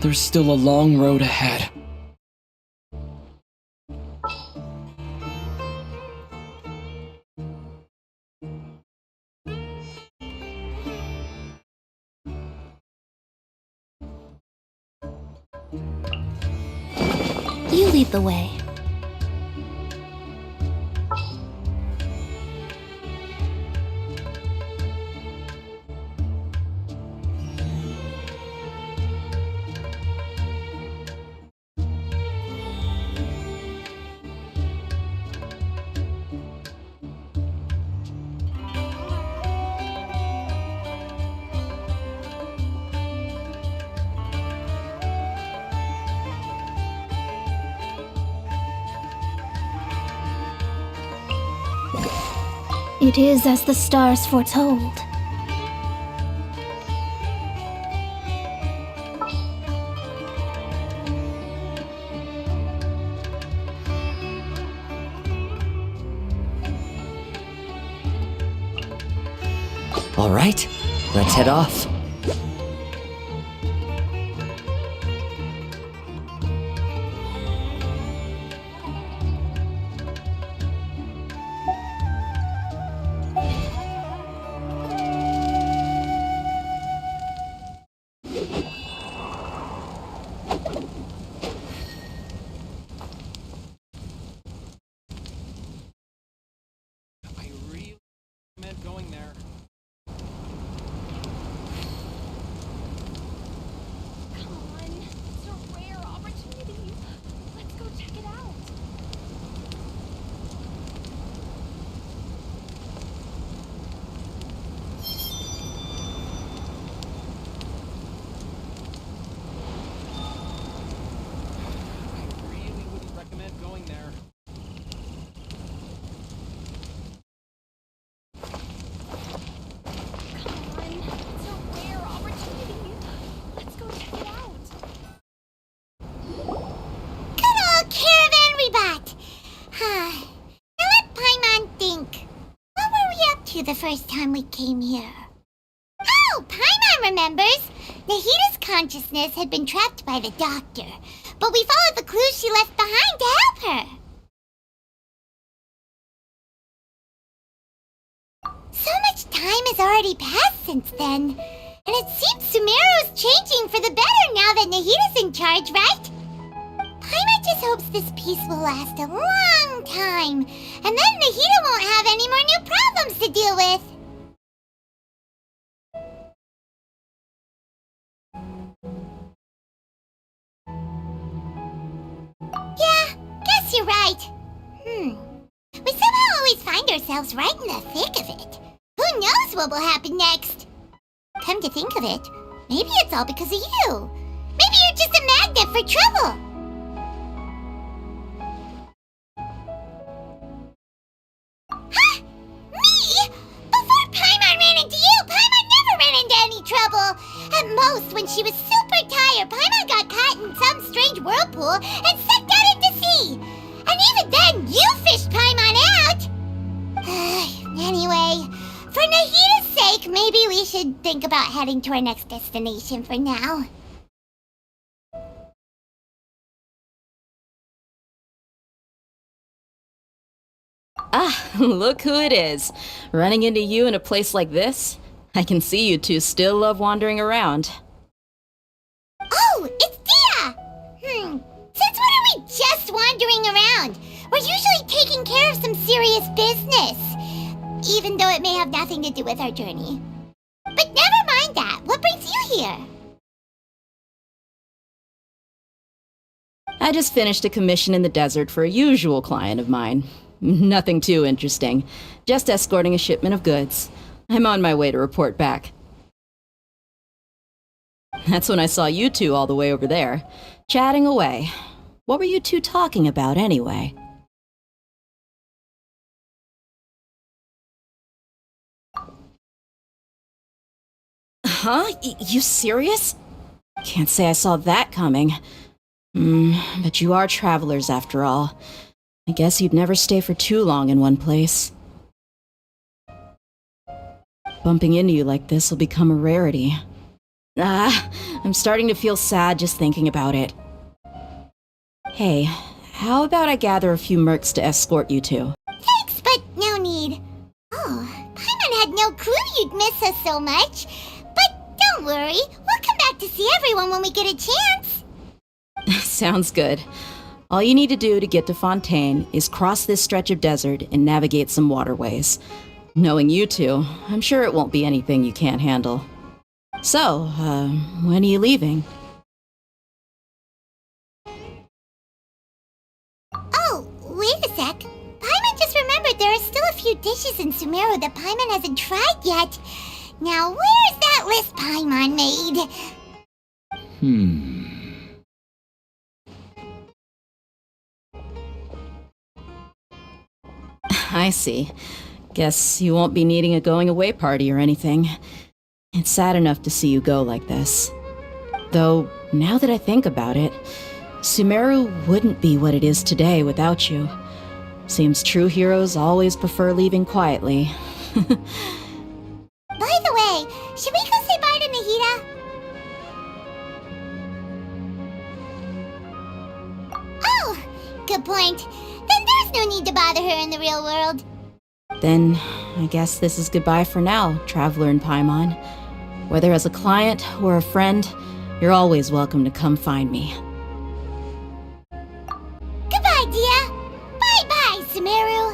There's still a long road ahead. You lead the way. It is as the stars foretold. All right, let's head off. I really meant going there. Come on, it's a rare opportunity. Let's go check it out. I really wouldn't recommend going there. Come on, it's a rare opportunity. Let's go check it out. Good old caravan rebot! Now let Paimon think. What were we up to the first time we came here? Oh, Paimon remembers! Nahita's consciousness had been trapped by the doctor, but we followed the clues she left behind to help her. So much time has already passed since then, and it seems Sumeru's changing for the better now that Nahita's in charge, right? Paimon just hopes this peace will last a long time, and then Nahita won't have any more new problems to deal with. Yeah, guess you're right. We somehow always find ourselves right in the thick of it. Who knows what will happen next? Come to think of it, maybe it's all because of you. Maybe you're just a magnet for trouble. Huh? Me? Before Paimon ran into you, Paimon never ran into any trouble. At most, when she was super tired, Paimon got caught in some strange whirlpool and sucked out into sea. And even then, you fished Paimon out. Anyway, for Nahita's sake, maybe we should think about heading to our next destination for now. Ah, look who it is. Running into you in a place like this? I can see you two still love wandering around. Oh, it's Dia! Since just wandering around. We're usually taking care of some serious business, even though it may have nothing to do with our journey. But never mind that. What brings you here? I just finished a commission in the desert for a usual client of mine. Nothing too interesting. Just escorting a shipment of goods. I'm on my way to report back. That's when I saw you two all the way over there, chatting away. What were you two talking about anyway? Huh? You serious? Can't say I saw that coming. But you are travelers after all. I guess you'd never stay for too long in one place. Bumping into you like this will become a rarity. I'm starting to feel sad just thinking about it. Hey, how about I gather a few mercs to escort you two? Thanks, but no need. Oh, Paimon had no clue you'd miss us so much. But don't worry, we'll come back to see everyone when we get a chance. Sounds good. All you need to do to get to Fontaine is cross this stretch of desert and navigate some waterways. Knowing you two, I'm sure it won't be anything you can't handle. So, when are you leaving? Oh, wait a sec. Paimon just remembered there are still a few dishes in Sumeru that Paimon hasn't tried yet. Now, where's that list Paimon made? I see. Guess you won't be needing a going-away party or anything. It's sad enough to see you go like this. Though, now that I think about it, Sumeru wouldn't be what it is today without you. Seems true heroes always prefer leaving quietly. By the way, should we go say bye to Nahida? Oh, good point. Then there's no need to bother her in the real world. Then, I guess this is goodbye for now, Traveler in Paimon. Whether as a client or a friend, you're always welcome to come find me. Goodbye, Dia. Bye-bye, Sumeru.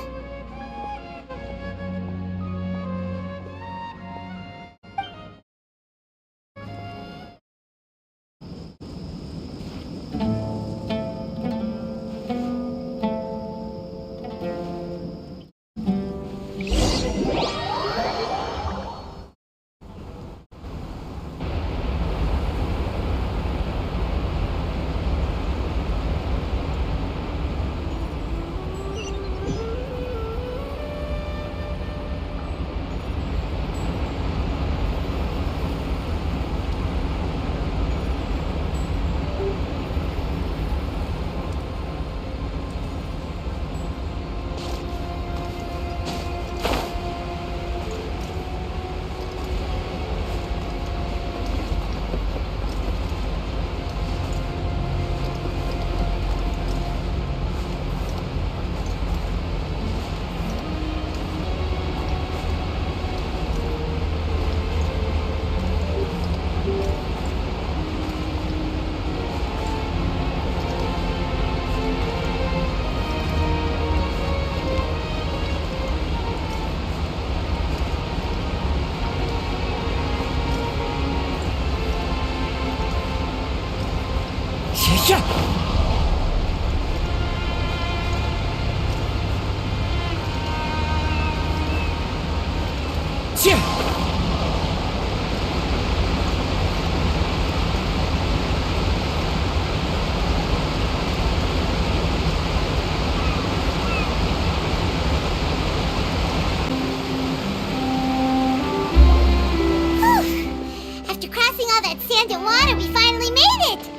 After crossing all that sand and water, we finally made it!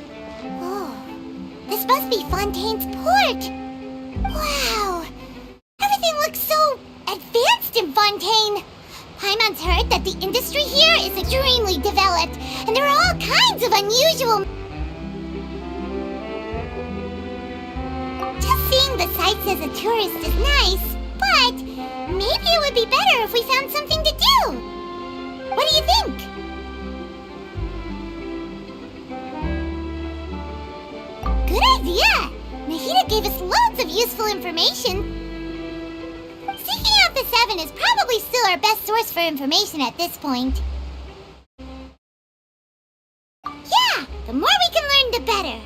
Oh, this must be Fontaine's port! Wow! Everything looks so advanced in Fontaine! Paimon's heard that the industry here is extremely developed, and there are all kinds of unusual... Just seeing the sights as a tourist is nice, but maybe it would be better if we found something to do! What do you think? Good idea! Nahida gave us loads of useful information. Seeking out the Seven is probably still our best source for information at this point. Yeah, the more we can learn, the better.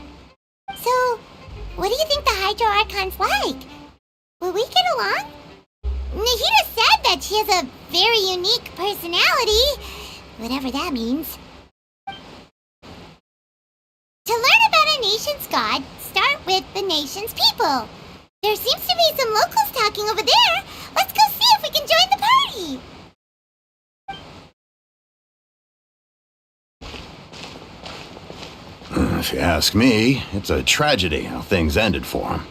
So, what do you think the Hydro Archon's like? Will we get along? Nahida said that she has a very unique personality, whatever that means. To learn about a nation's god, start with the nation's people. There seems to be some locals talking over there. Let's go see if we can join the party. If you ask me, it's a tragedy how things ended for him.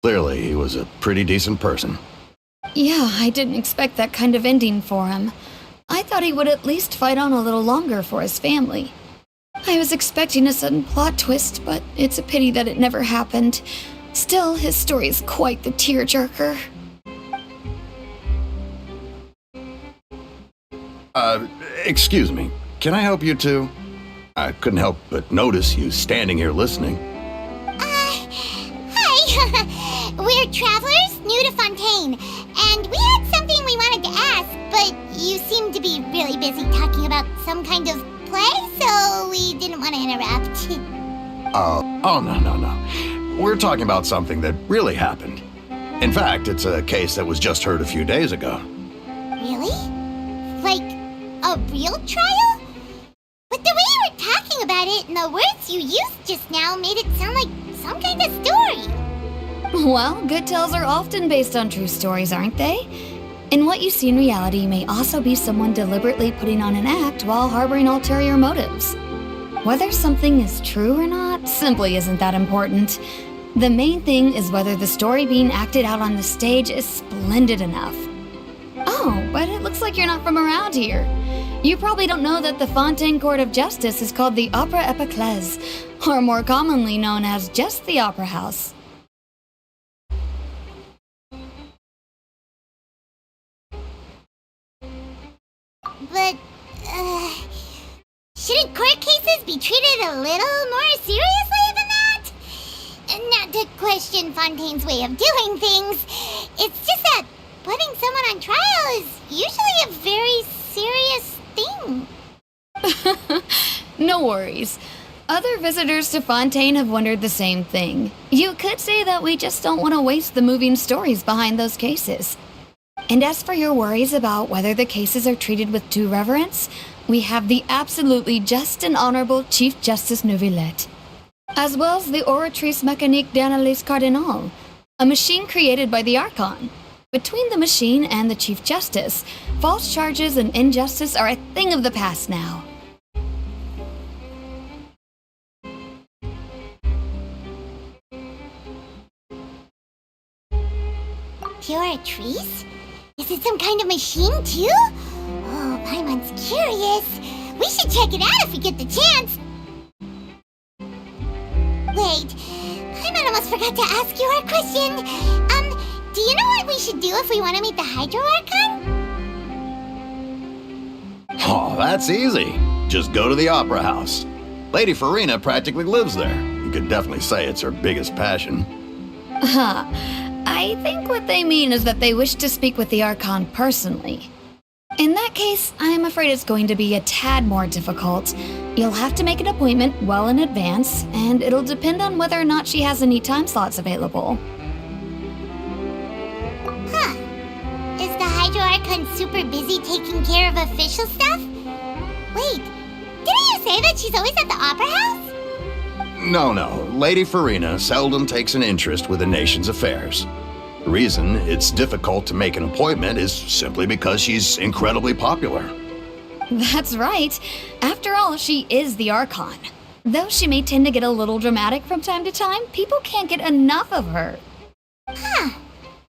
Clearly, he was a pretty decent person. Yeah, I didn't expect that kind of ending for him. I thought he would at least fight on a little longer for his family. I was expecting a sudden plot twist, but it's a pity that it never happened. Still, his story is quite the tearjerker. Excuse me. Can I help you two? I couldn't help but notice you standing here listening. Hi. We're travelers new to Fontaine, and we had something we wanted to ask, but you seem to be really busy talking about some kind of play, so we didn't want to interrupt. Oh, no. We're talking about something that really happened. In fact, it's a case that was just heard a few days ago. Really? Like, a real trial? But the way you were talking about it and the words you used just now made it sound like some kind of story. Well, good tales are often based on true stories, aren't they? And what you see in reality may also be someone deliberately putting on an act while harboring ulterior motives. Whether something is true or not simply isn't that important. The main thing is whether the story being acted out on the stage is splendid enough. Oh, but it looks like you're not from around here. You probably don't know that the Fontaine Court of Justice is called the Opera Epiclese, or more commonly known as just the Opera House. But, shouldn't court cases be treated a little more seriously than that? Not to question Fontaine's way of doing things, it's just that putting someone on trial is usually a very serious thing. No worries. Other visitors to Fontaine have wondered the same thing. You could say that we just don't want to waste the moving stories behind those cases. And as for your worries about whether the cases are treated with due reverence, we have the absolutely just and honorable Chief Justice Neuvillette, as well as the Oratrice Mécanique d'Analyse Cardinal, a machine created by the Archon. Between the machine and the Chief Justice, false charges and injustice are a thing of the past now. Oratrice? Is it some kind of machine, too? Oh, Paimon's curious. We should check it out if we get the chance. Wait, Paimon almost forgot to ask you our question. Do you know what we should do if we want to meet the Hydro Archon? Oh, that's easy. Just go to the Opera House. Lady Farina practically lives there. You could definitely say it's her biggest passion. I think what they mean is that they wish to speak with the Archon personally. In that case, I'm afraid it's going to be a tad more difficult. You'll have to make an appointment well in advance, and it'll depend on whether or not she has any time slots available. Huh. Is the Hydro Archon super busy taking care of official stuff? Wait, didn't you say that she's always at the Opera House? No. Lady Farina seldom takes an interest with the nation's affairs. The reason it's difficult to make an appointment is simply because she's incredibly popular. That's right. After all, she is the Archon. Though she may tend to get a little dramatic from time to time, people can't get enough of her. Huh.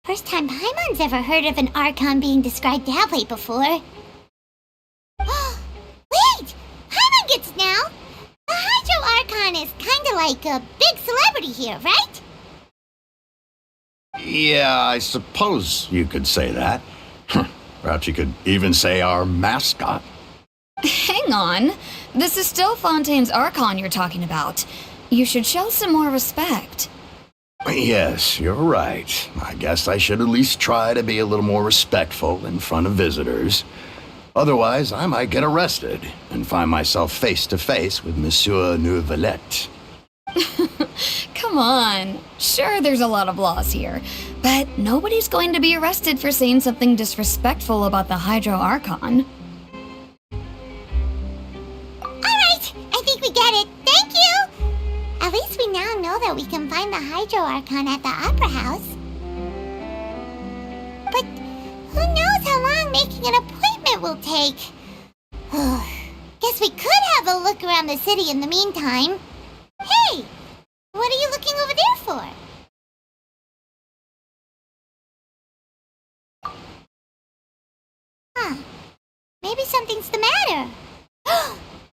First time Paimon's ever heard of an Archon being described that way before. Wait! Paimon gets now! The Hydro Archon is kinda like a big celebrity here, right? Yeah, I suppose you could say that. Perhaps you could even say our mascot. Hang on. This is still Fontaine's Archon you're talking about. You should show some more respect. Yes, you're right. I guess I should at least try to be a little more respectful in front of visitors. Otherwise, I might get arrested and find myself face to face with Monsieur Neuvillette. Come on. Sure, there's a lot of laws here, but nobody's going to be arrested for saying something disrespectful about the Hydro Archon. Alright, I think we get it. Thank you! At least we now know that we can find the Hydro Archon at the Opera House. But who knows how long making an appointment will take? Guess we could have a look around the city in the meantime. Hey! What are you looking over there for? Huh. Maybe something's the matter.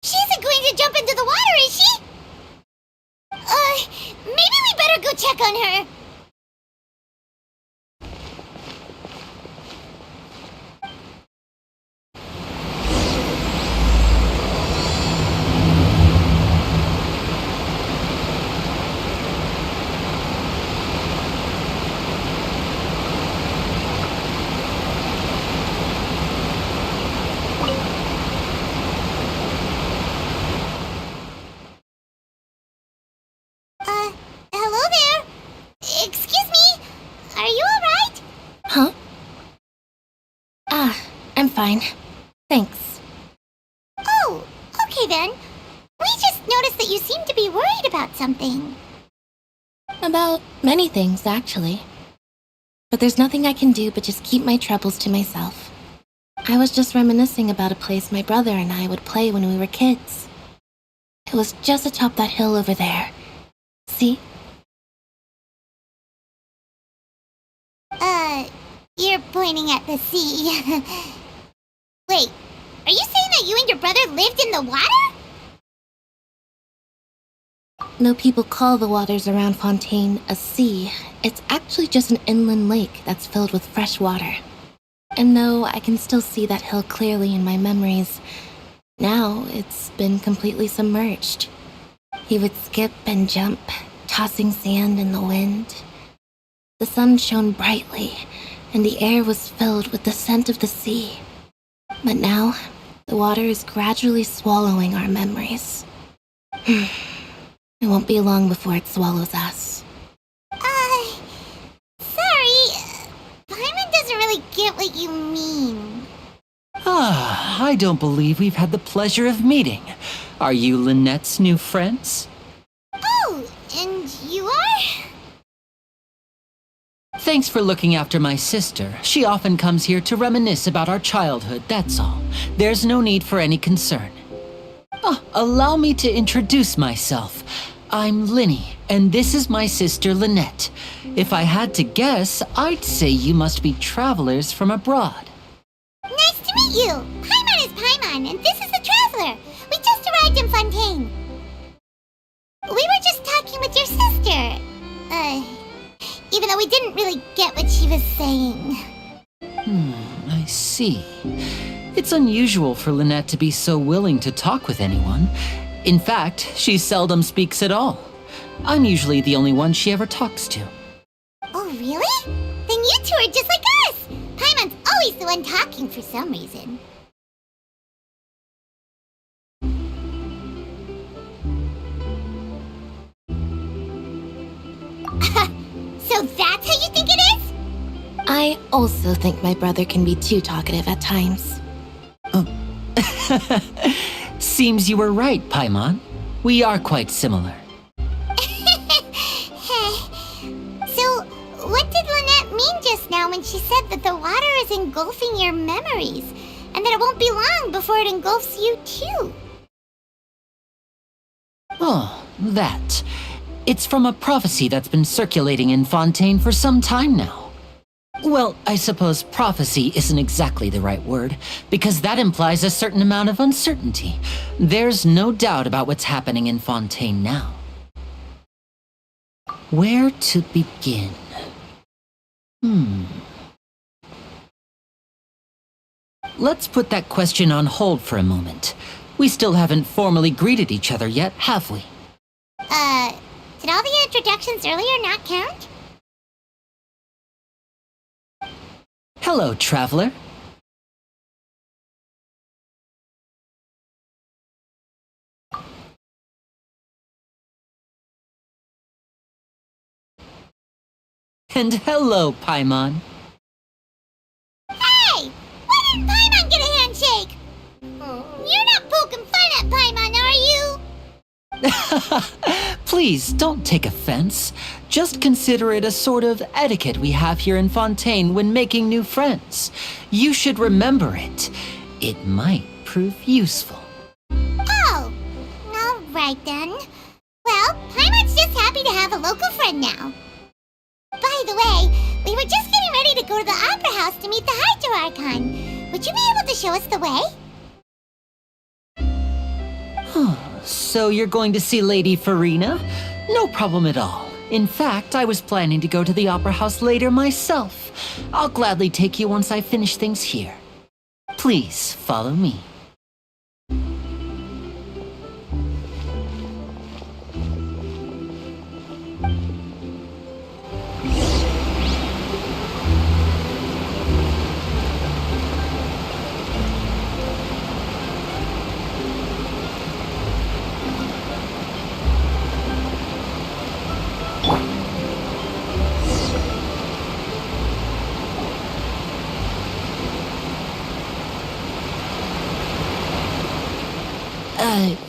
She isn't going to jump into the water, is she? Maybe we better go check on her. Hello there. Excuse me. Are you alright? Huh? I'm fine. Thanks. Oh, okay then. We just noticed that you seem to be worried about something. About many things, actually. But there's nothing I can do but just keep my troubles to myself. I was just reminiscing about a place my brother and I would play when we were kids. It was just atop that hill over there. See? You're pointing at the sea. Wait, are you saying that you and your brother lived in the water? No, people call the waters around Fontaine a sea. It's actually just an inland lake that's filled with fresh water. And though I can still see that hill clearly in my memories, now it's been completely submerged. He would skip and jump, tossing sand in the wind. The sun shone brightly, and the air was filled with the scent of the sea. But now, the water is gradually swallowing our memories. It won't be long before it swallows us. Sorry. Paimon doesn't really get what you mean. I don't believe we've had the pleasure of meeting. Are you Lynette's new friends? Oh, and you are? Thanks for looking after my sister. She often comes here to reminisce about our childhood, that's all. There's no need for any concern. Oh, allow me to introduce myself. I'm Linny, and this is my sister Lynette. If I had to guess, I'd say you must be travelers from abroad. Nice to meet you. Paimon is Paimon, and this is the Traveler. We just arrived in Fontaine. We were just talking with your sister. Even though we didn't really get what she was saying. I see. It's unusual for Lynette to be so willing to talk with anyone. In fact, she seldom speaks at all. I'm usually the only one she ever talks to. Oh, really? Then you two are just like us. Paimon's always the one talking for some reason. So that's how you think it is? I also think my brother can be too talkative at times. Seems you were right, Paimon. We are quite similar. So, what did Lynette mean just now when she said that the water is engulfing your memories, and that it won't be long before it engulfs you too? Oh, that. It's from a prophecy that's been circulating in Fontaine for some time now. Well, I suppose prophecy isn't exactly the right word, because that implies a certain amount of uncertainty. There's no doubt about what's happening in Fontaine now. Where to begin? Let's put that question on hold for a moment. We still haven't formally greeted each other yet, have we? Did all the introductions earlier not count? Hello, traveler. And hello, Paimon. Hey! Why didn't Paimon get a handshake? You're not poking fun at Paimon, are you? Please, don't take offense. Just consider it a sort of etiquette we have here in Fontaine when making new friends. You should remember it. It might prove useful. Oh, alright then. Well, Paimon's just happy to have a local friend now. By the way, we were just getting ready to go to the Opera House to meet the Hydro Archon. Would you be able to show us the way? So you're going to see Lady Farina? No problem at all. In fact, I was planning to go to the Opera House later myself. I'll gladly take you once I finish things here. Please follow me.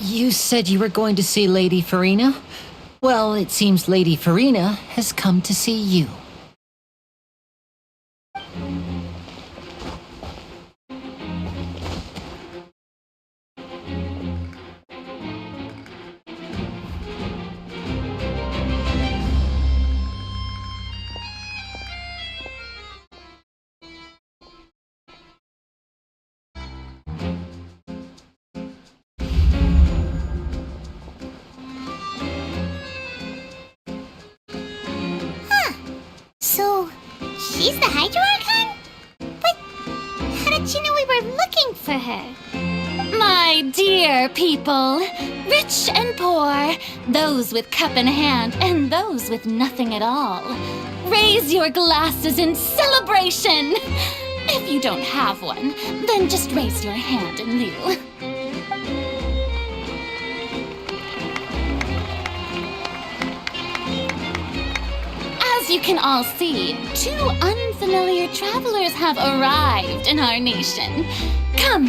You said you were going to see Lady Farina? Well, it seems Lady Farina has come to see you. So, she's the Hydro Archon? But how did she know we were looking for her? My dear people, rich and poor, those with cup in hand and those with nothing at all, raise your glasses in celebration! If you don't have one, then just raise your hand in lieu. As you can all see, two unfamiliar travelers have arrived in our nation. Come,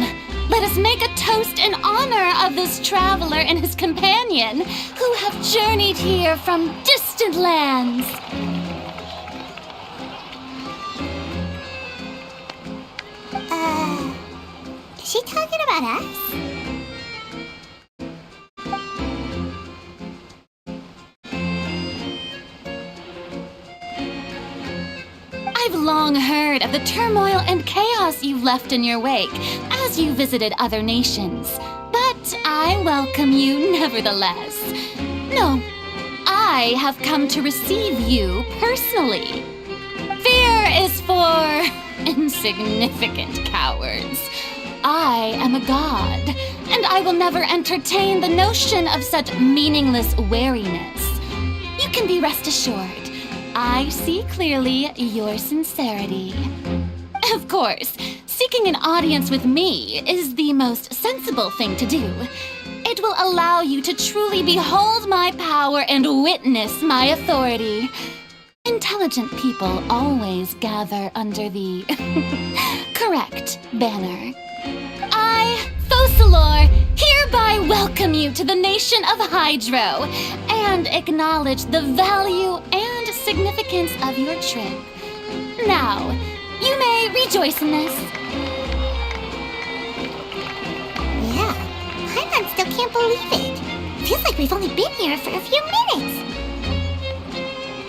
let us make a toast in honor of this traveler and his companion who have journeyed here from distant lands. Is she talking about us? I've long heard of the turmoil and chaos you've left in your wake as you visited other nations, but I welcome you nevertheless. No, I have come to receive you personally. Fear is for insignificant cowards. I am a god, and I will never entertain the notion of such meaningless wariness. You can be rest assured, I see clearly your sincerity. Of course, seeking an audience with me is the most sensible thing to do. It will allow you to truly behold my power and witness my authority. Intelligent people always gather under the correct banner. I, Focalor, hereby welcome you to the nation of Hydro and acknowledge the value and significance of your trip. Now, you may rejoice in this. Yeah, Paimon still can't believe it. Feels like we've only been here for a few minutes.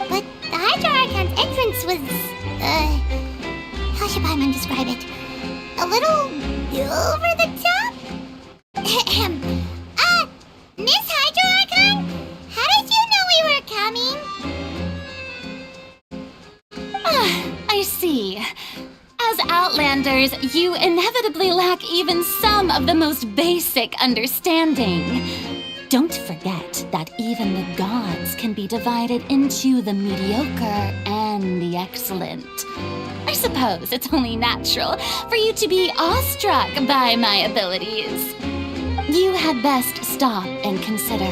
But the Hydro Archon's entrance was, how should Paimon describe it? A little over the top? Miss Hydro Archon? How did you know we were coming? I see. As Outlanders, you inevitably lack even some of the most basic understanding. Don't forget that even the gods can be divided into the mediocre and the excellent. I suppose it's only natural for you to be awestruck by my abilities. You had best stop and consider.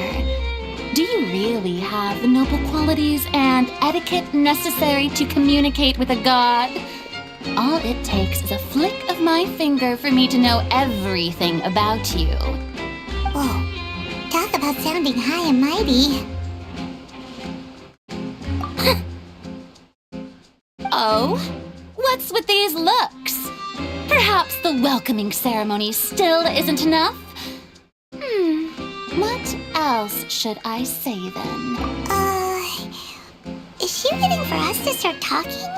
Do you really have the noble qualities and etiquette necessary to communicate with a god? All it takes is a flick of my finger for me to know everything about you. Whoa, talk about sounding high and mighty. Oh? What's with these looks? Perhaps the welcoming ceremony still isn't enough? What else should I say then? Is she waiting for us to start talking?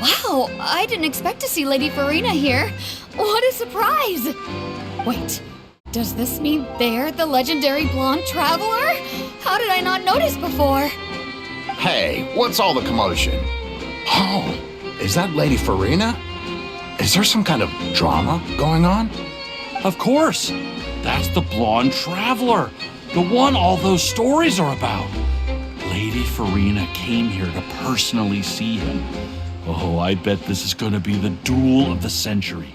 Wow, I didn't expect to see Lady Farina here. What a surprise! Wait, does this mean they're the legendary blonde traveler? How did I not notice before? Hey, what's all the commotion? Oh, is that Lady Farina? Is there some kind of drama going on? Of course. That's the blonde traveler. The one all those stories are about. Lady Farina came here to personally see him. Oh, I bet this is going to be the duel of the century.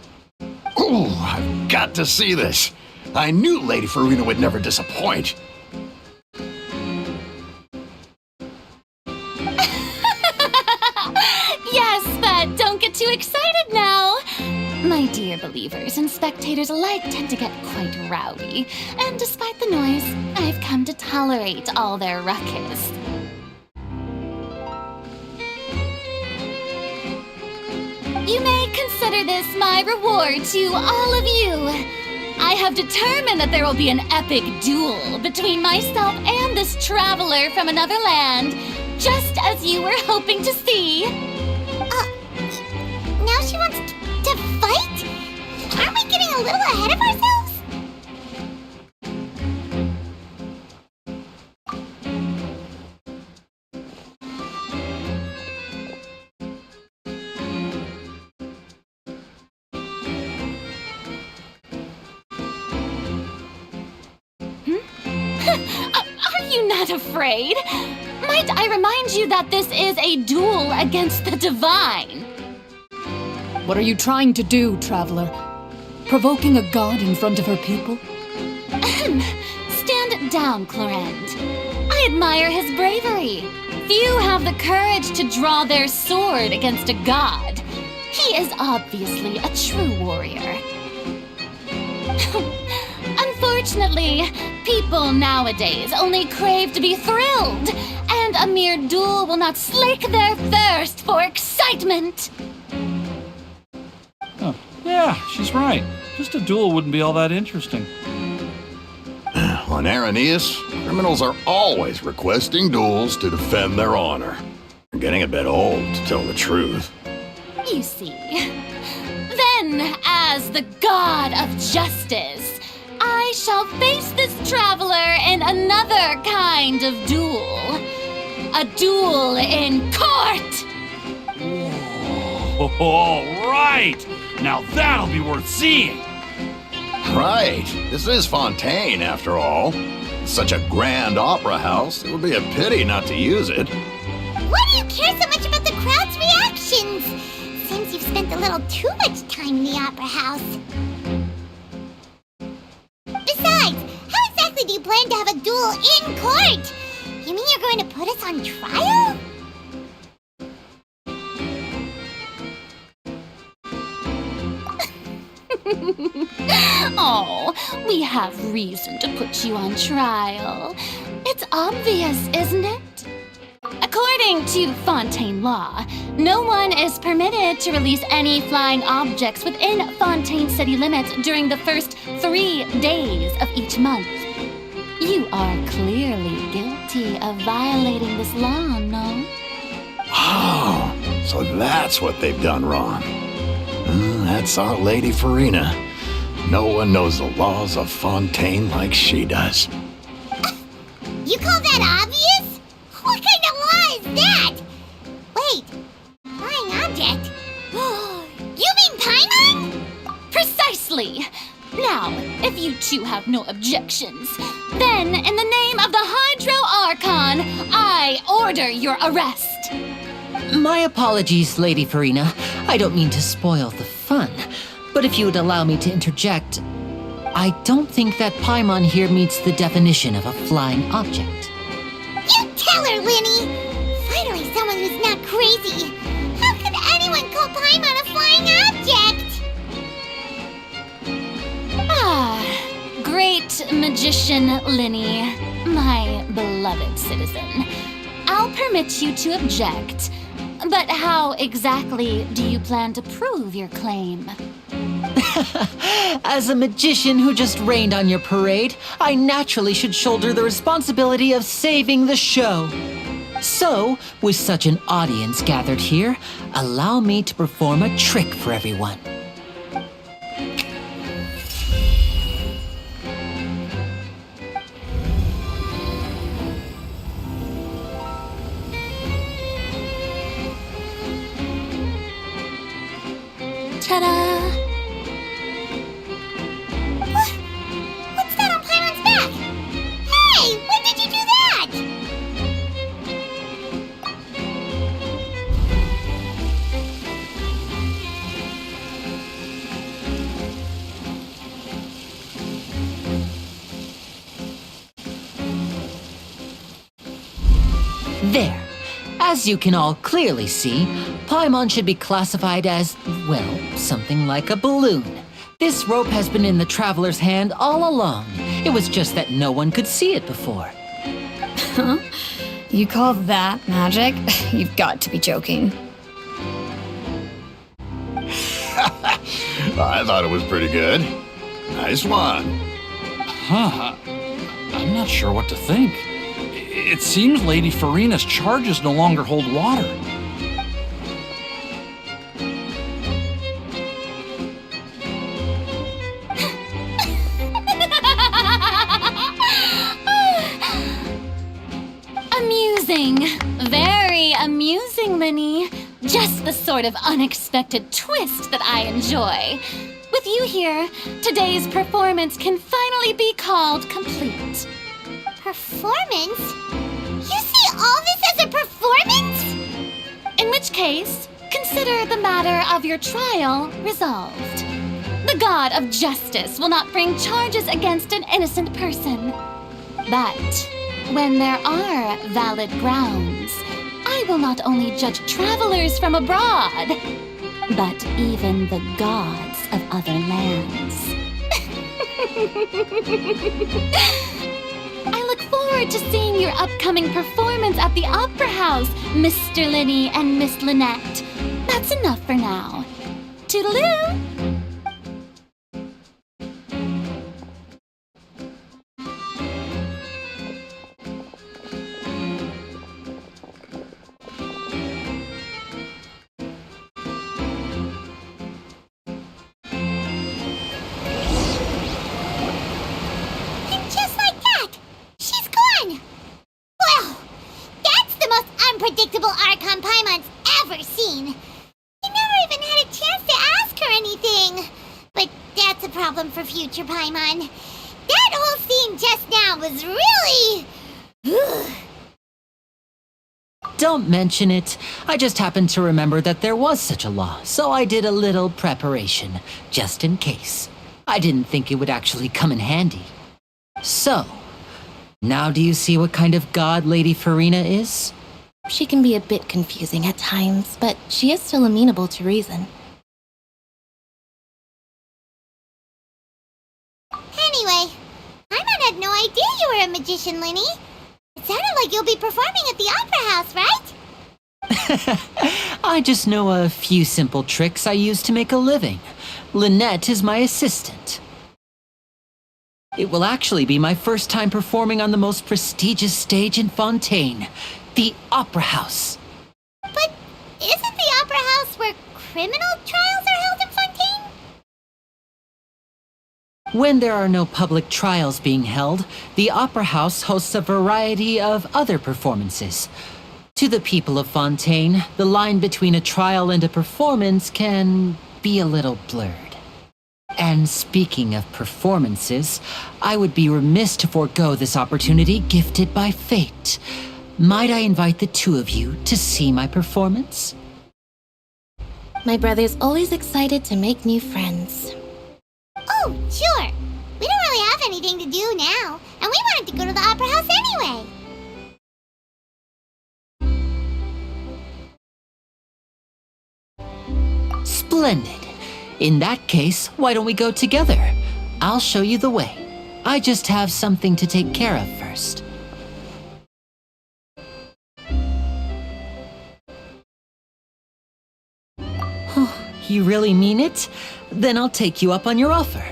Ooh, I've got to see this. I knew Lady Farina would never disappoint. Yes, but don't get too excited now. My dear believers and spectators alike tend to get quite rowdy, and despite the noise, I've come to tolerate all their ruckus. You may consider this my reward to all of you. I have determined that there will be an epic duel between myself and this traveler from another land, just as you were hoping to see. Now she wants to fight? Aren't we getting a little ahead of ourselves? Are you not afraid? Might I remind you that this is a duel against the divine? What are you trying to do, traveler? Provoking a god in front of her people? Stand down, Clorend. I admire his bravery. Few have the courage to draw their sword against a god. He is obviously a true warrior. Unfortunately, people nowadays only crave to be thrilled, and a mere duel will not slake their thirst for excitement. Oh, yeah, she's right. Just a duel wouldn't be all that interesting. On Araneus, criminals are always requesting duels to defend their honor. They're getting a bit old, to tell the truth. You see. Then, as the god of justice, I shall face this traveler in another kind of duel. A duel in court! Oh, all right! Now that'll be worth seeing! Right. This is Fontaine, after all. Such a grand opera house, it would be a pity not to use it. Why do you care so much about the crowd's reactions? Seems you've spent a little too much time in the opera house. Besides, how exactly do you plan to have a duel in court? You mean you're going to put us on trial? Oh, we have reason to put you on trial. It's obvious, isn't it? According to Fontaine law, no one is permitted to release any flying objects within Fontaine city limits during the first 3 days of each month. You are clearly guilty of violating this law, no? Oh, so that's what they've done wrong. That's our Lady Farina. No one knows the laws of Fontaine like she does. You call that obvious? What kind of law is that? Wait, flying object? You mean Paimon? Precisely! Now, if you two have no objections, then in the name of the Hydro Archon, I order your arrest. My apologies, Lady Farina. I don't mean to spoil the fun, but if you would allow me to interject, I don't think that Paimon here meets the definition of a flying object. You tell her, Linny! Finally someone who's not crazy. How could anyone call Paimon a flying object? Great magician Linny, my beloved citizen. I'll permit you to object, but how exactly do you plan to prove your claim? As a magician who just rained on your parade, I naturally should shoulder the responsibility of saving the show. So, with such an audience gathered here, allow me to perform a trick for everyone. Ta-da! What's that on Paimon's back? Hey, when did you do that? There. As you can all clearly see, Paimon should be classified as, well, something like a balloon. This rope has been in the traveler's hand all along. It was just that no one could see it before. Huh? You call that magic? You've got to be joking. I thought it was pretty good. Nice one. Huh. I'm not sure what to think. It seems Lady Farina's charges no longer hold water. Amusing. Very amusing, Linny. Just the sort of unexpected twist that I enjoy. With you here, today's performance can finally be called complete. Performance? You see all this as a performance? In which case, consider the matter of your trial resolved. The god of justice will not bring charges against an innocent person. But when there are valid grounds, I will not only judge travelers from abroad, but even the gods of other lands. I look forward to seeing your upcoming performance at the Opera House, Mr. Linny and Miss Lynette. That's enough for now. Toodaloo! Unpredictable Archon Paimon's ever seen. You never even had a chance to ask her anything. But that's a problem for future Paimon. That whole scene just now was really... Don't mention it. I just happened to remember that there was such a law, so I did a little preparation, just in case. I didn't think it would actually come in handy. So, now do you see what kind of god Lady Farina is? She can be a bit confusing at times, but she is still amenable to reason. Anyway, Paimon had no idea you were a magician, Linny. It sounded like you'll be performing at the Opera House, right? I just know a few simple tricks I use to make a living. Lynette is my assistant. It will actually be my first time performing on the most prestigious stage in Fontaine, the Opera House. But isn't the Opera House where criminal trials are held in Fontaine? When there are no public trials being held, the Opera House hosts a variety of other performances. To the people of Fontaine, the line between a trial and a performance can be a little blurred. And speaking of performances, I would be remiss to forego this opportunity gifted by fate. Might I invite the two of you to see my performance? My brother's always excited to make new friends. Oh, sure. We don't really have anything to do now, and we wanted to go to the Opera House anyway. Splendid. In that case, why don't we go together? I'll show you the way. I just have something to take care of first. You really mean it? Then I'll take you up on your offer.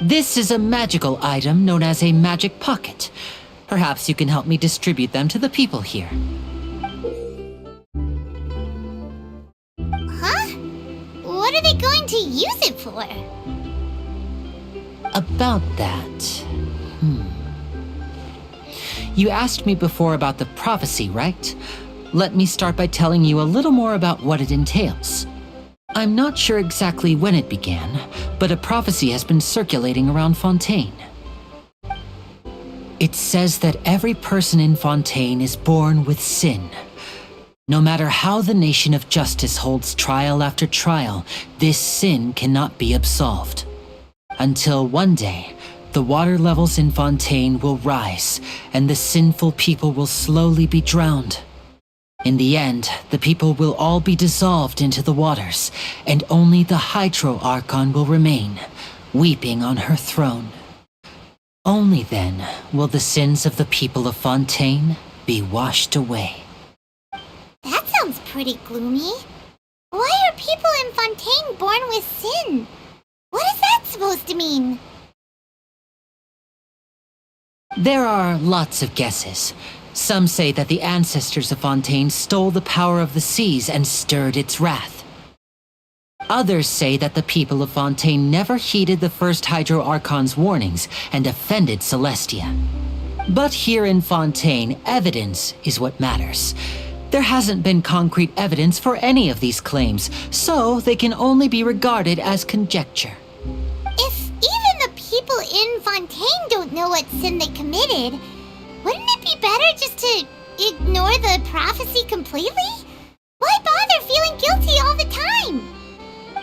This is a magical item known as a magic pocket. Perhaps you can help me distribute them to the people here. Huh? What are they going to use it for? About that... You asked me before about the prophecy, right? Let me start by telling you a little more about what it entails. I'm not sure exactly when it began, but a prophecy has been circulating around Fontaine. It says that every person in Fontaine is born with sin. No matter how the nation of justice holds trial after trial, this sin cannot be absolved. Until one day, the water levels in Fontaine will rise, and the sinful people will slowly be drowned. In the end, the people will all be dissolved into the waters, and only the Hydro Archon will remain, weeping on her throne. Only then will the sins of the people of Fontaine be washed away. That sounds pretty gloomy. Why are people in Fontaine born with sin? What is that supposed to mean? There are lots of guesses. Some say that the ancestors of Fontaine stole the power of the seas and stirred its wrath. Others say that the people of Fontaine never heeded the first Hydro Archon's warnings and offended Celestia. But here in Fontaine, evidence is what matters. There hasn't been concrete evidence for any of these claims, so they can only be regarded as conjecture. If even the people in Fontaine don't know what sin they committed, wouldn't it be better just to ignore the prophecy completely? Why bother feeling guilty all the time?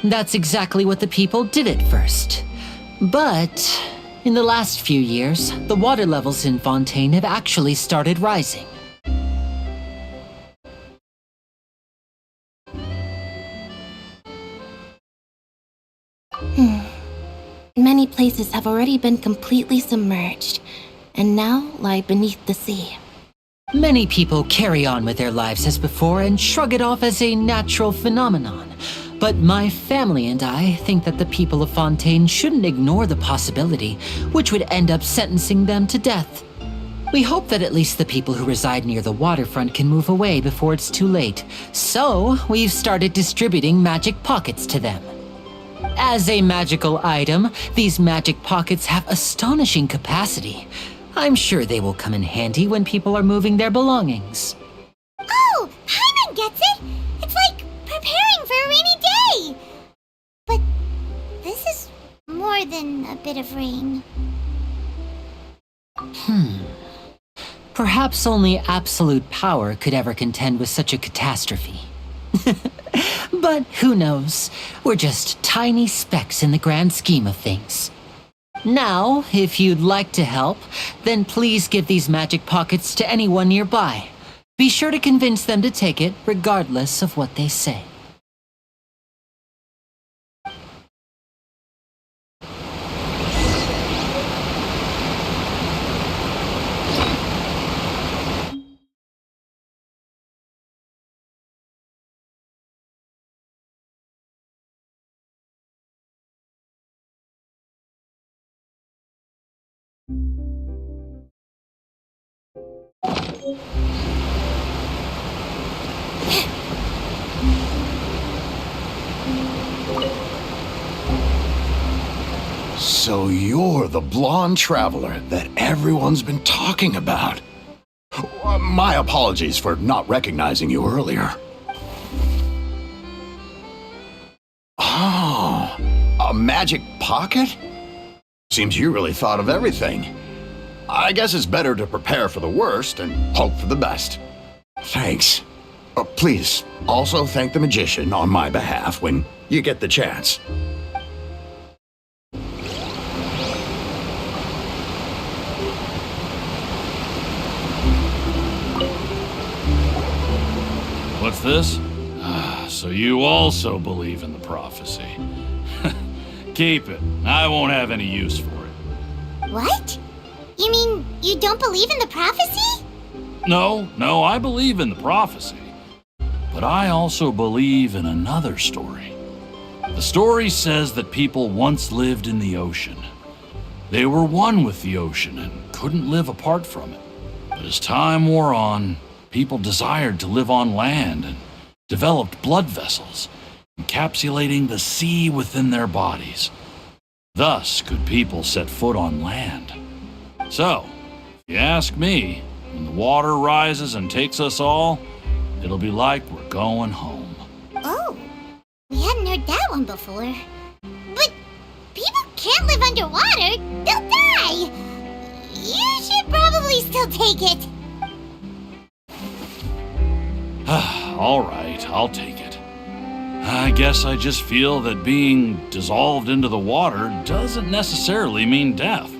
That's exactly what the people did at first. But in the last few years, the water levels in Fontaine have actually started rising. Many places have already been completely submerged, and now lie beneath the sea. Many people carry on with their lives as before and shrug it off as a natural phenomenon. But my family and I think that the people of Fontaine shouldn't ignore the possibility, which would end up sentencing them to death. We hope that at least the people who reside near the waterfront can move away before it's too late. So, we've started distributing magic pockets to them. As a magical item, these magic pockets have astonishing capacity. I'm sure they will come in handy when people are moving their belongings. Oh, Paimon gets it! It's like preparing for a rainy day! But this is more than a bit of rain. Perhaps only absolute power could ever contend with such a catastrophe. But who knows? We're just tiny specks in the grand scheme of things. Now, if you'd like to help, then please give these magic pockets to anyone nearby. Be sure to convince them to take it, regardless of what they say. So you're the blonde traveler that everyone's been talking about. My apologies for not recognizing you earlier. Oh, a magic pocket? Seems you really thought of everything. I guess it's better to prepare for the worst and hope for the best. Thanks. Please, also thank the magician on my behalf when you get the chance. What's this? So you also believe in the prophecy. Keep it. I won't have any use for it. What? You mean you don't believe in the prophecy? No, I believe in the prophecy. But I also believe in another story. The story says that people once lived in the ocean. They were one with the ocean and couldn't live apart from it. But as time wore on, people desired to live on land and developed blood vessels, encapsulating the sea within their bodies. Thus could people set foot on land. So, if you ask me, when the water rises and takes us all, it'll be like we're going home. Oh, we hadn't heard that one before. But people can't live underwater. They'll die. You should probably still take it. All right, I'll take it. I guess I just feel that being dissolved into the water doesn't necessarily mean death.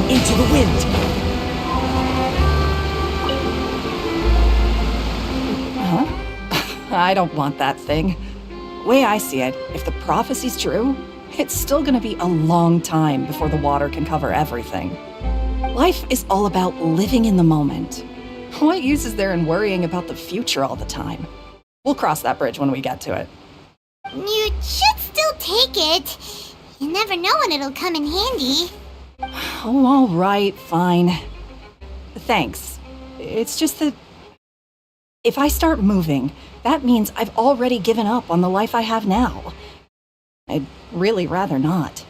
Into the wind. Huh? I don't want that thing. Way I see it, if the prophecy's true, it's still gonna be a long time before the water can cover everything. Life is all about living in the moment. What use is there in worrying about the future all the time? We'll cross that bridge when we get to it. You should still take it. You never know when it'll come in handy. Oh, all right, fine. Thanks. It's just that if I start moving, that means I've already given up on the life I have now. I'd really rather not.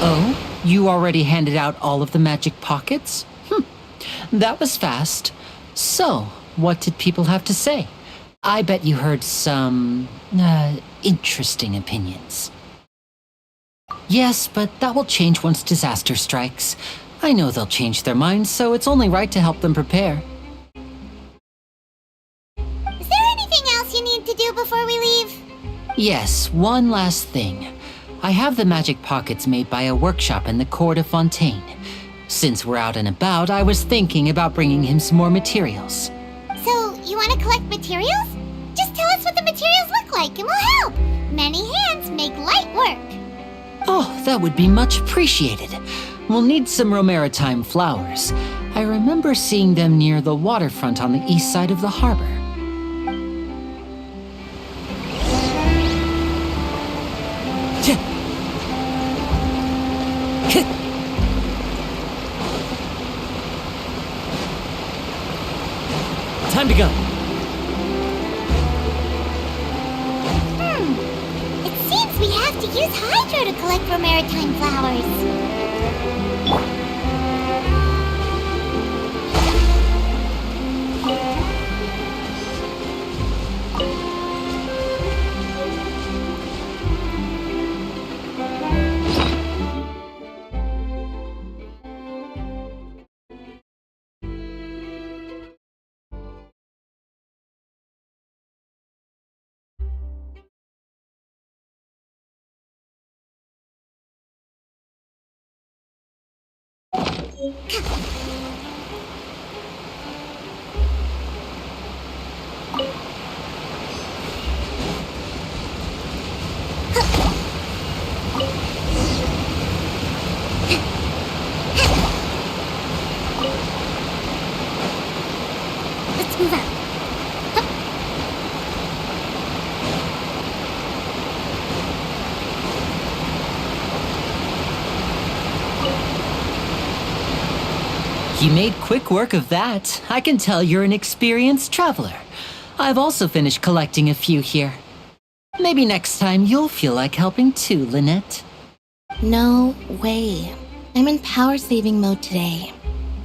Oh, you already handed out all of the magic pockets? That was fast. So, what did people have to say? I bet you heard some, interesting opinions. Yes, but that will change once disaster strikes. I know they'll change their minds, so it's only right to help them prepare. Is there anything else you need to do before we leave? Yes, one last thing. I have the magic pockets made by a workshop in the court of Fontaine. Since we're out and about, I was thinking about bringing him some more materials. So, you want to collect materials? Just tell us what the materials look like and we'll help. Many hands make light work. Oh, that would be much appreciated. We'll need some Romaritime flowers. I remember seeing them near the waterfront on the east side of the harbor. Time to go. It seems we have to use Hydro to collect Romaritime flowers. Let's move out. You made quick work of that. I can tell you're an experienced traveler. I've also finished collecting a few here. Maybe next time you'll feel like helping too, Lynette. No way. I'm in power-saving mode today.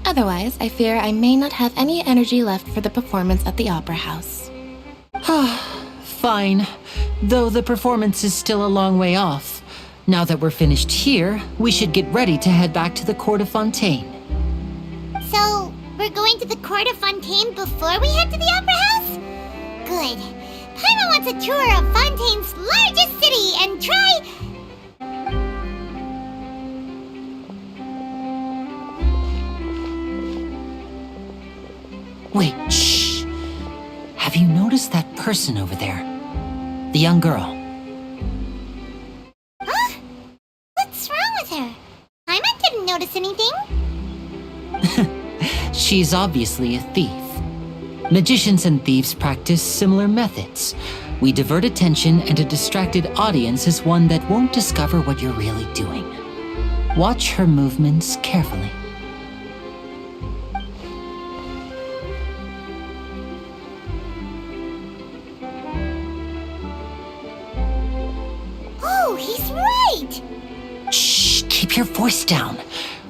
Otherwise, I fear I may not have any energy left for the performance at the Opera House. Fine. Though the performance is still a long way off. Now that we're finished here, we should get ready to head back to the Court of Fontaine. So, we're going to the Court of Fontaine before we head to the Opera House? Good. Paimon wants a tour of Fontaine's largest city and try... Wait, shh. Have you noticed that person over there? The young girl. Huh? What's wrong with her? Paimon didn't notice anything. She's obviously a thief. Magicians and thieves practice similar methods. We divert attention, and a distracted audience is one that won't discover what you're really doing. Watch her movements carefully. Oh, he's right! Shh, keep your voice down.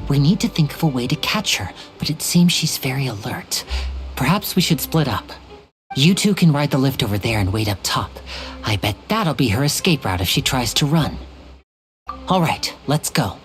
We need to think of a way to catch her, but it seems she's very alert. Perhaps we should split up. You two can ride the lift over there and wait up top. I bet that'll be her escape route if she tries to run. All right, let's go.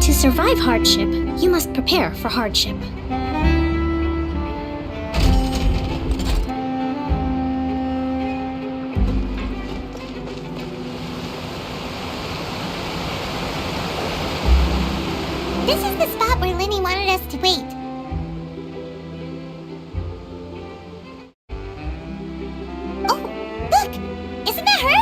To survive hardship, you must prepare for hardship. This is the spot where Linny wanted us to wait. Oh, look! Isn't that her?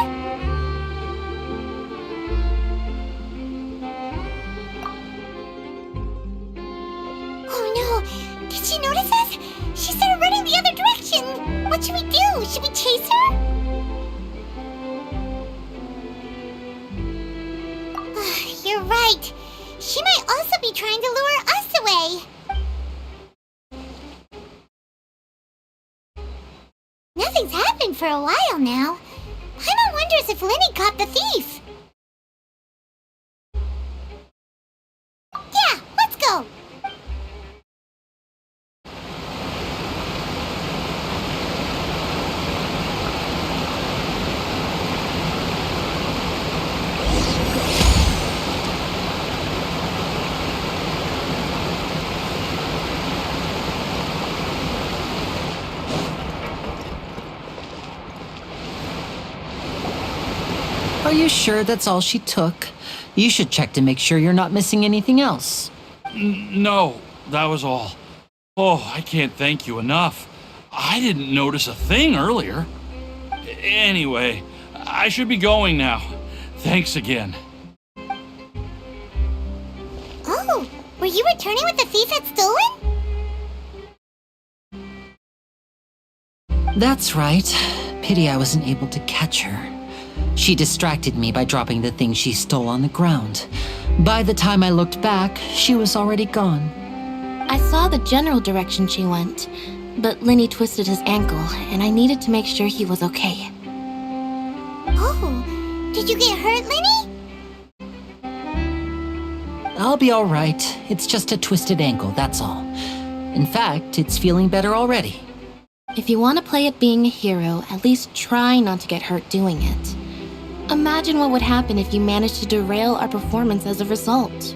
Oh no! Did she notice us? She started running the other direction! What should we do? Should we chase her? You're right. She might also be trying to lure us away. Nothing's happened for a while now. Paimon wonders if Linny caught the thief. Yeah, let's go. Are you sure that's all she took? You should check to make sure you're not missing anything else. No, that was all. Oh, I can't thank you enough. I didn't notice a thing earlier. Anyway, I should be going now. Thanks again. Oh, were you returning what the thief had stolen? That's right. Pity I wasn't able to catch her. She distracted me by dropping the thing she stole on the ground. By the time I looked back, she was already gone. I saw the general direction she went, but Lenny twisted his ankle, and I needed to make sure he was okay. Oh, did you get hurt, Lenny? I'll be all right. It's just a twisted ankle, that's all. In fact, it's feeling better already. If you want to play at being a hero, at least try not to get hurt doing it. Imagine what would happen if you managed to derail our performance as a result.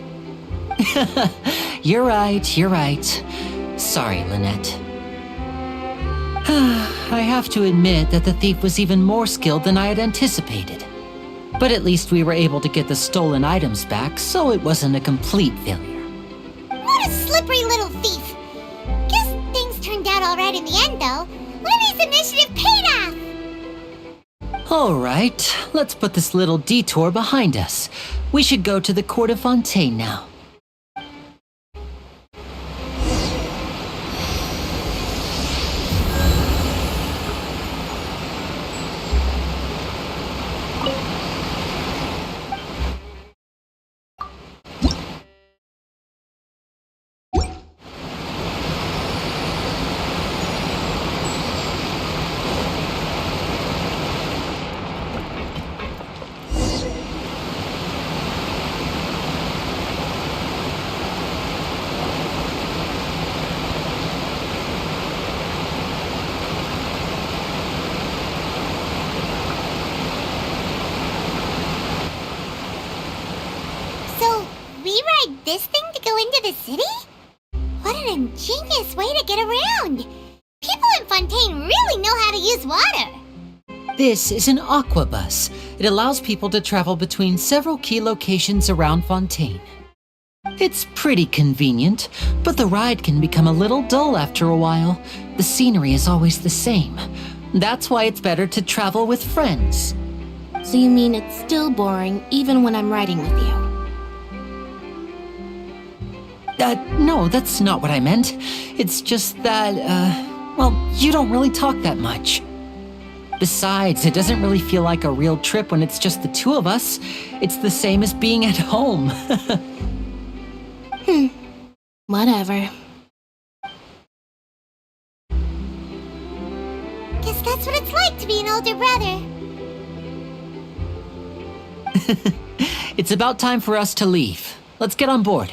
You're right. Sorry, Lynette. I have to admit that the thief was even more skilled than I had anticipated. But at least we were able to get the stolen items back, so it wasn't a complete failure. What a slippery little thief. Guess things turned out all right in the end, though. Lenny's initiative paid off! All right, let's put this little detour behind us. We should go to the Court of Fontaine now. This thing to go into the city? What an ingenious way to get around! People in Fontaine really know how to use water! This is an aquabus. It allows people to travel between several key locations around Fontaine. It's pretty convenient, but the ride can become a little dull after a while. The scenery is always the same. That's why it's better to travel with friends. So you mean it's still boring even when I'm riding with you? No, that's not what I meant. It's just that, well, you don't really talk that much. Besides, it doesn't really feel like a real trip when it's just the two of us. It's the same as being at home. Whatever. Guess that's what it's like to be an older brother. It's about time for us to leave. Let's get on board.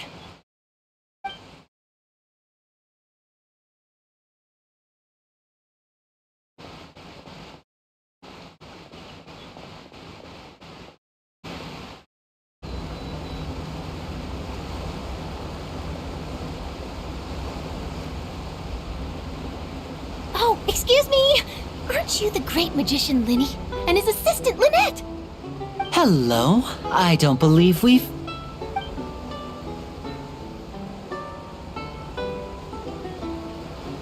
Oh, excuse me! Aren't you the great magician Linny and his assistant Lynette? Hello. I don't believe we've...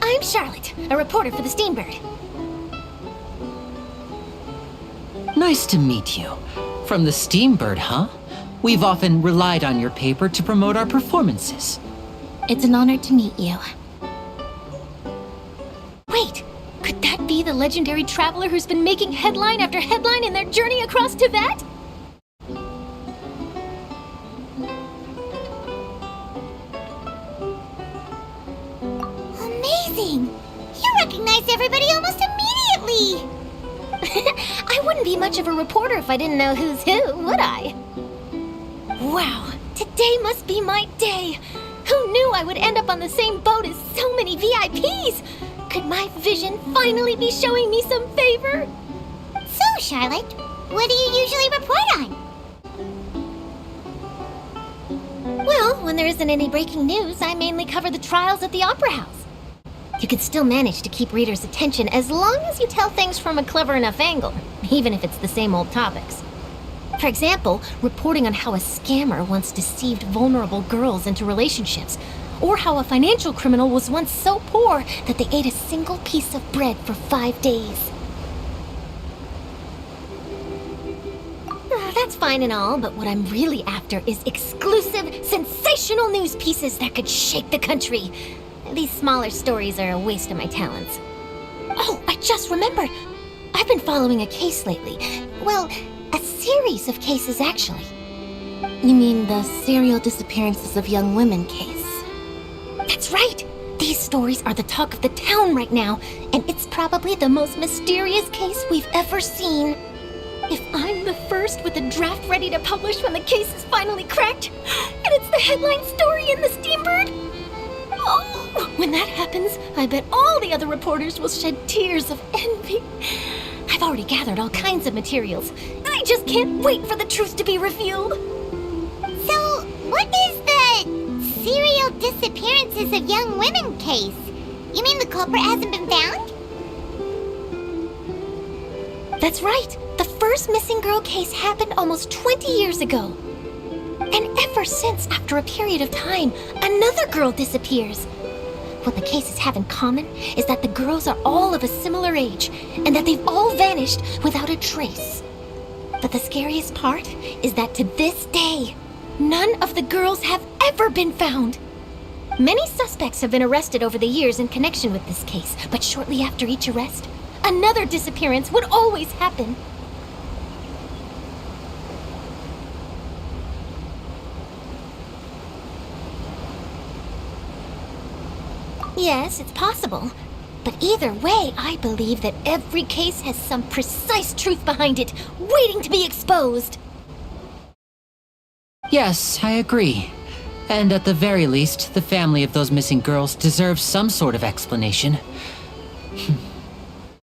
I'm Charlotte, a reporter for the Steambird. Nice to meet you. From the Steambird, huh? We've often relied on your paper to promote our performances. It's an honor to meet you. Wait, could that be the legendary traveler who's been making headline after headline in their journey across Tibet? Amazing! You recognize everybody almost immediately! I wouldn't be much of a reporter if I didn't know who's who, would I? Wow, today must be my day! Who knew I would end up on the same boat as so many VIPs? Could my vision finally be showing me some favor? So, Charlotte, what do you usually report on? Well, when there isn't any breaking news, I mainly cover the trials at the Opera House. You can still manage to keep readers' attention as long as you tell things from a clever enough angle, even if it's the same old topics. For example, reporting on how a scammer once deceived vulnerable girls into relationships, or how a financial criminal was once so poor that they ate a single piece of bread for 5 days. That's fine and all, but what I'm really after is exclusive, sensational news pieces that could shake the country. These smaller stories are a waste of my talents. Oh, I just remembered! I've been following a case lately. Well, a series of cases, actually. You mean the serial disappearances of young women case? That's right! These stories are the talk of the town right now, and it's probably the most mysterious case we've ever seen. If I'm the first with a draft ready to publish when the case is finally cracked, and it's the headline story in the Steambird, oh, when that happens, I bet all the other reporters will shed tears of envy. I've already gathered all kinds of materials. I just can't wait for the truth to be revealed. So, what is the serial disappearances of young women case? You mean the culprit hasn't been found? That's right. The first missing girl case happened almost 20 years ago. And ever since, after a period of time, another girl disappears. What the cases have in common is that the girls are all of a similar age, and that they've all vanished without a trace. But the scariest part is that to this day, none of the girls have ever been found. Many suspects have been arrested over the years in connection with this case, but shortly after each arrest, another disappearance would always happen. Yes, it's possible. But either way, I believe that every case has some precise truth behind it, waiting to be exposed. Yes, I agree. And at the very least, the family of those missing girls deserves some sort of explanation.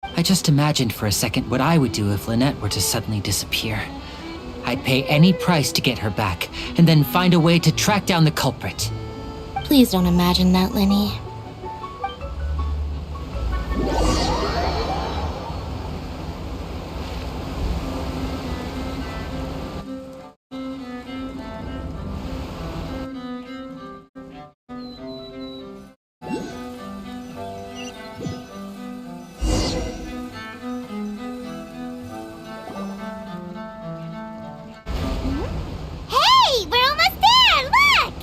I just imagined for a second what I would do if Lynette were to suddenly disappear. I'd pay any price to get her back, and then find a way to track down the culprit. Please don't imagine that, Lenny. Hey, we're almost there! Look!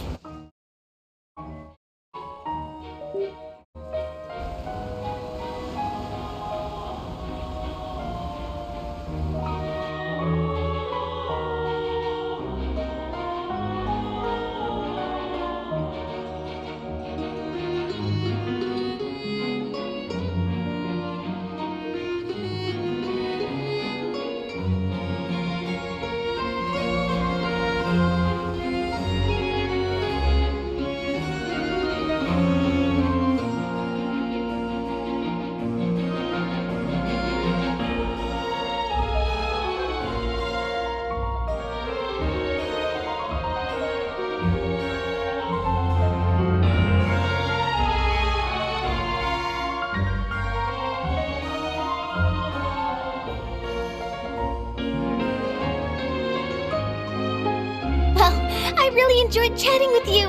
I really enjoyed chatting with you.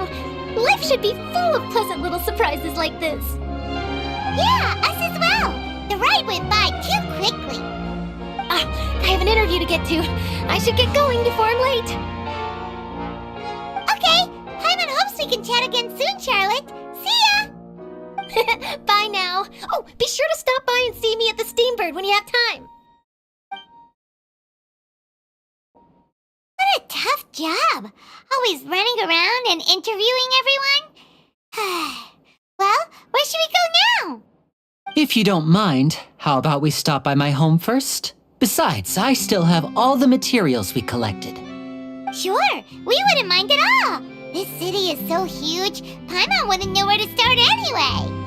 Life should be full of pleasant little surprises like this. Yeah, us as well. The ride went by too quickly. I have an interview to get to. I should get going before I'm late. Okay, Hyman hopes we can chat again soon, Charlotte. See ya! Bye now. Oh, be sure to stop by and see me at the Steambird when you have time. What a tough job. Always running around and interviewing everyone. Well, where should we go now? If you don't mind, how about we stop by my home first? Besides, I still have all the materials we collected. Sure, we wouldn't mind at all. This city is so huge, Paimon wouldn't know where to start anyway.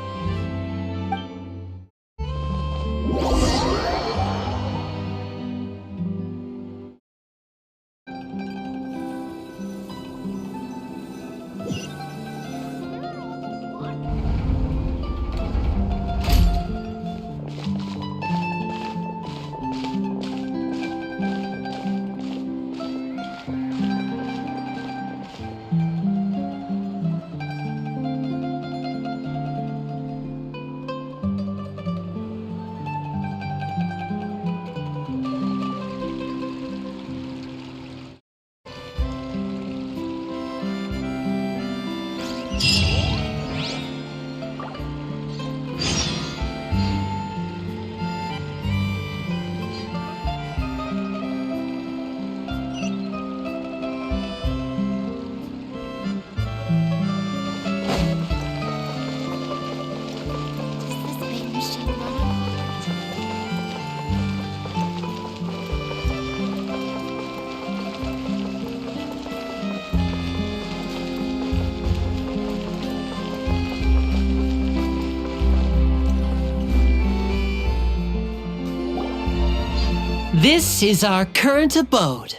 This is our current abode.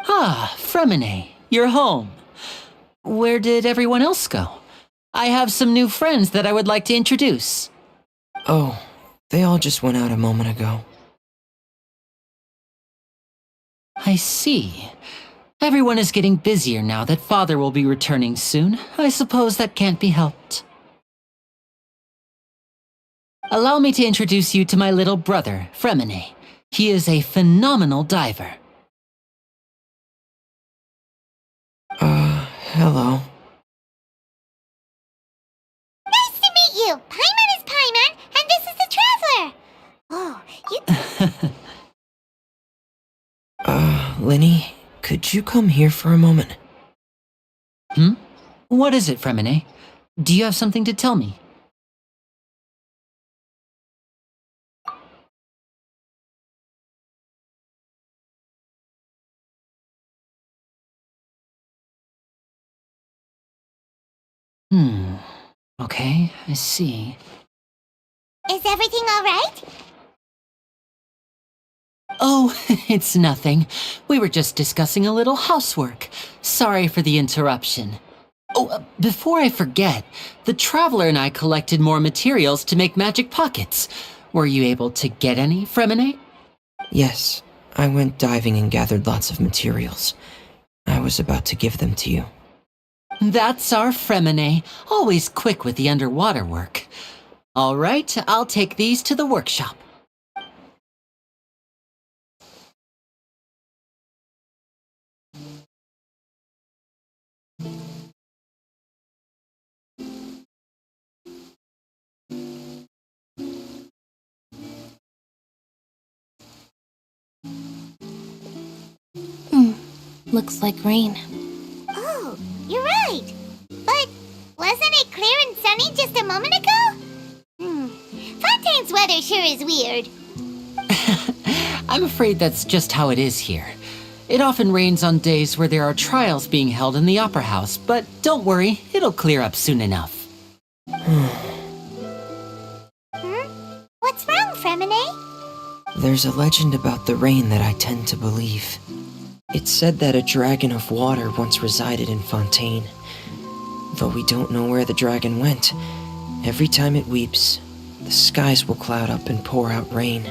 Ah, Fremine, you're home. Where did everyone else go? I have some new friends that I would like to introduce. Oh, they all just went out a moment ago. I see. Everyone is getting busier now that Father will be returning soon. I suppose that can't be helped. Allow me to introduce you to my little brother, Fremine. He is a phenomenal diver. Hello. Nice to meet you! Paimon is Paimon, and this is the Traveler! Oh, you... Linny, could you come here for a moment? What is it, Fremine? Do you have something to tell me? Okay, I see. Is everything alright? Oh, it's nothing. We were just discussing a little housework. Sorry for the interruption. Oh, before I forget, the Traveler and I collected more materials to make magic pockets. Were you able to get any, Fremine? Yes, I went diving and gathered lots of materials. I was about to give them to you. That's our Fremine, always quick with the underwater work. All right, I'll take these to the workshop. Looks like rain. Oh, you're right! But wasn't it clear and sunny just a moment ago? Fontaine's weather sure is weird. I'm afraid that's just how it is here. It often rains on days where there are trials being held in the Opera House, but don't worry, it'll clear up soon enough. What's wrong, Fremine? There's a legend about the rain that I tend to believe. It's said that a dragon of water once resided in Fontaine. Though we don't know where the dragon went, every time it weeps, the skies will cloud up and pour out rain.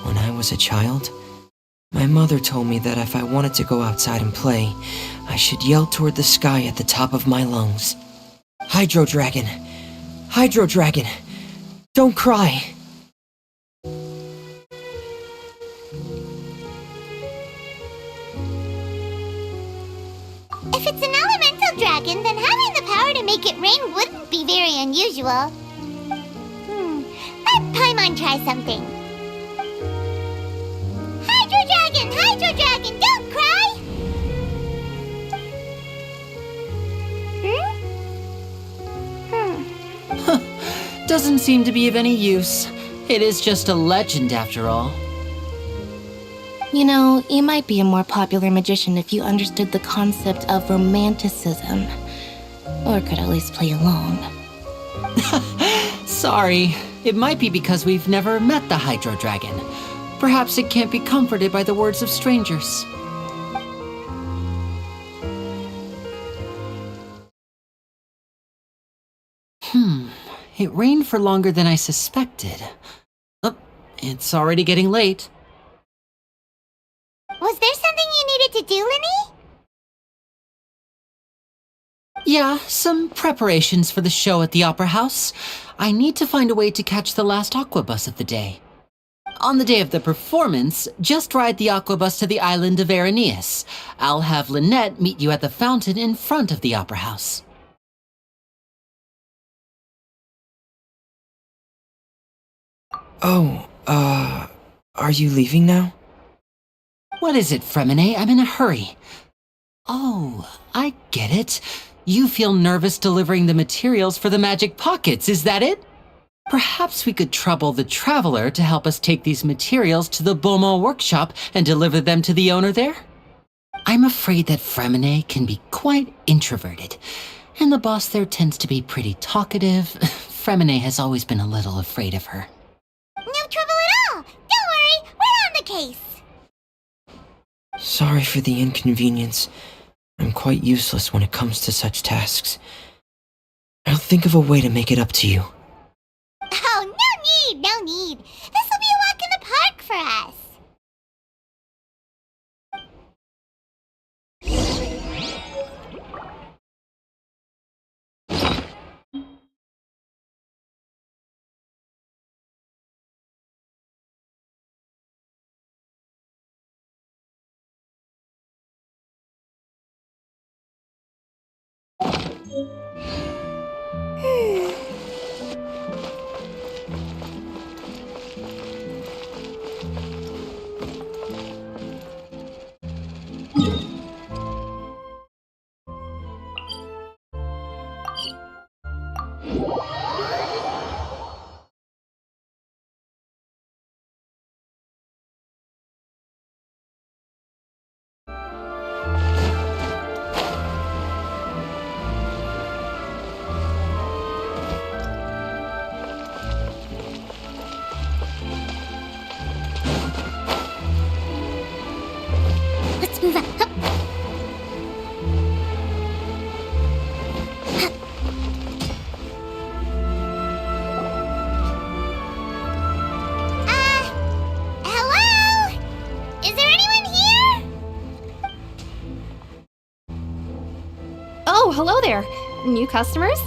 When I was a child, my mother told me that if I wanted to go outside and play, I should yell toward the sky at the top of my lungs. Hydro Dragon! Hydro Dragon! Don't cry! If it's an elemental dragon, then having the power to make it rain wouldn't be very unusual. Let Paimon try something. Hydro Dragon, don't cry! Doesn't seem to be of any use. It is just a legend after all. You know, you might be a more popular magician if you understood the concept of romanticism. Or could at least play along. Sorry, it might be because we've never met the Hydro Dragon. Perhaps it can't be comforted by the words of strangers. It rained for longer than I suspected. Oh, it's already getting late. Was there something you needed to do, Linny? Yeah, some preparations for the show at the Opera House. I need to find a way to catch the last aquabus of the day. On the day of the performance, just ride the aquabus to the island of Araneus. I'll have Lynette meet you at the fountain in front of the Opera House. Oh, are you leaving now? What is it, Fremine? I'm in a hurry. Oh, I get it. You feel nervous delivering the materials for the magic pockets, is that it? Perhaps we could trouble the Traveler to help us take these materials to the Beaumont workshop and deliver them to the owner there? I'm afraid that Fremine can be quite introverted, and the boss there tends to be pretty talkative, Fremine has always been a little afraid of her. No trouble at all. Don't worry, we're on the case. Sorry for the inconvenience. I'm quite useless when it comes to such tasks. I'll think of a way to make it up to you. Oh, no need. This will be a walk in the park for us. Let's move up. Hup. Hello? Is there anyone here? Oh, hello there. New customers?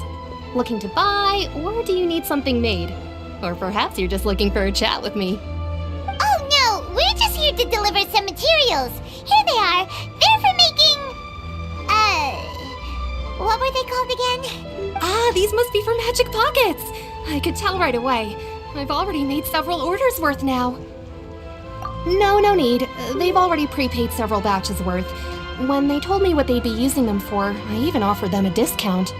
Looking to buy, or do you need something made? Or perhaps you're just looking for a chat with me. Oh no, we're just here to deliver some materials. Here they are. They're for making... what were they called again? Ah, these must be for Magic Pockets! I could tell right away. I've already made several orders worth now. No need. They've already prepaid several batches worth. When they told me what they'd be using them for, I even offered them a discount.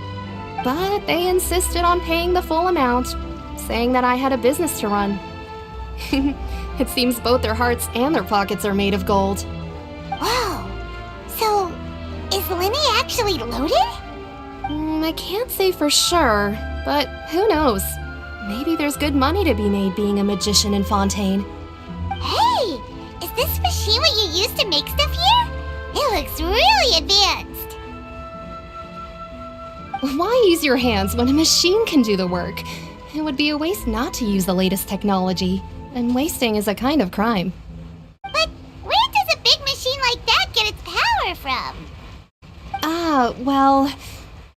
But they insisted on paying the full amount, saying that I had a business to run. It seems both their hearts and their pockets are made of gold. Wow. So, is Linny actually loaded? I can't say for sure, but who knows? Maybe there's good money to be made being a magician in Fontaine. Hey! Is this machine what you use to make stuff here? It looks really advanced. Why use your hands when a machine can do the work? It would be a waste not to use the latest technology, and wasting is a kind of crime. But where does a big machine like that get its power from? Well,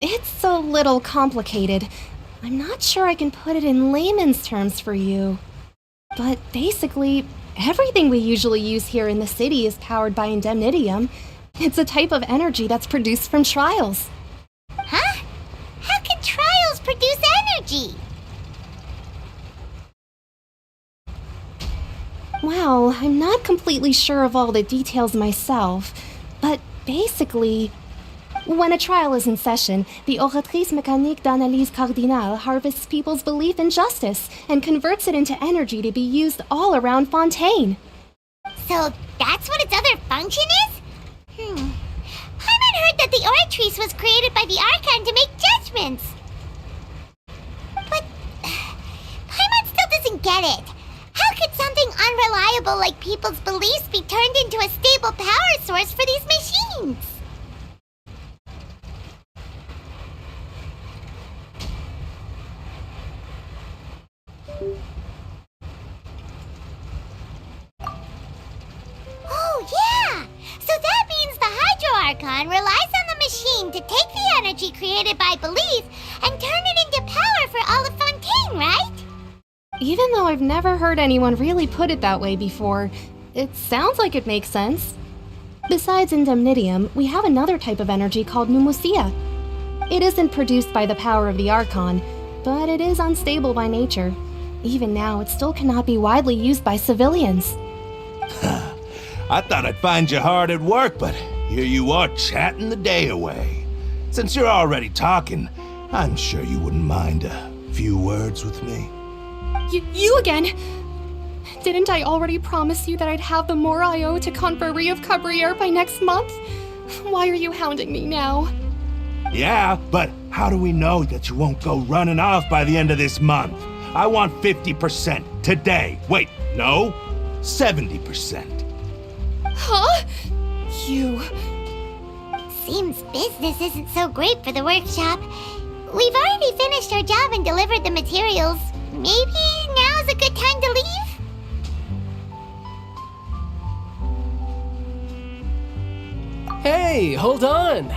it's a little complicated. I'm not sure I can put it in layman's terms for you. But basically, everything we usually use here in the city is powered by indemnitium. It's a type of energy that's produced from trials. Huh? How can trials produce energy? Well, I'm not completely sure of all the details myself, but basically, when a trial is in session, the Oratrice Mécanique d'Analyse Cardinale harvests people's belief in justice and converts it into energy to be used all around Fontaine. So that's what its other function is? Paimon heard that the Oratrice was created by the Archon to make judgments. But Paimon still doesn't get it. How could something unreliable like people's beliefs be turned into a stable power source for these machines? Oh, yeah! So that means the Hydro Archon relies on the machine to take the energy created by belief and turn it into power for all of Fontaine, right? Even though I've never heard anyone really put it that way before, it sounds like it makes sense. Besides indemnitium, we have another type of energy called pneumosia. It isn't produced by the power of the Archon, but it is unstable by nature. Even now, it still cannot be widely used by civilians. I thought I'd find you hard at work, but here you are chatting the day away. Since you're already talking, I'm sure you wouldn't mind a few words with me. You again? Didn't I already promise you that I'd have the more I owe to Confrérie of Cabriere by next month? Why are you hounding me now? Yeah, but how do we know that you won't go running off by the end of this month? I want 50% today. Wait, no, 70%. Huh? You... Seems business isn't so great for the workshop. We've already finished our job and delivered the materials. Maybe now's a good time to leave? Hey, hold on!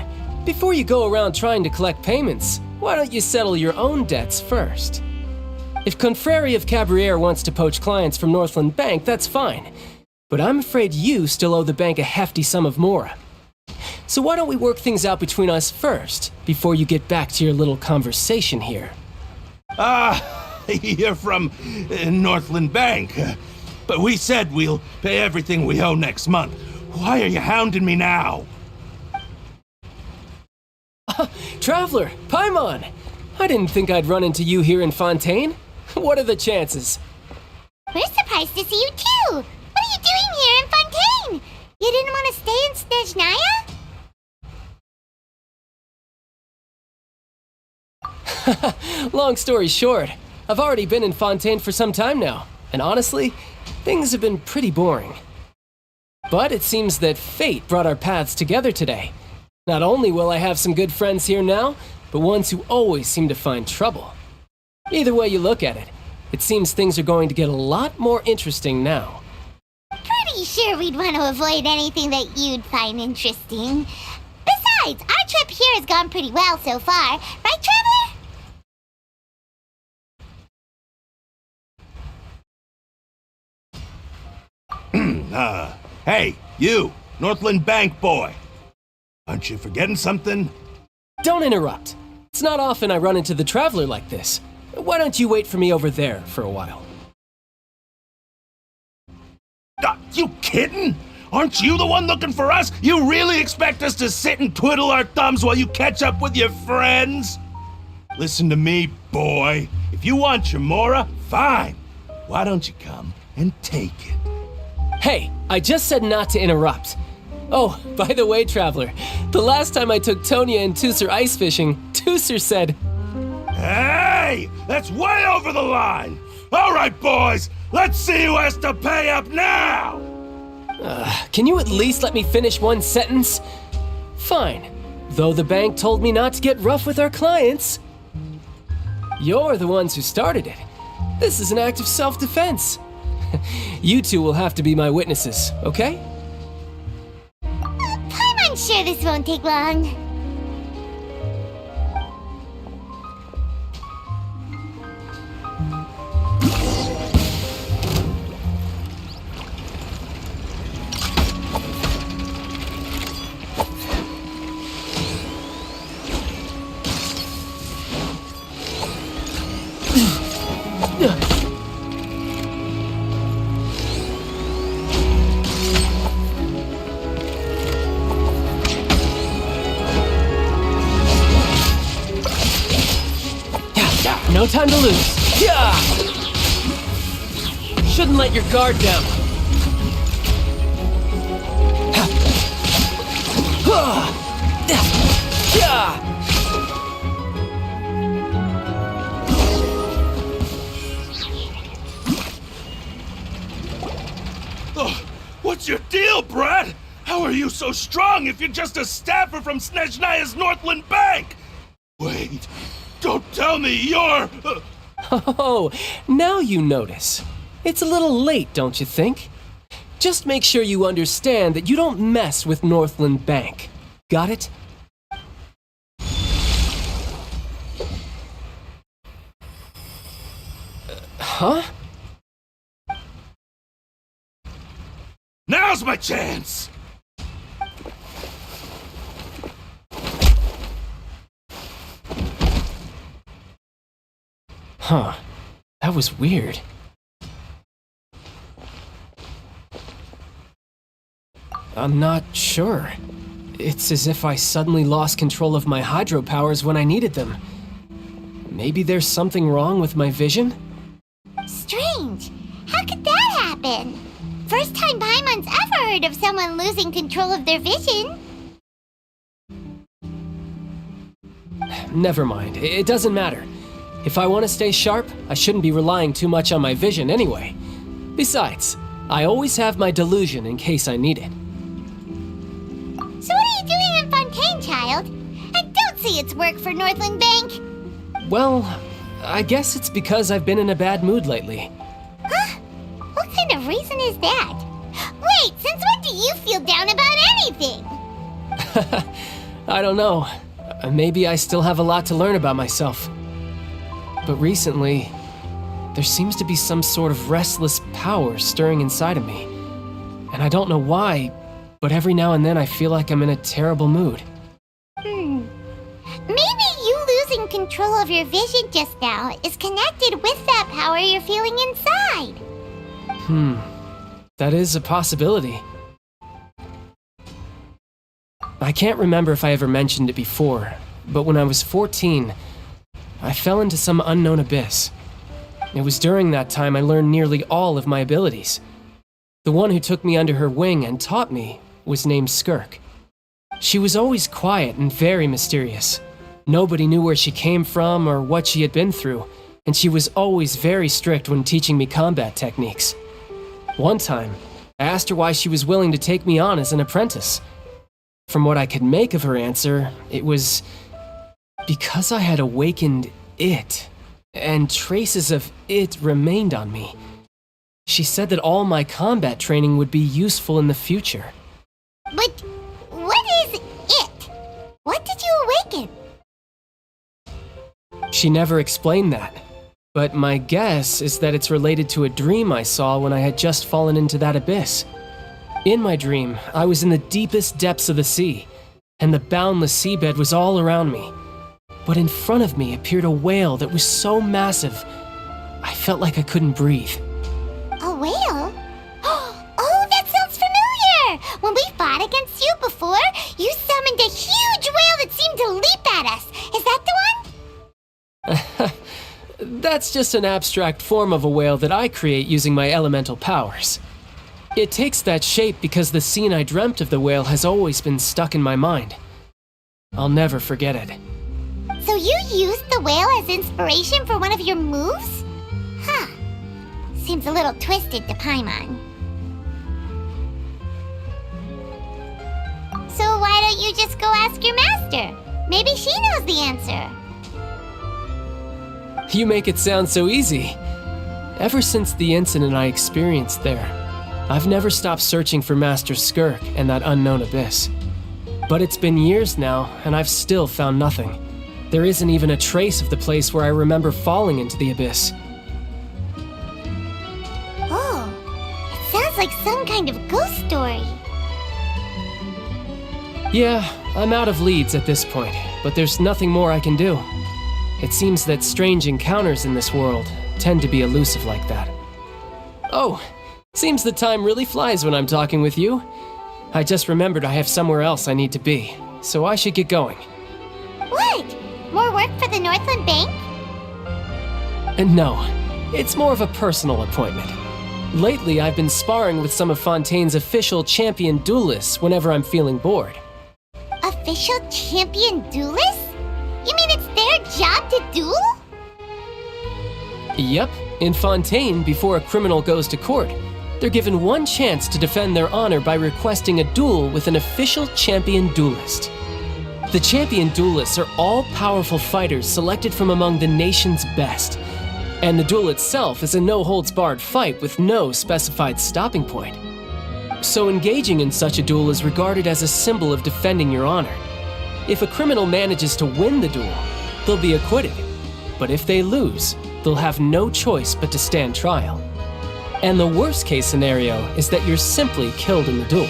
Before you go around trying to collect payments, why don't you settle your own debts first? If Confrérie of Cabriere wants to poach clients from Northland Bank, that's fine. But I'm afraid you still owe the bank a hefty sum of mora. So why don't we work things out between us first, before you get back to your little conversation here? You're from Northland Bank. But we said we'll pay everything we owe next month. Why are you hounding me now? Traveler, Paimon! I didn't think I'd run into you here in Fontaine. What are the chances? We're surprised to see you too! What are you doing here in Fontaine? You didn't want to stay in Snezhnaya? Long story short, I've already been in Fontaine for some time now, and honestly, things have been pretty boring. But it seems that fate brought our paths together today. Not only will I have some good friends here now, but ones who always seem to find trouble. Either way you look at it, it seems things are going to get a lot more interesting now. Pretty sure we'd want to avoid anything that you'd find interesting. Besides, our trip here has gone pretty well so far, right, Traveler? Hey, you, Northland Bank boy. Aren't you forgetting something? Don't interrupt. It's not often I run into the Traveler like this. Why don't you wait for me over there for a while? You kidding? Aren't you the one looking for us? You really expect us to sit and twiddle our thumbs while you catch up with your friends? Listen to me, boy. If you want your mora, fine. Why don't you come and take it? Hey, I just said not to interrupt. Oh, by the way, Traveler, the last time I took Tonya and Tusser ice fishing, Tusser said... Hey! That's way over the line! All right, boys, let's see who has to pay up now! Can you at least let me finish one sentence? Fine, though the bank told me not to get rough with our clients. You're the ones who started it. This is an act of self-defense. You two will have to be my witnesses, okay? I'm sure this won't take long. No time to lose. Yeah! Shouldn't let your guard down. Oh, what's your deal, Brad? How are you so strong if you're just a staffer from Snezhnaya's Northland Bank? Wait. Don't tell me you're... Oh, now you notice. It's a little late, don't you think? Just make sure you understand that you don't mess with Northland Bank. Got it? Huh? Now's my chance! Huh. That was weird. I'm not sure. It's as if I suddenly lost control of my hydro powers when I needed them. Maybe there's something wrong with my vision? Strange. How could that happen? First time Paimon's ever heard of someone losing control of their vision. never mind. It doesn't matter. If I want to stay sharp, I shouldn't be relying too much on my vision anyway. Besides, I always have my delusion in case I need it. So what are you doing in Fontaine, child? I don't see its work for Northland Bank. Well, I guess it's because I've been in a bad mood lately. Huh? What kind of reason is that? Wait, since when do you feel down about anything? I don't know. Maybe I still have a lot to learn about myself. But recently, there seems to be some sort of restless power stirring inside of me. And I don't know why, but every now and then I feel like I'm in a terrible mood. Maybe you losing control of your vision just now is connected with that power you're feeling inside. That is a possibility. I can't remember if I ever mentioned it before, but when I was 14, I fell into some unknown abyss. It was during that time I learned nearly all of my abilities. The one who took me under her wing and taught me was named Skirk. She was always quiet and very mysterious. Nobody knew where she came from or what she had been through, and she was always very strict when teaching me combat techniques. One time, I asked her why she was willing to take me on as an apprentice. From what I could make of her answer, it was because I had awakened it, and traces of it remained on me. She said that all my combat training would be useful in the future. But what is it? What did you awaken? She never explained that, but my guess is that it's related to a dream I saw when I had just fallen into that abyss. In my dream, I was in the deepest depths of the sea, and the boundless seabed was all around me. But in front of me appeared a whale that was so massive, I felt like I couldn't breathe. A whale? Oh, that sounds familiar! When we fought against you before, you summoned a huge whale that seemed to leap at us. Is that the one? That's just an abstract form of a whale that I create using my elemental powers. It takes that shape because the scene I dreamt of the whale has always been stuck in my mind. I'll never forget it. So you used the whale as inspiration for one of your moves? Huh. Seems a little twisted to Paimon. So why don't you just go ask your master? Maybe she knows the answer. You make it sound so easy. Ever since the incident I experienced there, I've never stopped searching for Master Skirk and that unknown abyss. But it's been years now, and I've still found nothing. There isn't even a trace of the place where I remember falling into the abyss. Oh, it sounds like some kind of ghost story. Yeah, I'm out of leads at this point, but there's nothing more I can do. It seems that strange encounters in this world tend to be elusive like that. Oh, seems the time really flies when I'm talking with you. I just remembered I have somewhere else I need to be, so I should get going. What? More work for the Northland Bank? And no, it's more of a personal appointment. Lately, I've been sparring with some of Fontaine's official champion duelists whenever I'm feeling bored. Official champion duelists? You mean it's their job to duel? Yep, in Fontaine, before a criminal goes to court, they're given one chance to defend their honor by requesting a duel with an official champion duelist. The champion duelists are all-powerful fighters selected from among the nation's best, and the duel itself is a no-holds-barred fight with no specified stopping point. So engaging in such a duel is regarded as a symbol of defending your honor. If a criminal manages to win the duel, they'll be acquitted, but if they lose, they'll have no choice but to stand trial. And the worst-case scenario is that you're simply killed in the duel.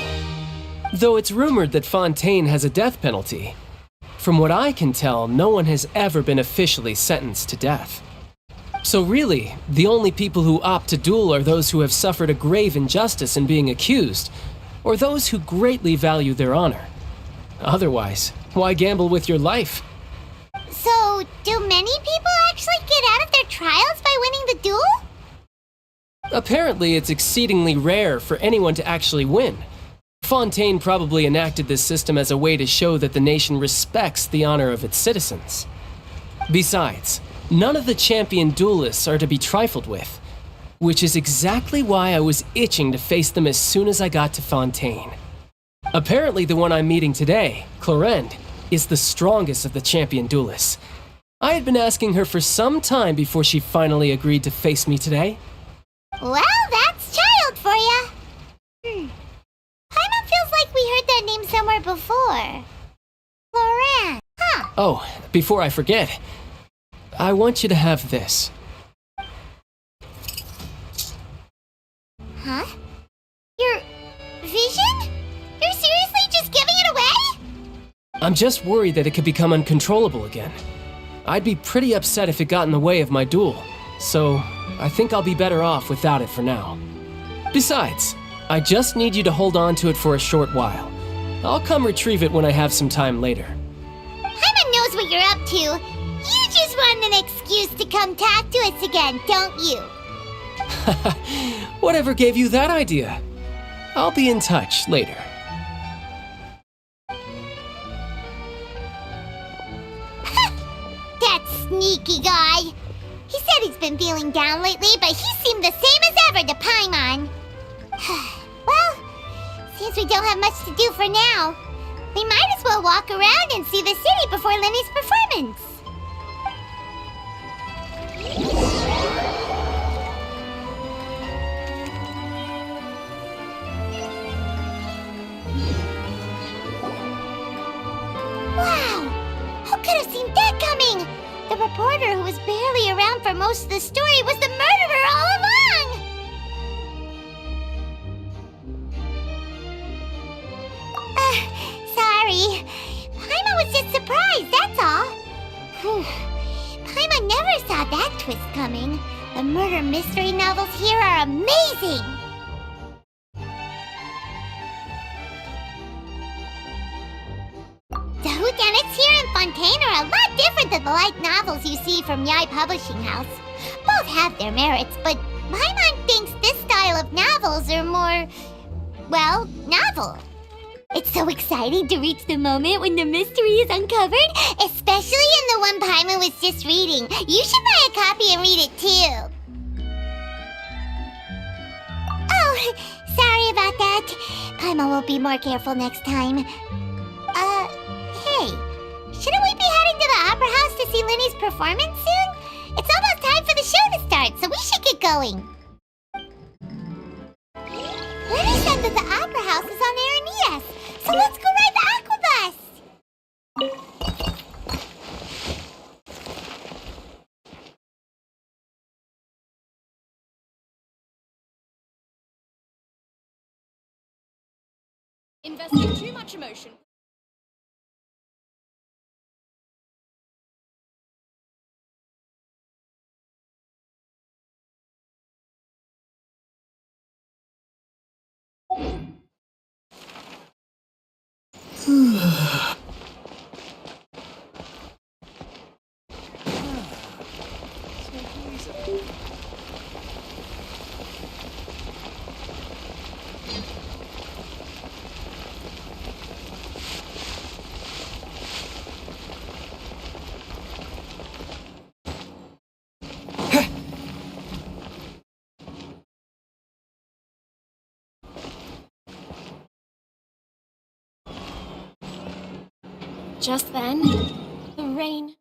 Though it's rumored that Fontaine has a death penalty, from what I can tell, no one has ever been officially sentenced to death. So really, the only people who opt to duel are those who have suffered a grave injustice in being accused, or those who greatly value their honor. Otherwise, why gamble with your life? So, do many people actually get out of their trials by winning the duel? Apparently, it's exceedingly rare for anyone to actually win. Fontaine probably enacted this system as a way to show that the nation respects the honor of its citizens. Besides, none of the champion duelists are to be trifled with, which is exactly why I was itching to face them as soon as I got to Fontaine. Apparently the one I'm meeting today, Clorinde, is the strongest of the champion duelists. I had been asking her for some time before she finally agreed to face me today. Well, that's child for ya. Paimon feels like we heard that name somewhere before. Clorinde, huh? Oh, before I forget, I want you to have this. Huh? Your vision? You're seriously just giving it away? I'm just worried that it could become uncontrollable again. I'd be pretty upset if it got in the way of my duel, so I think I'll be better off without it for now. Besides, I just need you to hold on to it for a short while. I'll come retrieve it when I have some time later. Paimon knows what you're up to. You just want an excuse to come talk to us again, don't you? Whatever gave you that idea? I'll be in touch later. That sneaky guy. He said he's been feeling down lately, but he seemed the same as ever to Paimon. Well, since we don't have much to do for now, we might as well walk around and see the city before Lenny's performance. Wow! Who could have seen that coming? The reporter who was barely around for most of the story was the murderer all along! Sorry. Paimon was just surprised, that's all. Paimon never saw that twist coming. The murder mystery novels here are amazing! The whodunits here in Fontaine are a lot different than the light novels you see from Yai Publishing House. Both have their merits, but Paimon thinks this style of novels are more, well, novel. It's so exciting to reach the moment when the mystery is uncovered, especially in the one Paimon was just reading. You should buy a copy and read it too. Oh, sorry about that. Paimon will be more careful next time. Hey, shouldn't we be heading to the Opera House to see Lenny's performance soon? It's almost time for the show to start, so we should get going. Lenny said that the Opera House is on air in ES, so let's go ride the Aquabus! Investing too much emotion. Just then, the rain.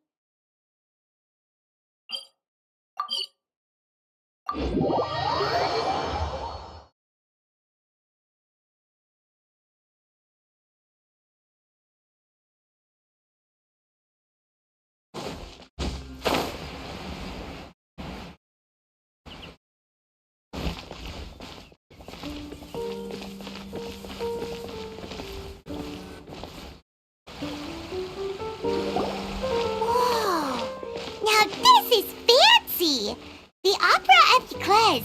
The Opera Epiclese.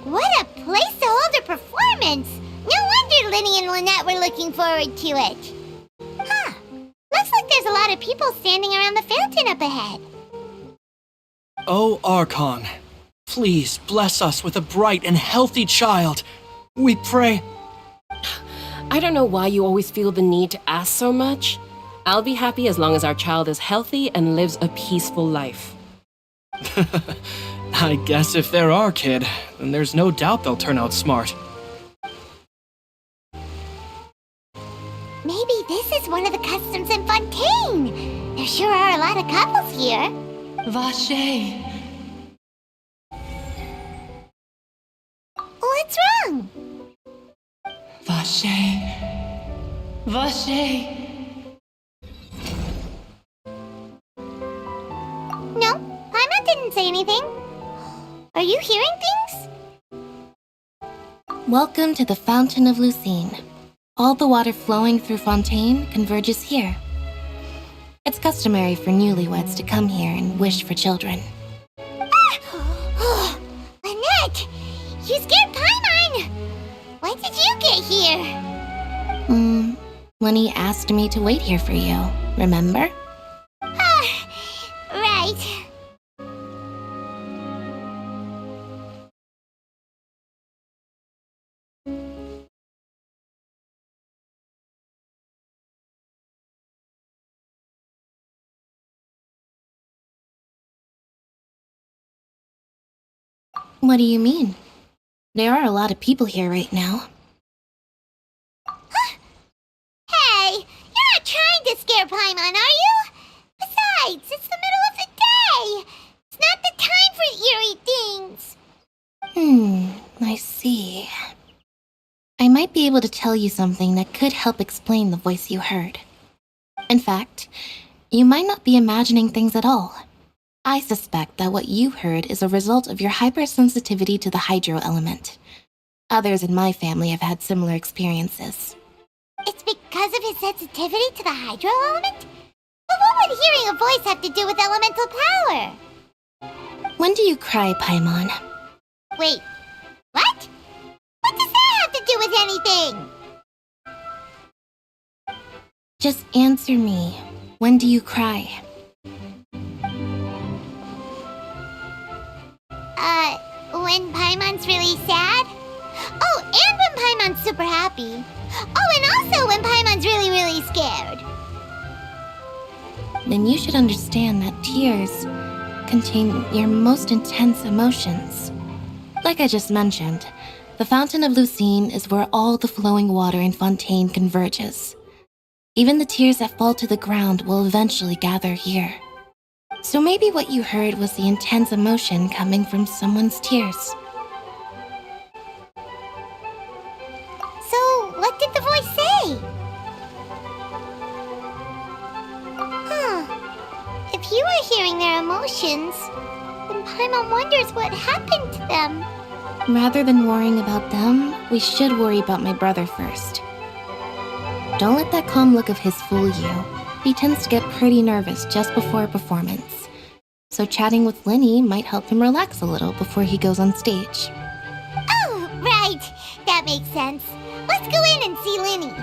What a place to hold a performance! No wonder Lenny and Lynette were looking forward to it. Huh. Looks like there's a lot of people standing around the fountain up ahead. Oh, Archon, please bless us with a bright and healthy child. We pray. I don't know why you always feel the need to ask so much. I'll be happy as long as our child is healthy and lives a peaceful life. I guess if they're our kid, then there's no doubt they'll turn out smart. Maybe this is one of the customs in Fontaine. There sure are a lot of couples here. Vache. What's wrong? Vache. Vache. No, Paimon didn't say anything. Are you hearing things? Welcome to the Fountain of Lucine. All the water flowing through Fontaine converges here. It's customary for newlyweds to come here and wish for children. Ah! Lynette! You scared Paimon! When did you get here? Lenny asked me to wait here for you, remember? Right. What do you mean? There are a lot of people here right now. Hey, you're not trying to scare Paimon, are you? Besides, it's the middle of the day. It's not the time for eerie things. I see. I might be able to tell you something that could help explain the voice you heard. In fact, you might not be imagining things at all. I suspect that what you heard is a result of your hypersensitivity to the hydro element. Others in my family have had similar experiences. It's because of his sensitivity to the hydro element? But what would hearing a voice have to do with elemental power? When do you cry, Paimon? Wait, what? What does that have to do with anything? Just answer me. When do you cry? When Paimon's really sad? Oh, and when Paimon's super happy. Oh, and also when Paimon's really, really scared. Then you should understand that tears contain your most intense emotions. Like I just mentioned, the Fountain of Lucine is where all the flowing water in Fontaine converges. Even the tears that fall to the ground will eventually gather here. So maybe what you heard was the intense emotion coming from someone's tears. So, what did the voice say? If you were hearing their emotions, then Paimon wonders what happened to them. Rather than worrying about them, we should worry about my brother first. Don't let that calm look of his fool you. He tends to get pretty nervous just before a performance. So chatting with Linny might help him relax a little before he goes on stage. Oh, right. That makes sense. Let's go in and see Linny.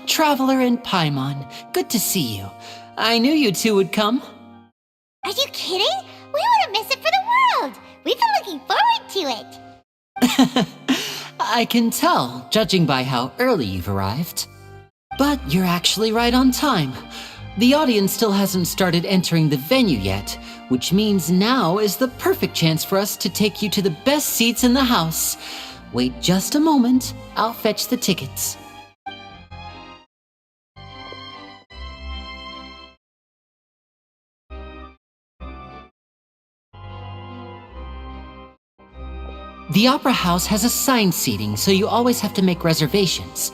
Traveler and Paimon, good to see you. I knew you two would come. Are you kidding? We wouldn't miss it for the world. We've been looking forward to it. I can tell, judging by how early you've arrived. But you're actually right on time. The audience still hasn't started entering the venue yet, which means now is the perfect chance for us to take you to the best seats in the house. Wait just a moment, I'll fetch the tickets. The Opera House has assigned seating, so you always have to make reservations.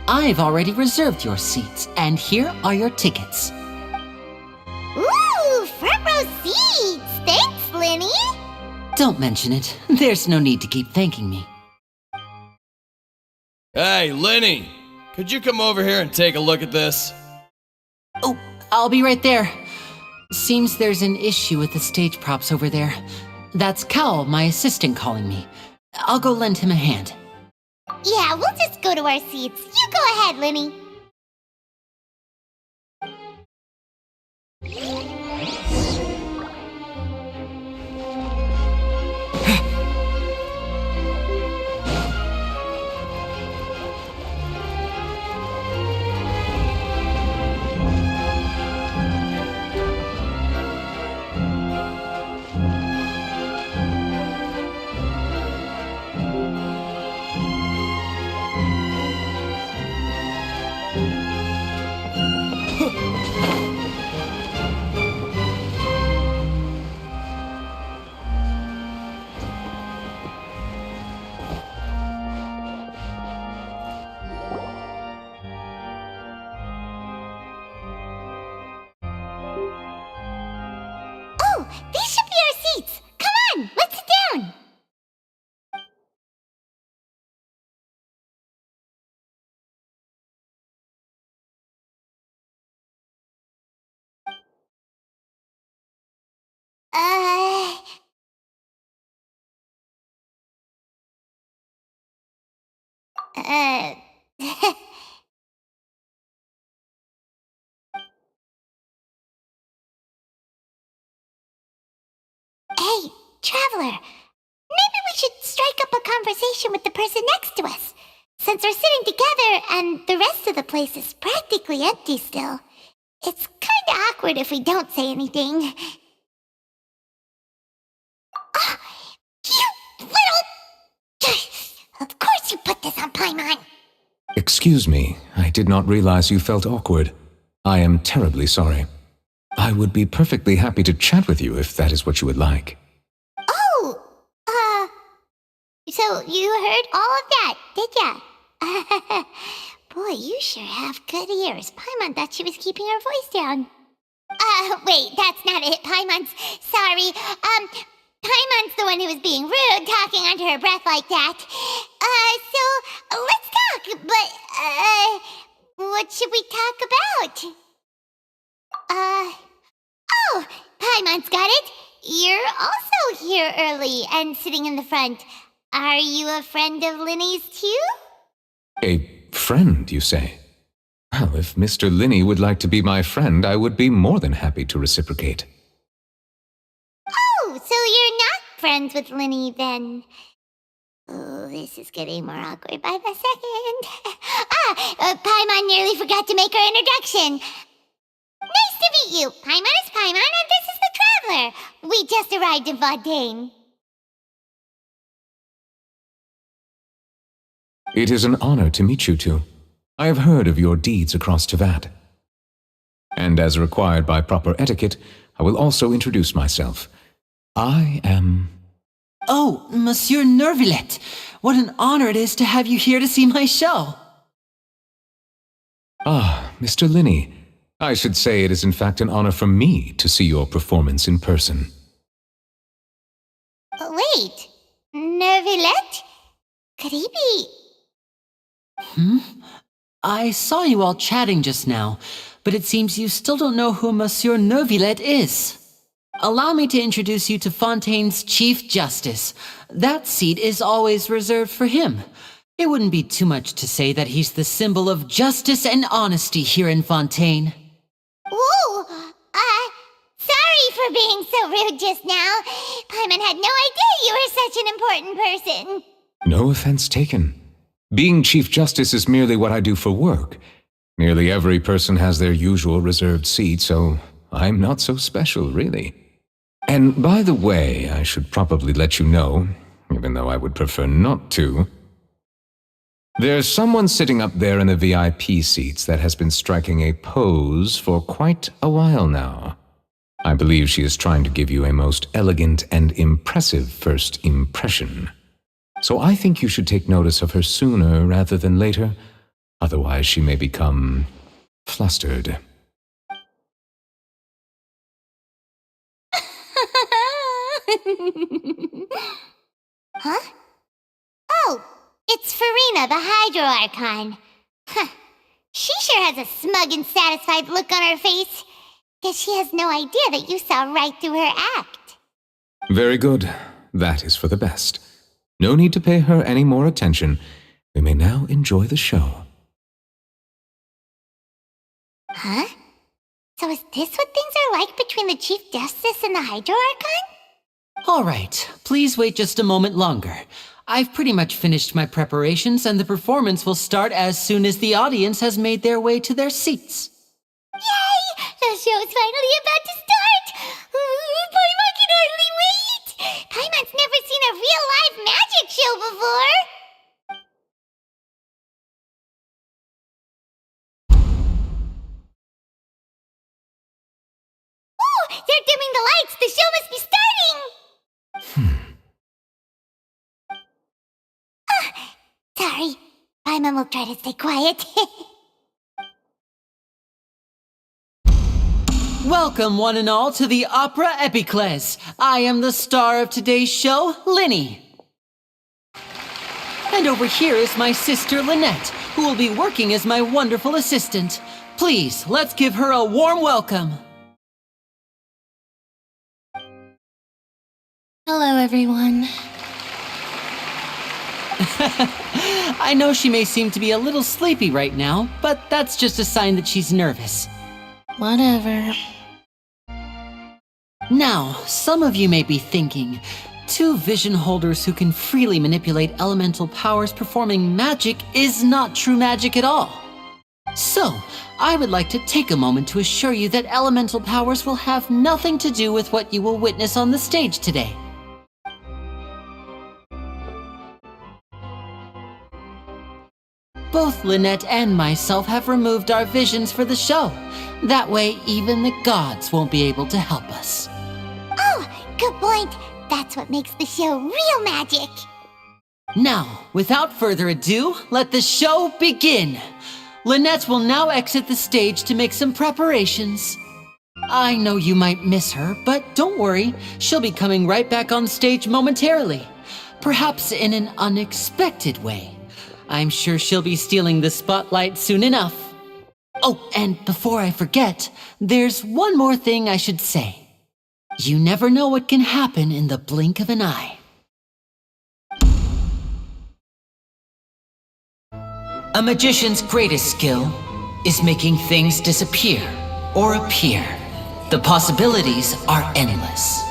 I've already reserved your seats, and here are your tickets. Ooh, front row seats! Thanks, Linny! Don't mention it. There's no need to keep thanking me. Hey, Lenny! Could you come over here and take a look at this? Oh, I'll be right there. Seems there's an issue with the stage props over there. That's Cal, my assistant, calling me. I'll go lend him a hand. Yeah, we'll just go to our seats. You go ahead, Linny. These should be our seats. Come on, let's sit down. Hey, Traveler. Maybe we should strike up a conversation with the person next to us. Since we're sitting together and the rest of the place is practically empty still, it's kinda awkward if we don't say anything. Oh, you little... Of course you put this on Paimon. Excuse me, I did not realize you felt awkward. I am terribly sorry. I would be perfectly happy to chat with you if that is what you would like. Oh, so you heard all of that, did ya? Boy, you sure have good ears. Paimon thought she was keeping her voice down. Wait, that's not it. Paimon's sorry. Paimon's the one who was being rude, talking under her breath like that. So let's talk, but, what should we talk about? Oh, Paimon's got it. You're also here early and sitting in the front. Are you a friend of Linny's too? A friend, you say? Well, if Mr. Linney would like to be my friend, I would be more than happy to reciprocate. Oh, so you're not friends with Linny then? Oh, this is getting more awkward by the second. Paimon nearly forgot to make her introduction. Nice to meet you. Paimon is Paimon, and this is the Traveler. We just arrived in Fontaine. It is an honor to meet you two. I have heard of your deeds across Tevat. And as required by proper etiquette, I will also introduce myself. I am... Oh, Monsieur Nervillet! What an honor it is to have you here to see my show! Ah, Mr. Linney. I should say it is in fact an honor for me to see your performance in person. Wait, Nervillet? Could he be... I saw you all chatting just now, but it seems you still don't know who Monsieur Nervillet is. Allow me to introduce you to Fontaine's Chief Justice. That seat is always reserved for him. It wouldn't be too much to say that he's the symbol of justice and honesty here in Fontaine. Ooh, sorry for being so rude just now. Paimon had no idea you were such an important person. No offense taken. Being Chief Justice is merely what I do for work. Nearly every person has their usual reserved seat, so I'm not so special, really. And by the way, I should probably let you know, even though I would prefer not to, there's someone sitting up there in the VIP seats that has been striking a pose for quite a while now. I believe she is trying to give you a most elegant and impressive first impression. So I think you should take notice of her sooner rather than later. Otherwise, she may become flustered. Huh? Oh, it's Farina, the Hydro Archon. Huh. She sure has a smug and satisfied look on her face. Guess she has no idea that you saw right through her act. Very good. That is for the best. No need to pay her any more attention. We may now enjoy the show. Huh? So is this what things are like between the Chief Justice and the Hydro Archon? All right, please wait just a moment longer. I've pretty much finished my preparations, and the performance will start as soon as the audience has made their way to their seats. Yay! The show's finally about to start! Paimon can hardly wait! Paimon's never seen a real live magic show before! Oh! They're dimming the lights! The show must be starting! Sorry. Paimon will try to stay quiet. Welcome, one and all, to the Opera Epiclese. I am the star of today's show, Linny. And over here is my sister, Lynette, who will be working as my wonderful assistant. Please, let's give her a warm welcome. Hello, everyone. I know she may seem to be a little sleepy right now, but that's just a sign that she's nervous. Whatever. Now, some of you may be thinking, two vision holders who can freely manipulate elemental powers performing magic is not true magic at all. So, I would like to take a moment to assure you that elemental powers will have nothing to do with what you will witness on the stage today. Both Lynette and myself have removed our visions for the show. That way, even the gods won't be able to help us. Oh, good point. That's what makes the show real magic. Now, without further ado, let the show begin. Lynette will now exit the stage to make some preparations. I know you might miss her, but don't worry. She'll be coming right back on stage momentarily. Perhaps in an unexpected way. I'm sure she'll be stealing the spotlight soon enough. Oh, and before I forget, there's one more thing I should say. You never know what can happen in the blink of an eye. A magician's greatest skill is making things disappear or appear. The possibilities are endless.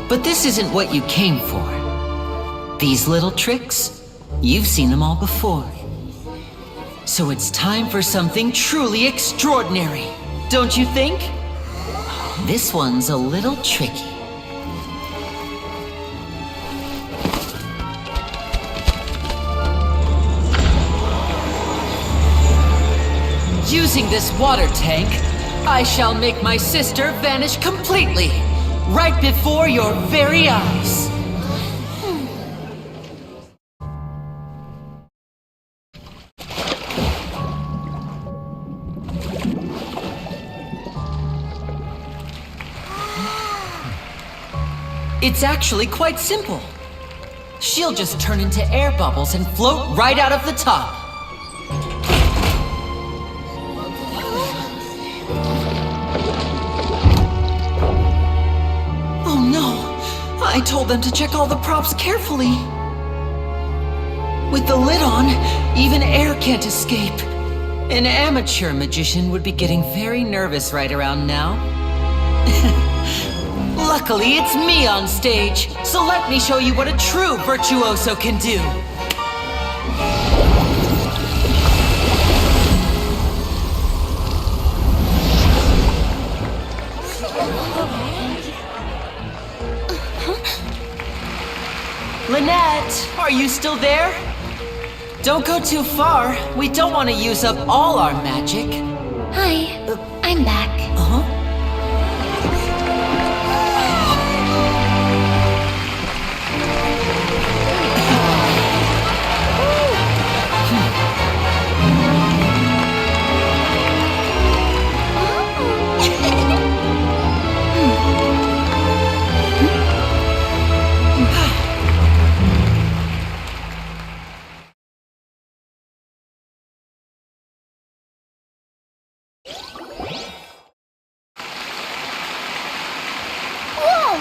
But this isn't what you came for. These little tricks, you've seen them all before. So it's time for something truly extraordinary, don't you think? This one's a little tricky. Using this water tank, I shall make my sister vanish completely, right before your very eyes. It's actually quite simple. She'll just turn into air bubbles and float right out of the top. Oh no! I told them to check all the props carefully. With the lid on, even air can't escape. An amateur magician would be getting very nervous right around now. Luckily, it's me on stage, so let me show you what a true virtuoso can do. Lynette, are you still there? Don't go too far. We don't want to use up all our magic. Hi, I'm back. Whoa!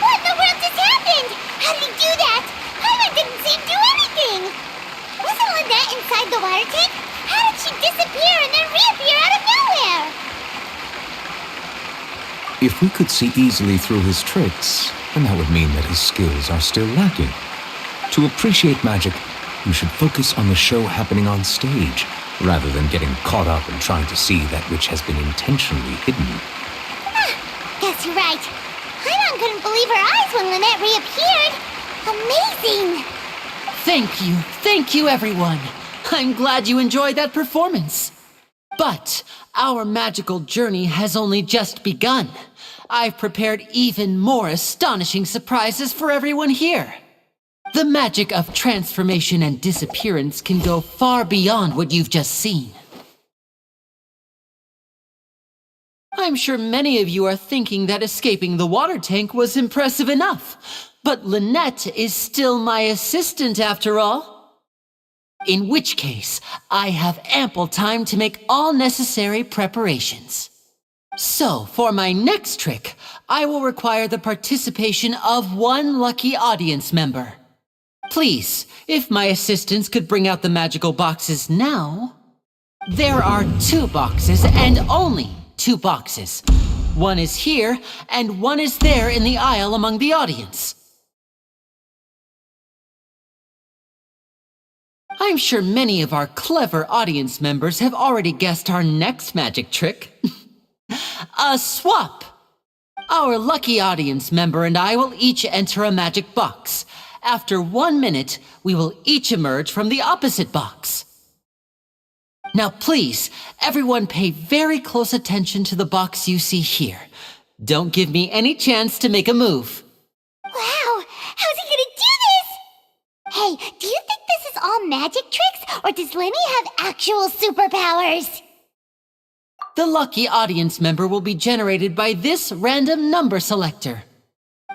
What in the world just happened? How did he do that? Paimon didn't see him do anything! Wasn't Lynette inside the water tank? How did she disappear and then reappear out of nowhere? If we could see easily through his tricks, then that would mean that his skills are still lacking. To appreciate magic, you should focus on the show happening on stage, rather than getting caught up in trying to see that which has been intentionally hidden. Guess you're right. Paimon couldn't believe her eyes when Lynette reappeared. Amazing! Thank you everyone. I'm glad you enjoyed that performance. But our magical journey has only just begun. I've prepared even more astonishing surprises for everyone here. The magic of transformation and disappearance can go far beyond what you've just seen. I'm sure many of you are thinking that escaping the water tank was impressive enough, but Lynette is still my assistant after all. In which case, I have ample time to make all necessary preparations. So, for my next trick, I will require the participation of one lucky audience member. Please, if my assistants could bring out the magical boxes now. There are 2 boxes and only 2 boxes. One is here and one is there in the aisle among the audience. I'm sure many of our clever audience members have already guessed our next magic trick. A swap! Our lucky audience member and I will each enter a magic box. After 1 minute, we will each emerge from the opposite box. Now please, everyone pay very close attention to the box you see here. Don't give me any chance to make a move. Wow! How's he gonna do this? Hey, do you think this is all magic tricks, or does Lenny have actual superpowers? The lucky audience member will be generated by this random number selector.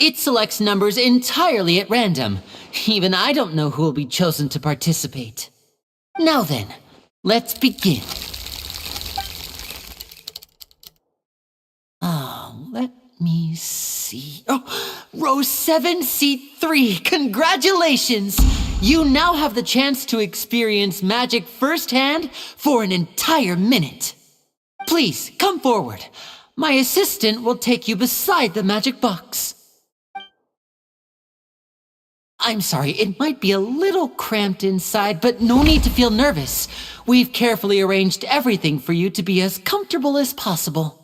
It selects numbers entirely at random. Even I don't know who will be chosen to participate. Now then, let's begin. Let me see. Oh, row 7, seat 3. Congratulations! You now have the chance to experience magic firsthand for an entire minute. Please, come forward. My assistant will take you beside the magic box. I'm sorry, it might be a little cramped inside, but no need to feel nervous. We've carefully arranged everything for you to be as comfortable as possible.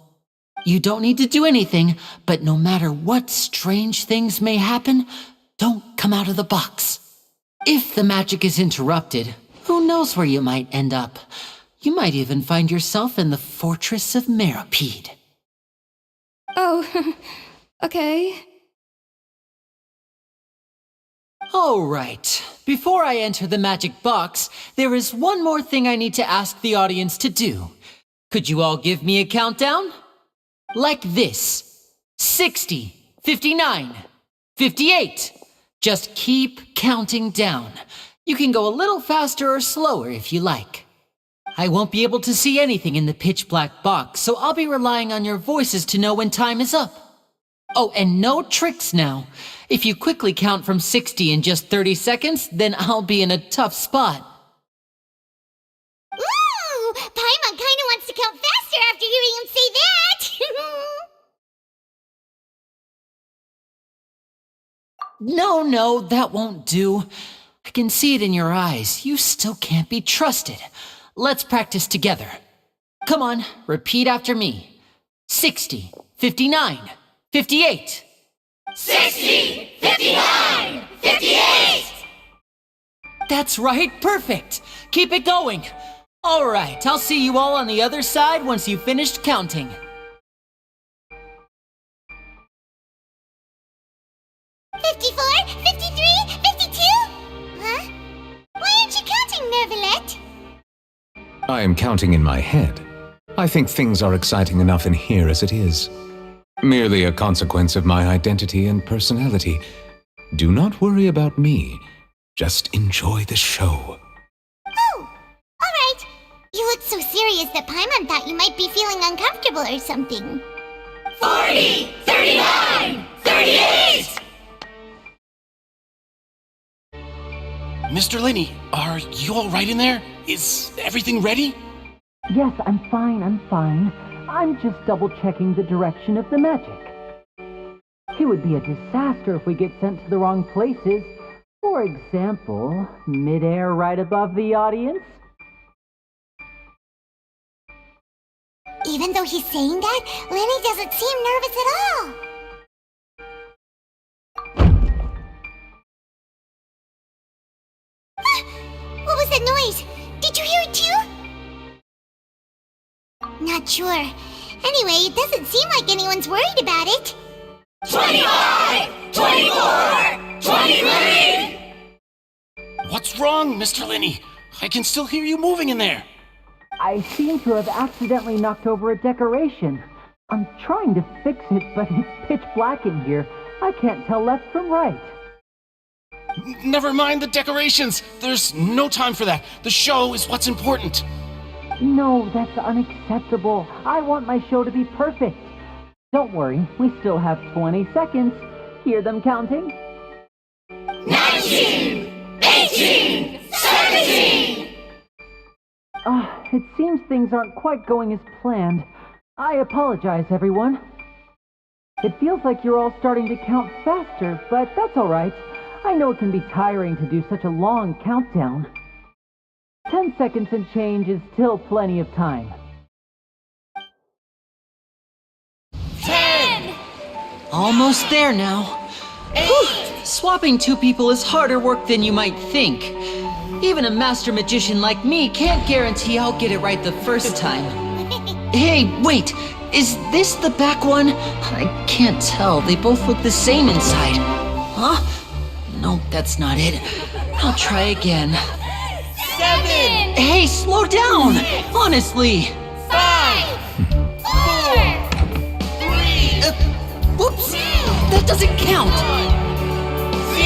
You don't need to do anything, but no matter what strange things may happen, don't come out of the box. If the magic is interrupted, who knows where you might end up? You might even find yourself in the Fortress of Meropide. Oh, okay. All right. Before I enter the magic box, there is one more thing I need to ask the audience to do. Could you all give me a countdown? Like this. 60, 59, 58. Just keep counting down. You can go a little faster or slower if you like. I won't be able to see anything in the pitch black box, so I'll be relying on your voices to know when time is up. Oh, and no tricks now. If you quickly count from 60 in just 30 seconds, then I'll be in a tough spot. Ooh! Paimon kinda wants to count faster after hearing him say that! No, that won't do. I can see it in your eyes. You still can't be trusted. Let's practice together. Come on, repeat after me. 60, 59, 58. 60, 59, 58! That's right, perfect. Keep it going. All right, I'll see you all on the other side once you've finished counting. 54, 53, 52? Huh? Why aren't you counting, Nervalet? I am counting in my head. I think things are exciting enough in here as it is. Merely a consequence of my identity and personality. Do not worry about me. Just enjoy the show. Oh, alright. You looked so serious that Paimon thought you might be feeling uncomfortable or something. 40, 39, 38! Mr. Linney, are you all right in there? Is everything ready? Yes, I'm fine. I'm just double-checking the direction of the magic. It would be a disaster if we get sent to the wrong places. For example, midair right above the audience. Even though he's saying that, Lenny doesn't seem nervous at all. What was that noise? Did you hear it too? Not sure. Anyway, it doesn't seem like anyone's worried about it. 25! 24! 23! What's wrong, Mr. Linney? I can still hear you moving in there. I seem to have accidentally knocked over a decoration. I'm trying to fix it, but it's pitch black in here. I can't tell left from right. Never mind the decorations. There's no time for that. The show is what's important. No, that's unacceptable. I want my show to be perfect. Don't worry, we still have 20 seconds. Hear them counting? 19! 18! 17! It seems things aren't quite going as planned. I apologize, everyone. It feels like you're all starting to count faster, but that's all right. I know it can be tiring to do such a long countdown. 10 seconds and change is still plenty of time. 10! Almost there now. 8! Whew. Swapping two people is harder work than you might think. Even a master magician like me can't guarantee I'll get it right the first time. Hey, wait! Is this the back one? I can't tell. They both look the same inside. Huh? No, that's not it. I'll try again. 7! Hey, slow down! Honestly! 5! 4! 3! Whoops! That doesn't count! 0!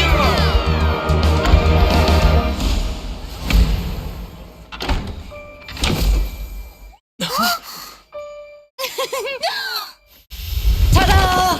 Ta-da!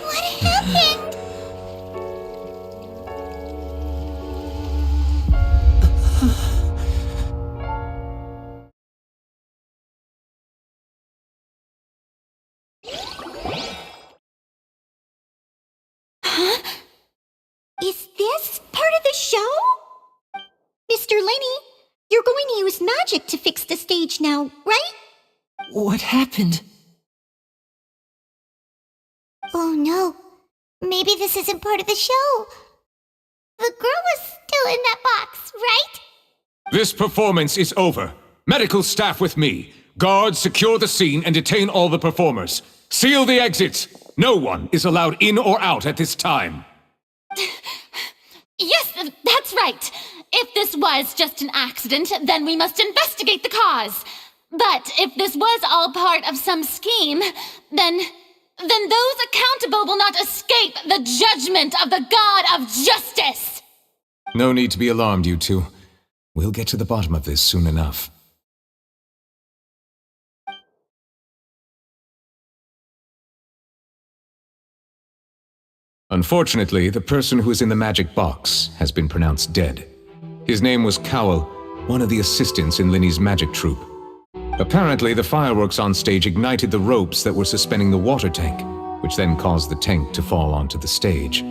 What happened? Huh? Is this part of the show? Mr. Linney, you're going to use magic to fix the stage now, right? What happened? Oh no. Maybe this isn't part of the show. The girl was still in that box, right? This performance is over. Medical staff with me. Guards, secure the scene and detain all the performers. Seal the exits. No one is allowed in or out at this time. Yes, that's right. If this was just an accident, then we must investigate the cause. But if this was all part of some scheme, then then those accountable will not escape the judgment of the God of Justice! No need to be alarmed, you two. We'll get to the bottom of this soon enough. Unfortunately, the person who is in the magic box has been pronounced dead. His name was Cowell, one of the assistants in Linny's magic troupe. Apparently, the fireworks on stage ignited the ropes that were suspending the water tank, which then caused the tank to fall onto the stage.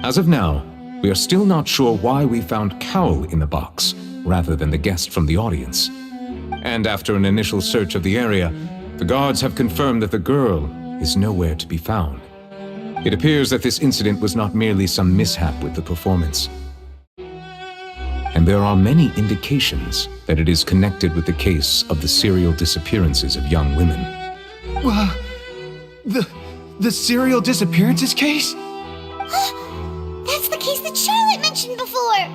As of now, we are still not sure why we found Cowell in the box, rather than the guest from the audience. And after an initial search of the area, the guards have confirmed that the girl is nowhere to be found. It appears that this incident was not merely some mishap with the performance. And there are many indications that it is connected with the case of the serial disappearances of young women. The serial disappearances case? That's the case that Charlotte mentioned before!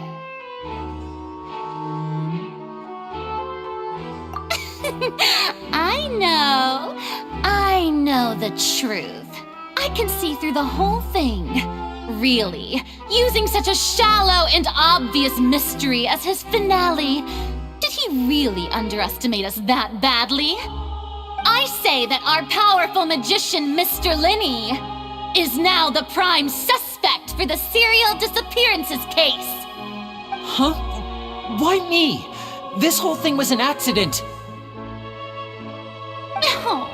I know the truth. I can see through the whole thing. Really, using such a shallow and obvious mystery as his finale, did he really underestimate us that badly? I say that our powerful magician, Mr. Linney, is now the prime suspect for the serial disappearances case. Huh? Why me? This whole thing was an accident. No,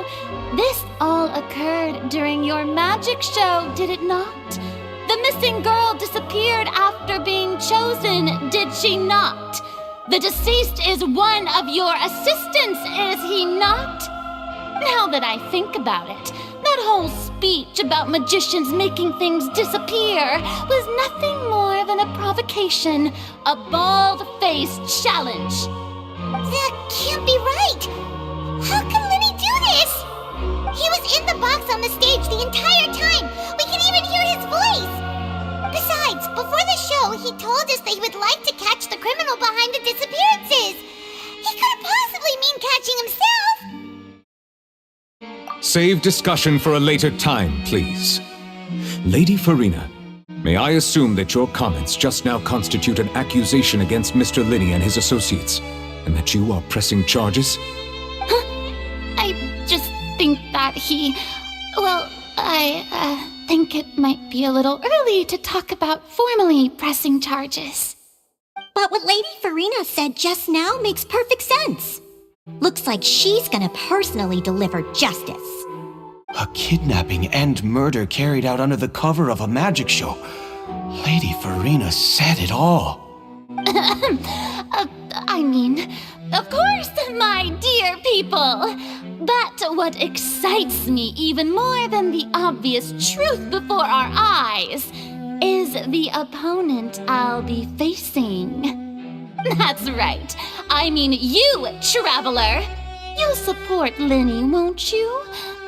this all occurred during your magic show, did it not? The missing girl disappeared after being chosen, did she not? The deceased is one of your assistants, is he not? Now that I think about it, that whole speech about magicians making things disappear was nothing more than a provocation, a bald-faced challenge. That can't be right! How can Linny do this? He was in the box on the stage the entire time! We can even hear his voice! Besides, before the show, he told us that he would like to catch the criminal behind the disappearances! He couldn't possibly mean catching himself! Save discussion for a later time, please. Lady Farina, may I assume that your comments just now constitute an accusation against Mr. Linney and his associates, and that you are pressing charges? I just think that I think it might be a little early to talk about formally pressing charges. But what Lady Farina said just now makes perfect sense. Looks like she's gonna personally deliver justice. A kidnapping and murder carried out under the cover of a magic show. Lady Farina said it all. I mean, of course, my dear people. But what excites me even more than the obvious truth before our eyes is the opponent I'll be facing. That's right. I mean you, Traveler. You'll support Linny, won't you?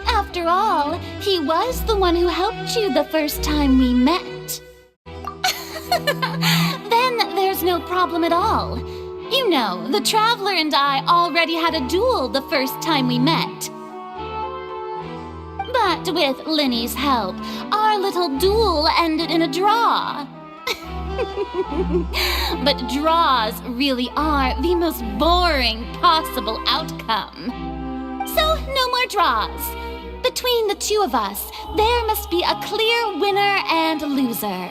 After all, he was the one who helped you the first time we met. Then there's no problem at all. You know, the Traveler and I already had a duel the first time we met. But with Linny's help, our little duel ended in a draw. But draws really are the most boring possible outcome. So, no more draws. Between the two of us, there must be a clear winner and loser.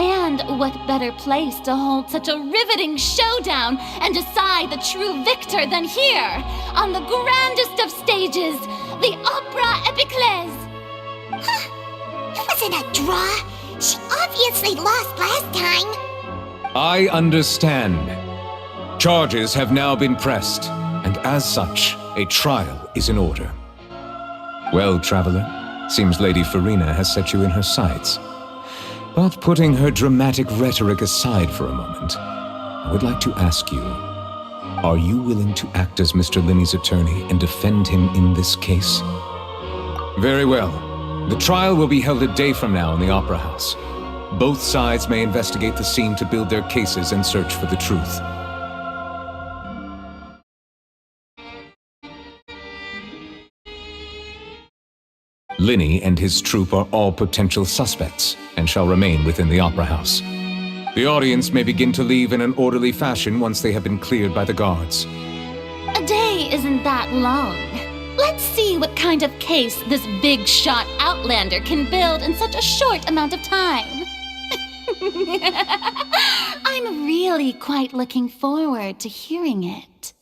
And what better place to hold such a riveting showdown and decide the true victor than here, on the grandest of stages, the Opera Epiclese. It wasn't a draw. She obviously lost last time. I understand. Charges have now been pressed, and as such, a trial is in order. Well, Traveler, seems Lady Farina has set you in her sights. But putting her dramatic rhetoric aside for a moment, I would like to ask you, are you willing to act as Mr. Linney's attorney and defend him in this case? Very well. The trial will be held a day from now in the Opera House. Both sides may investigate the scene to build their cases and search for the truth. Linny and his troop are all potential suspects and shall remain within the Opera House. The audience may begin to leave in an orderly fashion once they have been cleared by the guards. A day isn't that long. Let's see what kind of case this big shot outlander can build in such a short amount of time. I'm really quite looking forward to hearing it.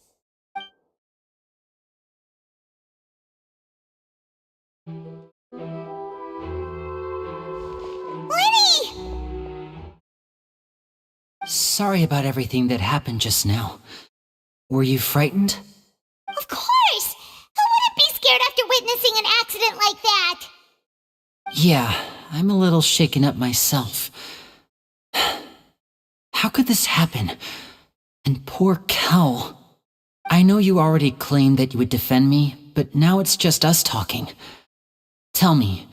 Linny! Sorry about everything that happened just now. Were you frightened? Of course! Who wouldn't be scared after witnessing an accident like that? Yeah, I'm a little shaken up myself. How could this happen? And poor Cal. I know you already claimed that you would defend me, but now it's just us talking. Tell me,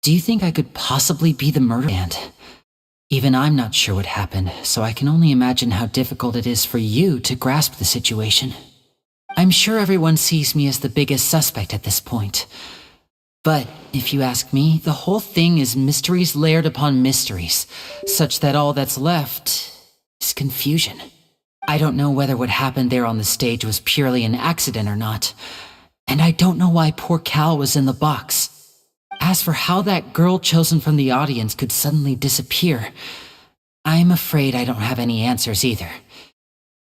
do you think I could possibly be the murderer? Even I'm not sure what happened, so I can only imagine how difficult it is for you to grasp the situation. I'm sure everyone sees me as the biggest suspect at this point. But if you ask me, the whole thing is mysteries layered upon mysteries, such that all that's left is confusion. I don't know whether what happened there on the stage was purely an accident or not, and I don't know why poor Cal was in the box. As for how that girl chosen from the audience could suddenly disappear, I'm afraid I don't have any answers either.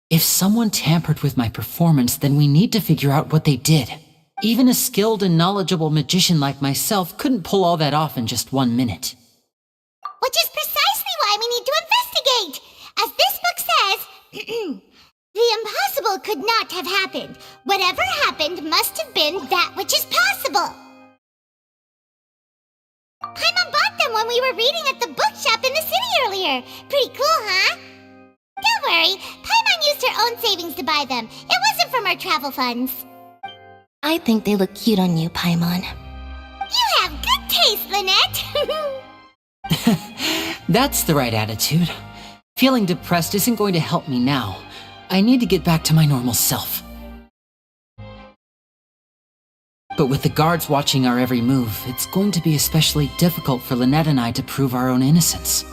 If someone tampered with my performance, then we need to figure out what they did. Even a skilled and knowledgeable magician like myself couldn't pull all that off in just 1 minute. Which is precisely why we need to investigate! As this book says, the impossible could not have happened. Whatever happened must have been that which is possible. Paimon bought them when we were reading at the bookshop in the city earlier. Pretty cool, huh? Don't worry, Paimon used her own savings to buy them. It wasn't from our travel funds. I think they look cute on you, Paimon. You have good taste, Lynette! That's the right attitude. Feeling depressed isn't going to help me now. I need to get back to my normal self. But with the guards watching our every move, it's going to be especially difficult for Lynette and I to prove our own innocence.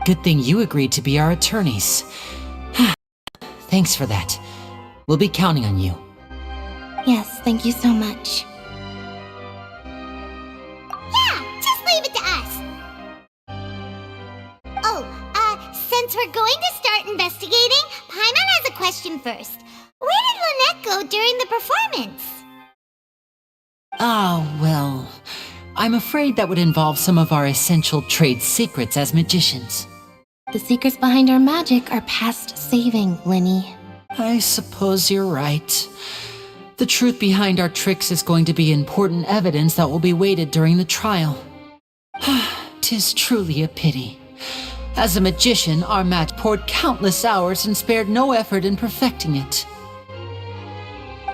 Good thing you agreed to be our attorneys. Thanks for that. We'll be counting on you. Yes, thank you so much. Yeah, just leave it to us. Oh, since we're going to start investigating, Paimon has a question first. Where did Lynette go during the performance? Well, I'm afraid that would involve some of our essential trade secrets as magicians. The secrets behind our magic are past saving, Linny. I suppose you're right. The truth behind our tricks is going to be important evidence that will be weighted during the trial. 'Tis truly a pity. As a magician, our match poured countless hours and spared no effort in perfecting it.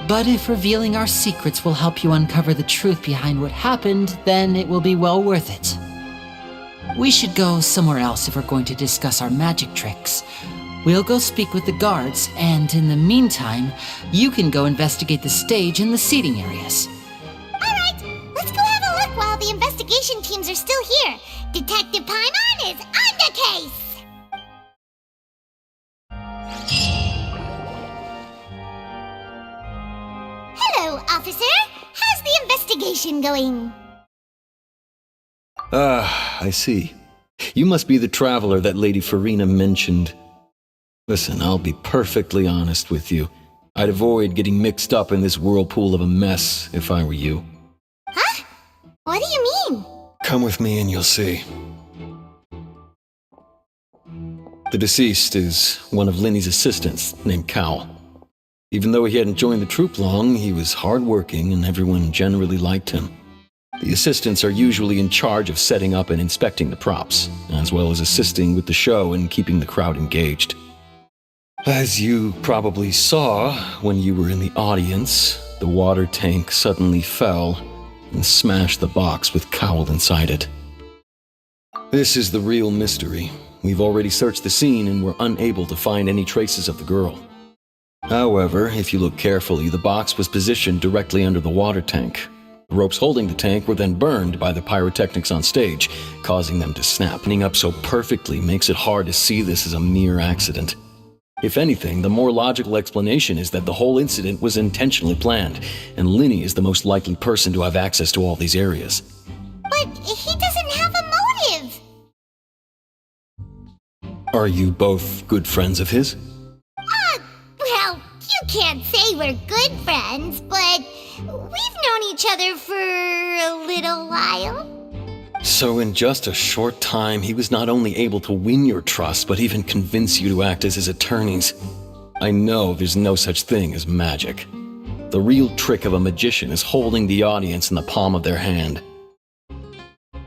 But if revealing our secrets will help you uncover the truth behind what happened, then it will be well worth it. We should go somewhere else if we're going to discuss our magic tricks. We'll go speak with the guards, and in the meantime, you can go investigate the stage and the seating areas. Alright, let's go have a look while the investigation teams are still here. Detective Paimon is on the case! Hello, officer. How's the investigation going? I see. You must be the traveler that Lady Farina mentioned. Listen, I'll be perfectly honest with you. I'd avoid getting mixed up in this whirlpool of a mess if I were you. Huh? What do you mean? Come with me and you'll see. The deceased is one of Linny's assistants named Cal. Even though he hadn't joined the troupe long, he was hardworking and everyone generally liked him. The assistants are usually in charge of setting up and inspecting the props, as well as assisting with the show and keeping the crowd engaged. As you probably saw when you were in the audience, the water tank suddenly fell and smashed the box with Cowl inside it. This is the real mystery. We've already searched the scene and were unable to find any traces of the girl. However, if you look carefully, the box was positioned directly under the water tank. The ropes holding the tank were then burned by the pyrotechnics on stage, causing them to snap. Lining up so perfectly makes it hard to see this as a mere accident. If anything, the more logical explanation is that the whole incident was intentionally planned, and Linny is the most likely person to have access to all these areas. But he doesn't have a motive! Are you both good friends of his? Well, you can't say we're good friends, but we've known each other for a little while. So in just a short time, he was not only able to win your trust, but even convince you to act as his attorneys. I know there's no such thing as magic. The real trick of a magician is holding the audience in the palm of their hand.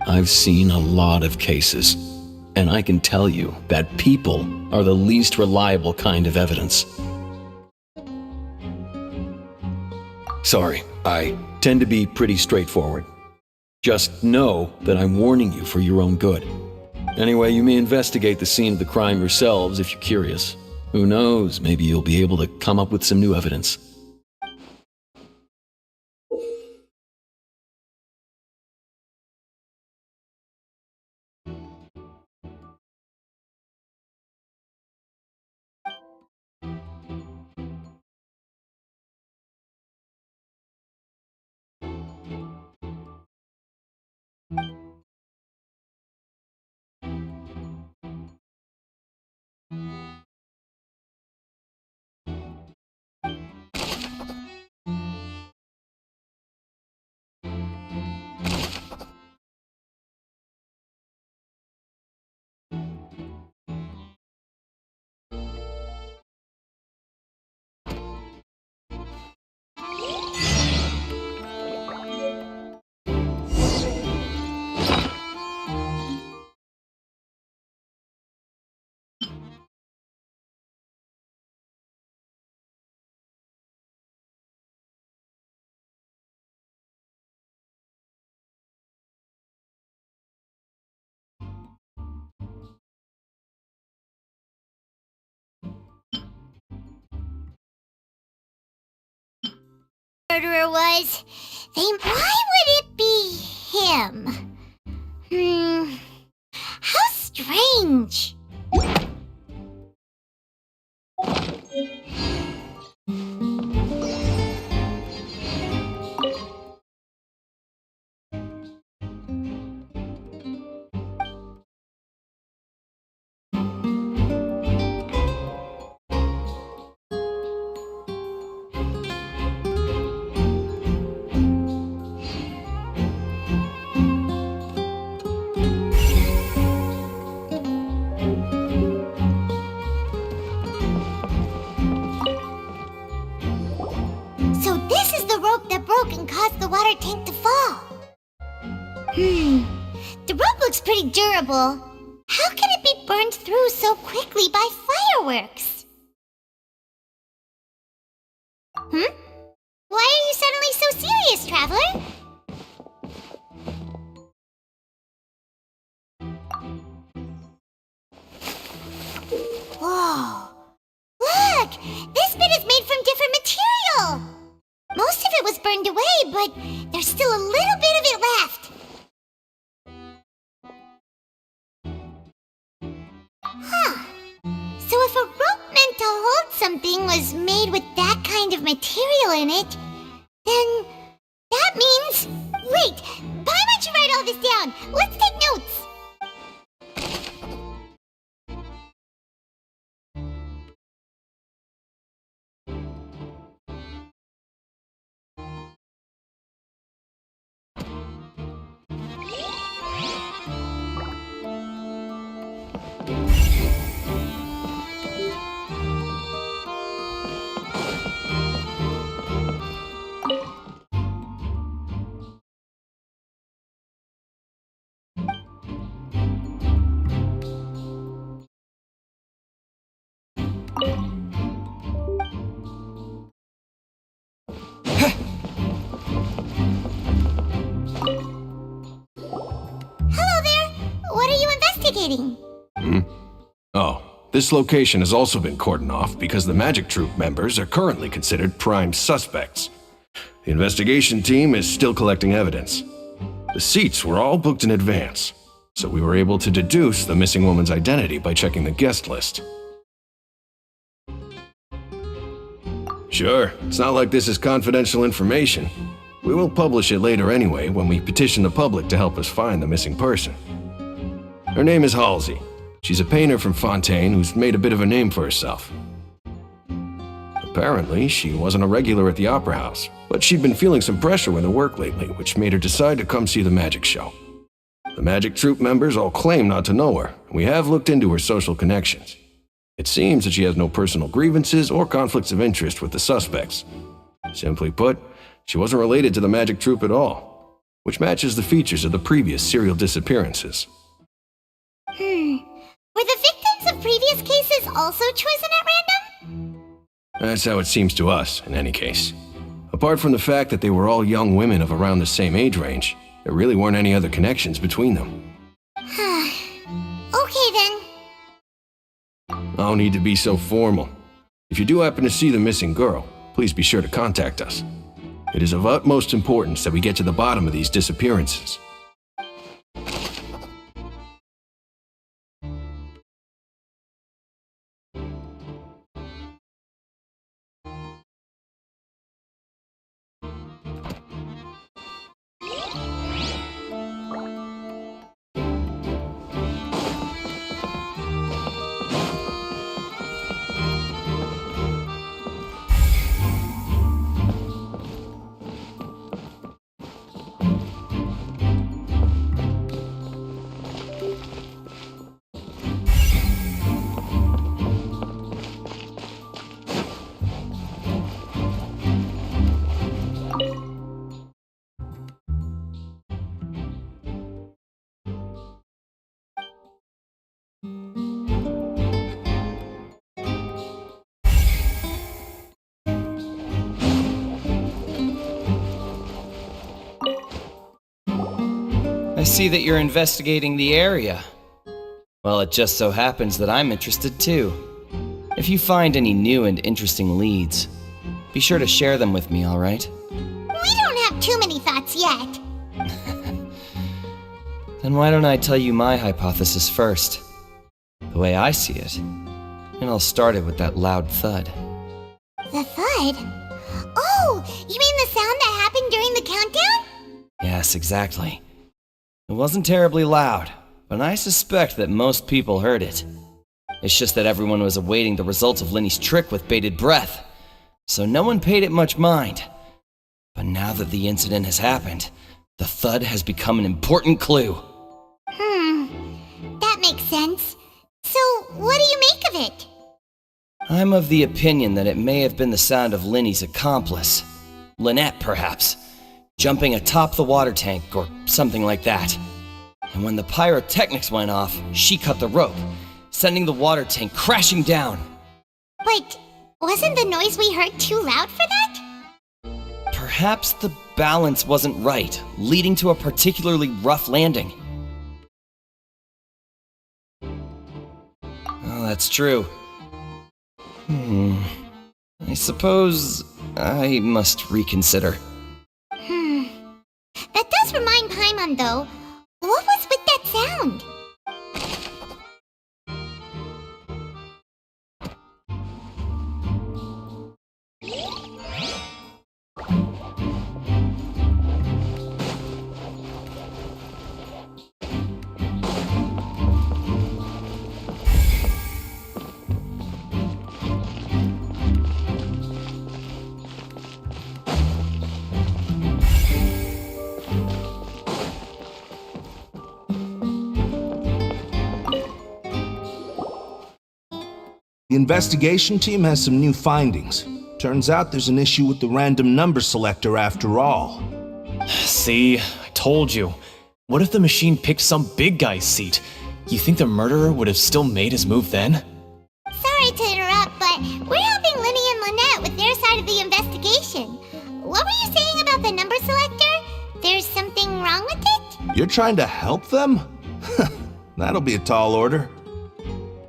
I've seen a lot of cases, and I can tell you that people are the least reliable kind of evidence. Sorry, I tend to be pretty straightforward. Just know that I'm warning you for your own good. Anyway, you may investigate the scene of the crime yourselves if you're curious. Who knows, maybe you'll be able to come up with some new evidence. Murderer was, then why would it be him? How strange. And caused the water tank to fall. The rope looks pretty durable. How can it be burned through so quickly by fireworks? Why are you suddenly so serious, Traveler? Whoa! Look! This bit is made from different material! Most of it was burned away, but there's still a little bit of it left. So if a rope meant to hold something was made with that kind of material in it, then that means... Wait! Paimon should write all this down! Let's take notes! Oh, this location has also been cordoned off because the Magic Troop members are currently considered prime suspects. The investigation team is still collecting evidence. The seats were all booked in advance, so we were able to deduce the missing woman's identity by checking the guest list. Sure, it's not like this is confidential information. We will publish it later anyway when we petition the public to help us find the missing person. Her name is Halsey. She's a painter from Fontaine who's made a bit of a name for herself. Apparently, she wasn't a regular at the Opera House, but she'd been feeling some pressure with her work lately, which made her decide to come see the magic show. The Magic Troop members all claim not to know her, and we have looked into her social connections. It seems that she has no personal grievances or conflicts of interest with the suspects. Simply put, she wasn't related to the Magic Troop at all, which matches the features of the previous serial disappearances. Were the victims of previous cases also chosen at random? That's how it seems to us, in any case. Apart from the fact that they were all young women of around the same age range, there really weren't any other connections between them. Okay then. No need to be so formal. If you do happen to see the missing girl, please be sure to contact us. It is of utmost importance that we get to the bottom of these disappearances. I see that you're investigating the area. Well, it just so happens that I'm interested too. If you find any new and interesting leads, be sure to share them with me, alright? We don't have too many thoughts yet. Then why don't I tell you my hypothesis first? The way I see it. And I'll start it with that loud thud. The thud? Oh, you mean the sound that happened during the countdown? Yes, exactly. It wasn't terribly loud, but I suspect that most people heard it. It's just that everyone was awaiting the results of Lenny's trick with bated breath, so no one paid it much mind. But now that the incident has happened, the thud has become an important clue. That makes sense. So, what do you make of it? I'm of the opinion that it may have been the sound of Lenny's accomplice. Lynette, perhaps. Jumping atop the water tank or something like that. And when the pyrotechnics went off, she cut the rope, sending the water tank crashing down. But wasn't the noise we heard too loud for that? Perhaps the balance wasn't right, leading to a particularly rough landing. Oh, that's true. I suppose I must reconsider. That does remind Paimon, though. What was with that sound? The investigation team has some new findings. Turns out there's an issue with the random number selector after all. See, I told you. What if the machine picked some big guy's seat? You think the murderer would have still made his move then? Sorry to interrupt, but we're helping Lenny and Lynette with their side of the investigation. What were you saying about the number selector? There's something wrong with it? You're trying to help them? That'll be a tall order.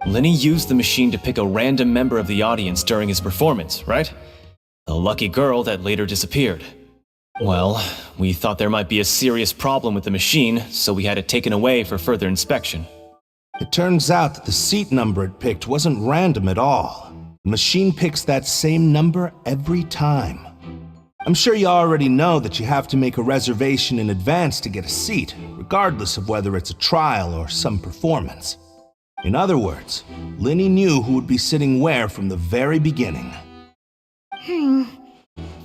Lenny used the machine to pick a random member of the audience during his performance, right? The lucky girl that later disappeared. Well, we thought there might be a serious problem with the machine, so we had it taken away for further inspection. It turns out that the seat number it picked wasn't random at all. The machine picks that same number every time. I'm sure you already know that you have to make a reservation in advance to get a seat, regardless of whether it's a trial or some performance. In other words, Lenny knew who would be sitting where from the very beginning.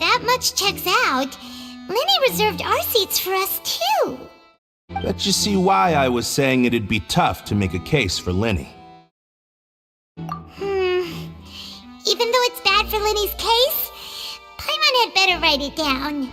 That much checks out. Lenny reserved our seats for us too. Bet you see why I was saying it'd be tough to make a case for Lenny. Even though it's bad for Lenny's case, Paimon had better write it down.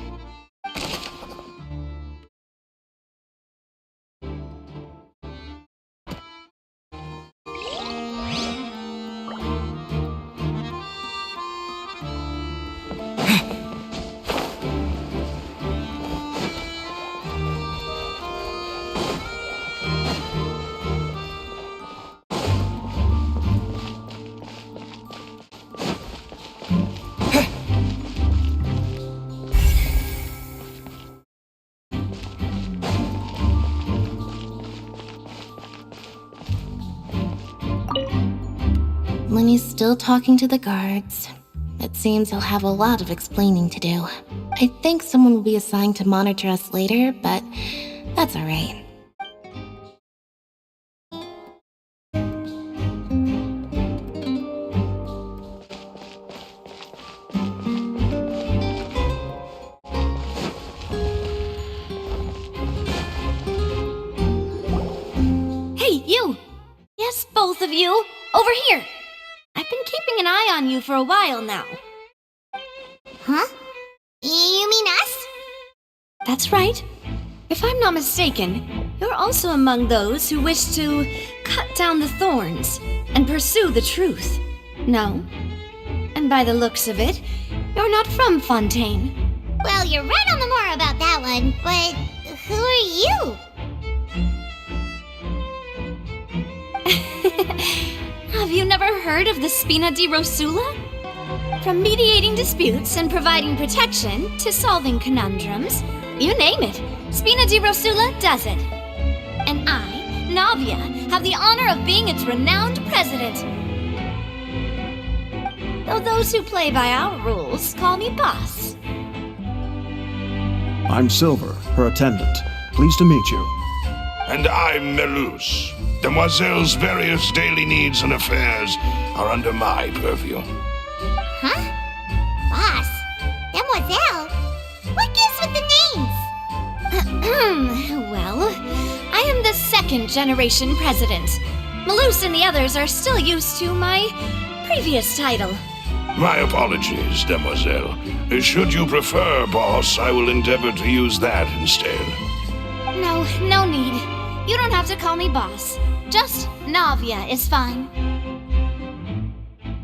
Lenny's still talking to the guards. It seems he'll have a lot of explaining to do. I think someone will be assigned to monitor us later, but that's alright. Hey, you! Yes, both of you! Over here! I've been keeping an eye on you for a while now. Huh? You mean us? That's right. If I'm not mistaken, you're also among those who wish to cut down the thorns and pursue the truth. No? And by the looks of it, you're not from Fontaine. Well, you're right on the more about that one, but who are you? Have you never heard of the Spina di Rosula? From mediating disputes and providing protection to solving conundrums, you name it, Spina di Rosula does it. And I, Navia, have the honor of being its renowned president. Though those who play by our rules call me boss. I'm Silver, her attendant. Pleased to meet you. And I'm Melus. Demoiselle's various daily needs and affairs are under my purview. Huh? Boss? Demoiselle? What gives with the names? Well, I am the second generation president. Melus and the others are still used to my previous title. My apologies, Demoiselle. Should you prefer, boss, I will endeavor to use that instead. No need. You don't have to call me boss. Just Navia is fine.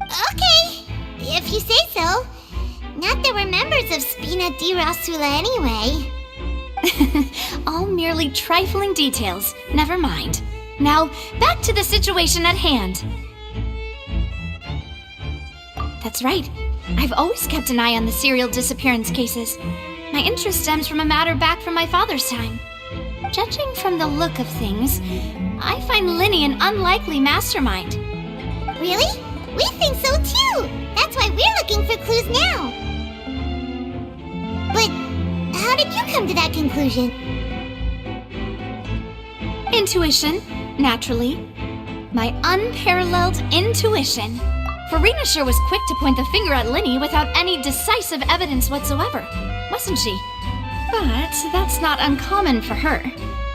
Okay, if you say so. Not that we're members of Spina di Rosula anyway. All merely trifling details. Never mind. Now, back to the situation at hand. That's right. I've always kept an eye on the serial disappearance cases. My interest stems from a matter back from my father's time. Judging from the look of things, I find Lenny an unlikely mastermind. Really? We think so too! That's why we're looking for clues now! But how did you come to that conclusion? Intuition, naturally. My unparalleled intuition. Farina sure was quick to point the finger at Lenny without any decisive evidence whatsoever, wasn't she? But that's not uncommon for her.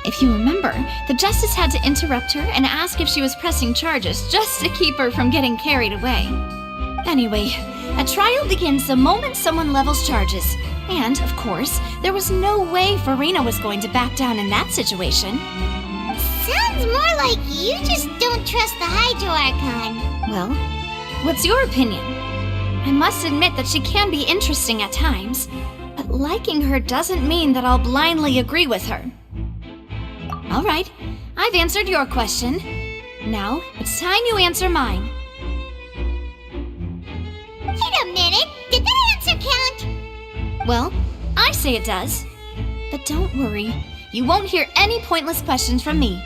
If you remember, the justice had to interrupt her and ask if she was pressing charges just to keep her from getting carried away. Anyway, a trial begins the moment someone levels charges. And, of course, there was no way Farina was going to back down in that situation. Sounds more like you just don't trust the Hydro Archon. Well, what's your opinion? I must admit that she can be interesting at times, but liking her doesn't mean that I'll blindly agree with her. All right, I've answered your question. Now, it's time you answer mine. Wait a minute, did that answer count? Well, I say it does. But don't worry, you won't hear any pointless questions from me.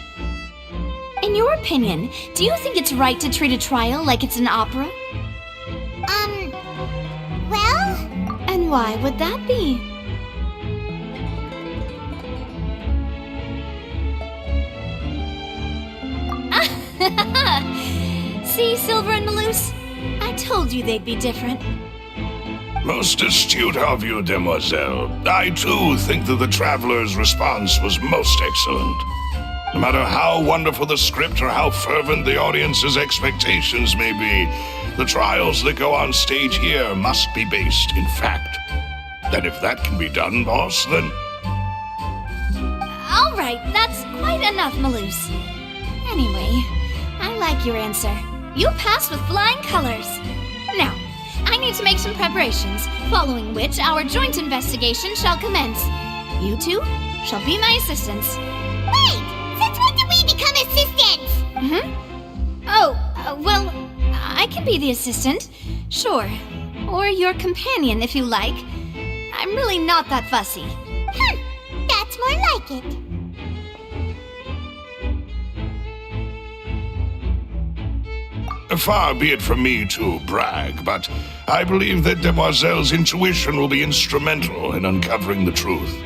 In your opinion, do you think it's right to treat a trial like it's an opera? Well? And why would that be? See, Silver and Maloose? I told you they'd be different. Most astute of you, demoiselle. I too think that the Traveler's response was most excellent. No matter how wonderful the script or how fervent the audience's expectations may be, the trials that go on stage here must be based in fact. And if that can be done, boss, then... All right, that's quite enough, Maloose. Anyway, I like your answer. You passed with flying colors. Now, I need to make some preparations, following which our joint investigation shall commence. You two shall be my assistants. Wait! Since when did we become assistants? Well, I can be the assistant, sure. Or your companion, if you like. I'm really not that fussy. That's more like it. Far be it from me to brag, but I believe that Demoiselle's intuition will be instrumental in uncovering the truth.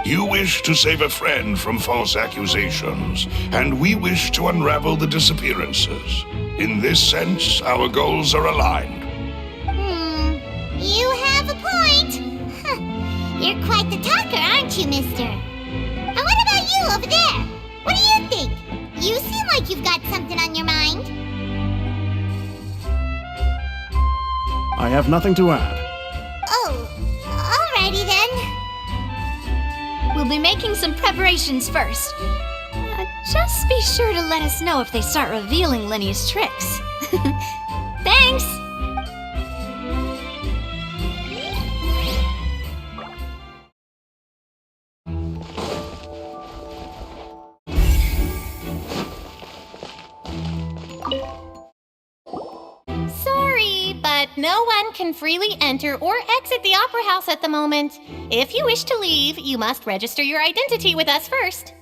You wish to save a friend from false accusations, and we wish to unravel the disappearances. In this sense, our goals are aligned. You have a point. You're quite the talker, aren't you, mister? And what about you over there? What do you think? You seem like you've got something on your mind. I have nothing to add. Oh, alrighty then. We'll be making some preparations first. Just be sure to let us know if they start revealing Lenny's tricks. Thanks! But no one can freely enter or exit the Opera House at the moment. If you wish to leave, you must register your identity with us first.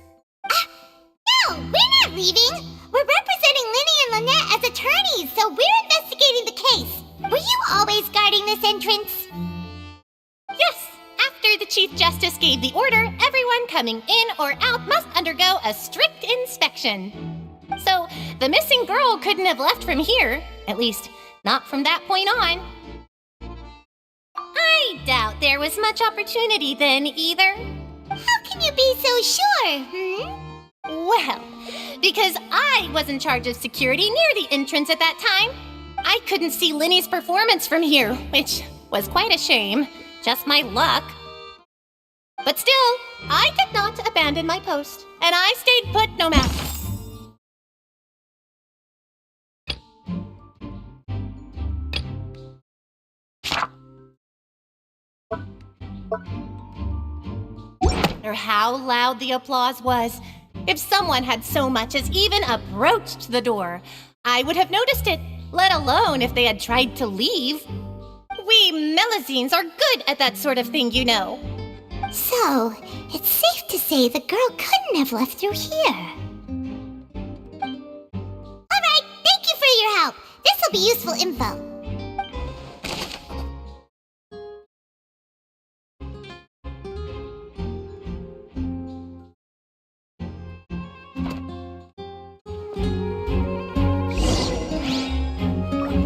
No, we're not leaving. We're representing Linny and Lynette as attorneys, so we're investigating the case. Were you always guarding this entrance? Yes. After the Chief Justice gave the order, everyone coming in or out must undergo a strict inspection. So, the missing girl couldn't have left from here. At least, not from that point on. I doubt there was much opportunity then, either. How can you be so sure, Well, because I was in charge of security near the entrance at that time. I couldn't see Linny's performance from here, which was quite a shame. Just my luck. But still, I did not abandon my post, and I stayed put no matter. No matter how loud the applause was, if someone had so much as even approached the door, I would have noticed it, let alone if they had tried to leave. We Melusines are good at that sort of thing, you know. So, it's safe to say the girl couldn't have left through here. Alright, thank you for your help. This'll be useful info.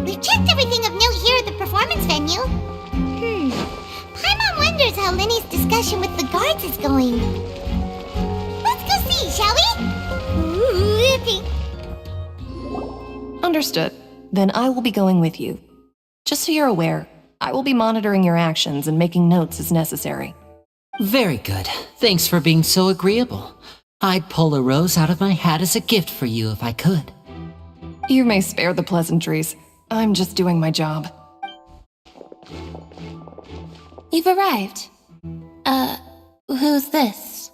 We've checked everything of note here at the performance venue. Paimon wonders how Linny's discussion with the guards is going. Let's go see, shall we? Understood. Then I will be going with you. Just so you're aware, I will be monitoring your actions and making notes as necessary. Very good. Thanks for being so agreeable. I'd pull a rose out of my hat as a gift for you if I could. You may spare the pleasantries. I'm just doing my job. You've arrived. Who's this?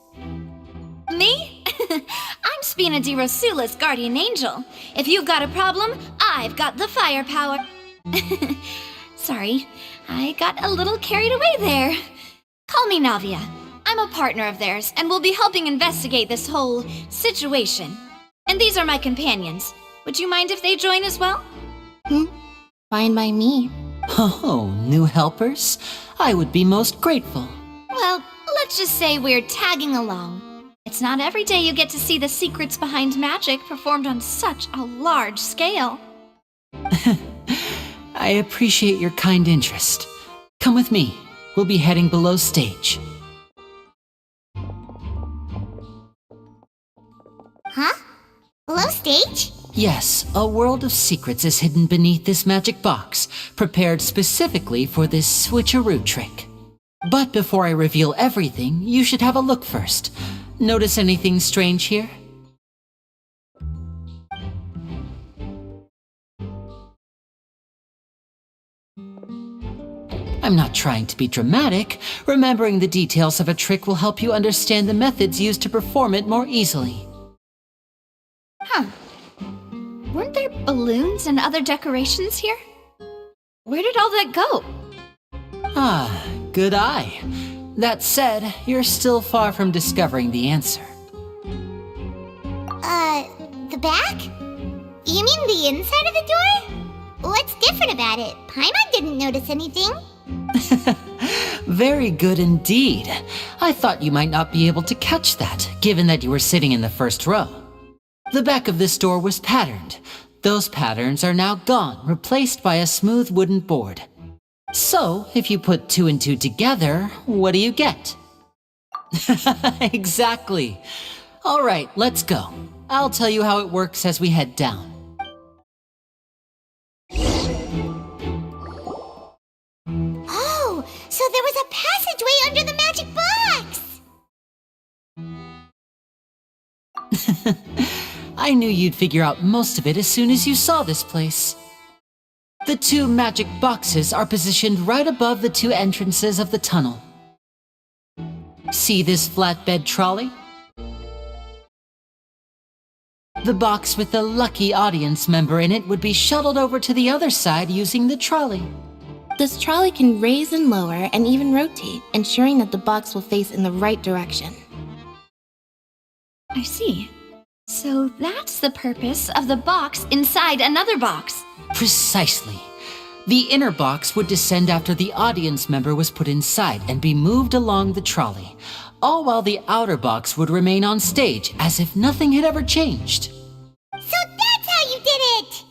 Me? I'm Spina di Rosula's guardian angel. If you've got a problem, I've got the firepower. Sorry, I got a little carried away there. Call me Navia. I'm a partner of theirs and will be helping investigate this whole situation. And these are my companions. Would you mind if they join as well? Fine by me. Oh, new helpers? I would be most grateful. Well, let's just say we're tagging along. It's not every day you get to see the secrets behind magic performed on such a large scale. I appreciate your kind interest. Come with me. We'll be heading below stage. Huh? Below stage? Yes, a world of secrets is hidden beneath this magic box, prepared specifically for this switcheroo trick. But before I reveal everything, you should have a look first. Notice anything strange here? I'm not trying to be dramatic. Remembering the details of a trick will help you understand the methods used to perform it more easily. Huh. Weren't there balloons and other decorations here? Where did all that go? Ah, good eye. That said, you're still far from discovering the answer. The back? You mean the inside of the door? What's different about it? Paimon didn't notice anything. Very good indeed. I thought you might not be able to catch that, given that you were sitting in the first row. The back of this door was patterned. Those patterns are now gone, replaced by a smooth wooden board. So, if you put 2 and 2 together, what do you get? Exactly. All right, let's go. I'll tell you how it works as we head down. Oh, so there was a passageway under the magic box! I knew you'd figure out most of it as soon as you saw this place. The 2 magic boxes are positioned right above the 2 entrances of the tunnel. See this flatbed trolley? The box with the lucky audience member in it would be shuttled over to the other side using the trolley. This trolley can raise and lower and even rotate, ensuring that the box will face in the right direction. I see. So that's the purpose of the box inside another box. Precisely. The inner box would descend after the audience member was put inside and be moved along the trolley, all while the outer box would remain on stage as if nothing had ever changed. So that's how you did it!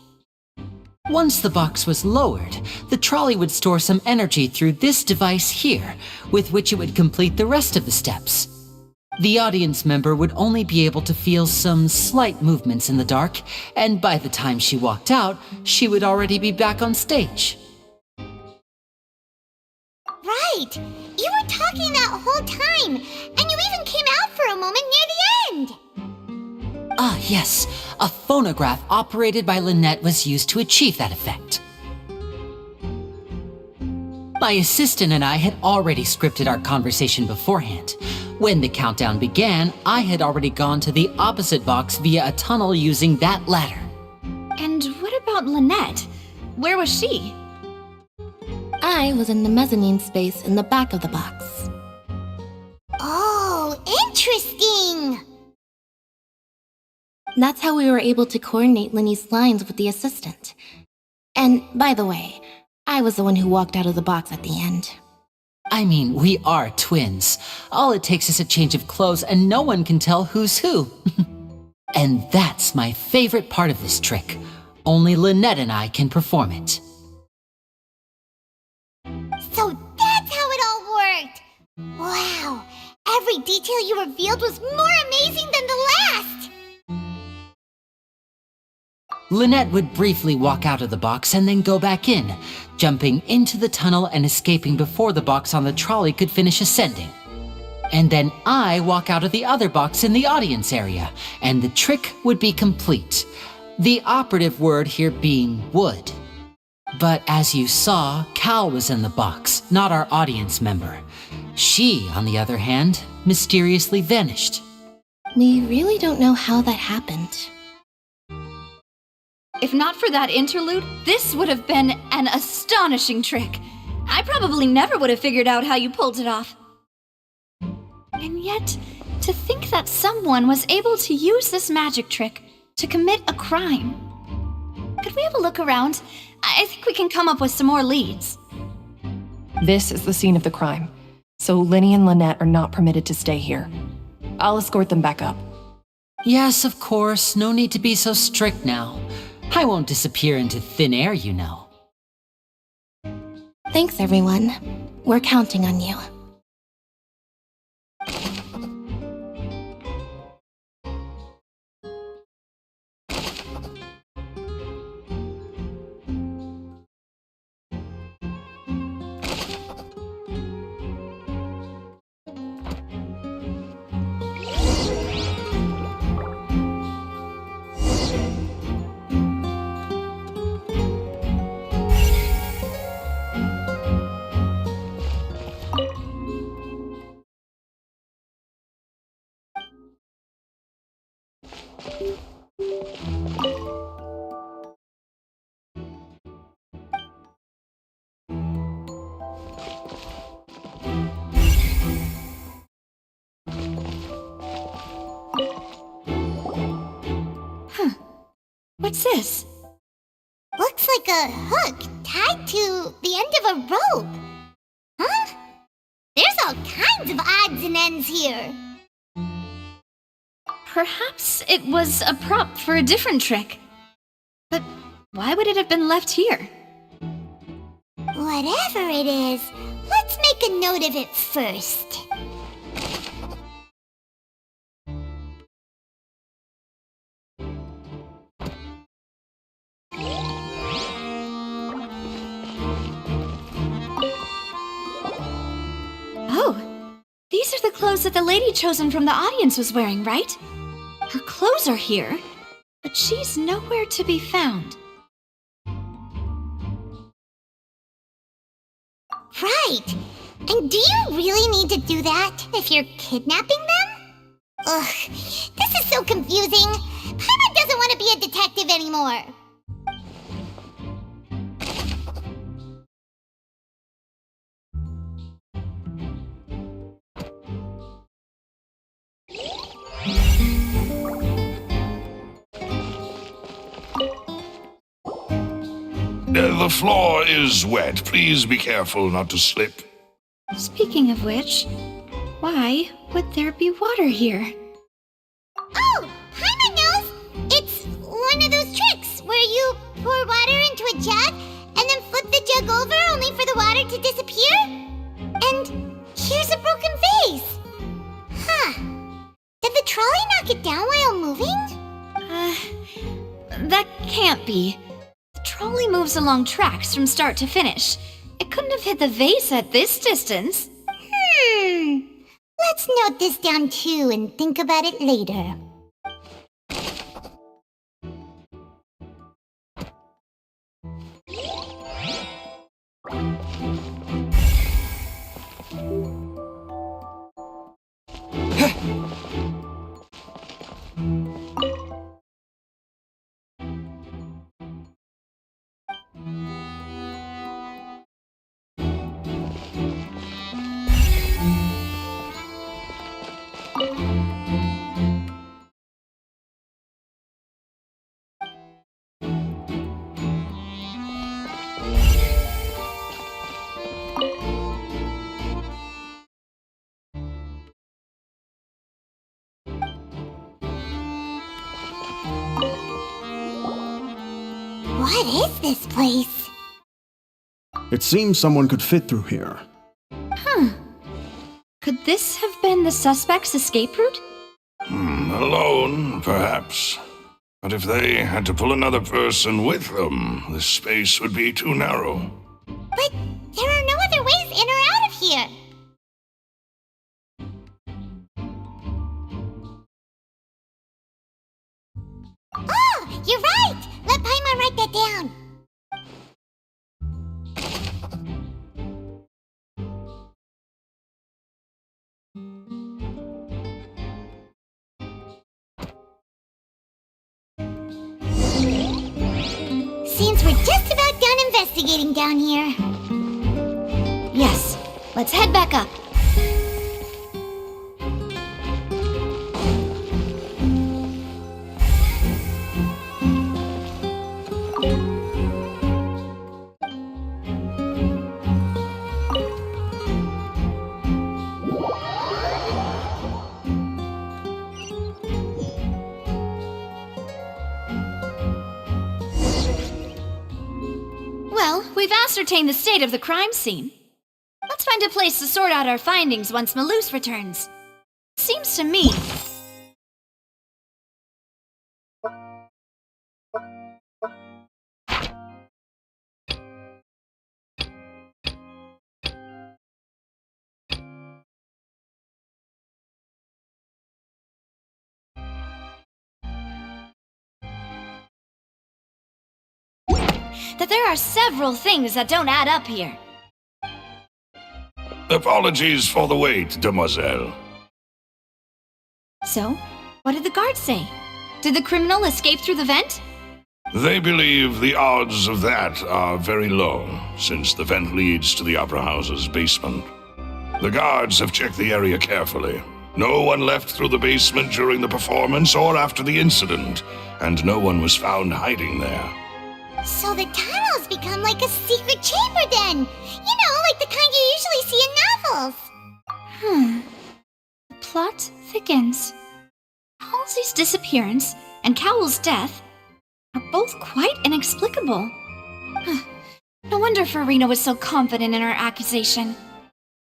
Once the box was lowered, the trolley would store some energy through this device here, with which it would complete the rest of the steps. The audience member would only be able to feel some slight movements in the dark, and by the time she walked out, she would already be back on stage. Right! You were talking that whole time, and you even came out for a moment near the end! Ah, yes. A phonograph operated by Lynette was used to achieve that effect. My assistant and I had already scripted our conversation beforehand. When the countdown began, I had already gone to the opposite box via a tunnel using that ladder. And what about Lynette? Where was she? I was in the mezzanine space in the back of the box. Oh, interesting! That's how we were able to coordinate Linny's lines with the assistant. And, by the way, I was the one who walked out of the box at the end. I mean, we are twins. All it takes is a change of clothes and no one can tell who's who. And that's my favorite part of this trick. Only Lynette and I can perform it. So that's how it all worked! Wow! Every detail you revealed was more amazing than the last! Lynette would briefly walk out of the box and then go back in, jumping into the tunnel and escaping before the box on the trolley could finish ascending. And then I walk out of the other box in the audience area, and the trick would be complete. The operative word here being would. But as you saw, Cal was in the box, not our audience member. She, on the other hand, mysteriously vanished. We really don't know how that happened. If not for that interlude, this would have been an astonishing trick. I probably never would have figured out how you pulled it off. And yet, to think that someone was able to use this magic trick to commit a crime. Could we have a look around? I think we can come up with some more leads. This is the scene of the crime, so Linny and Lynette are not permitted to stay here. I'll escort them back up. Yes, of course. No need to be so strict now. I won't disappear into thin air, you know. Thanks, everyone. We're counting on you. What's this? Looks like a hook tied to the end of a rope. Huh? There's all kinds of odds and ends here. Perhaps it was a prop for a different trick. But why would it have been left here? Whatever it is, let's make a note of it first. Oh, these are the clothes that the lady chosen from the audience was wearing, right? Her clothes are here, but she's nowhere to be found. Right. And do you really need to do that if you're kidnapping them? Ugh, this is so confusing. Paimon doesn't want to be a detective anymore. The floor is wet. Please be careful not to slip. Speaking of which, why would there be water here? Oh, Paimon knows! It's one of those tricks where you pour water into a jug and then flip the jug over only for the water to disappear? And here's a broken vase! Huh. Did the trolley knock it down while moving? That can't be. The trolley moves along tracks from start to finish. It couldn't have hit the vase at this distance. Let's note this down too and think about it later. What is this place? It seems someone could fit through here. Could this have been the suspect's escape route? Alone, perhaps. But if they had to pull another person with them, the space would be too narrow. But there are no other ways in or out of here. Oh, you're right! Let Paimon write that down. we're just about done investigating down here. Yes, let's head back up. Well, we've ascertained the state of the crime scene. Let's find a place to sort out our findings once Malouse returns. Seems to me... that there are several things that don't add up here. Apologies for the wait, demoiselle. So, what did the guards say? Did the criminal escape through the vent? They believe the odds of that are very low, since the vent leads to the Opera House's basement. The guards have checked the area carefully. No one left through the basement during the performance or after the incident, and no one was found hiding there. So the tunnel's become like a secret chamber then! You know, like the kind you usually see in novels! The plot thickens. Halsey's disappearance and Cowell's death are both quite inexplicable. No wonder Farina was so confident in her accusation.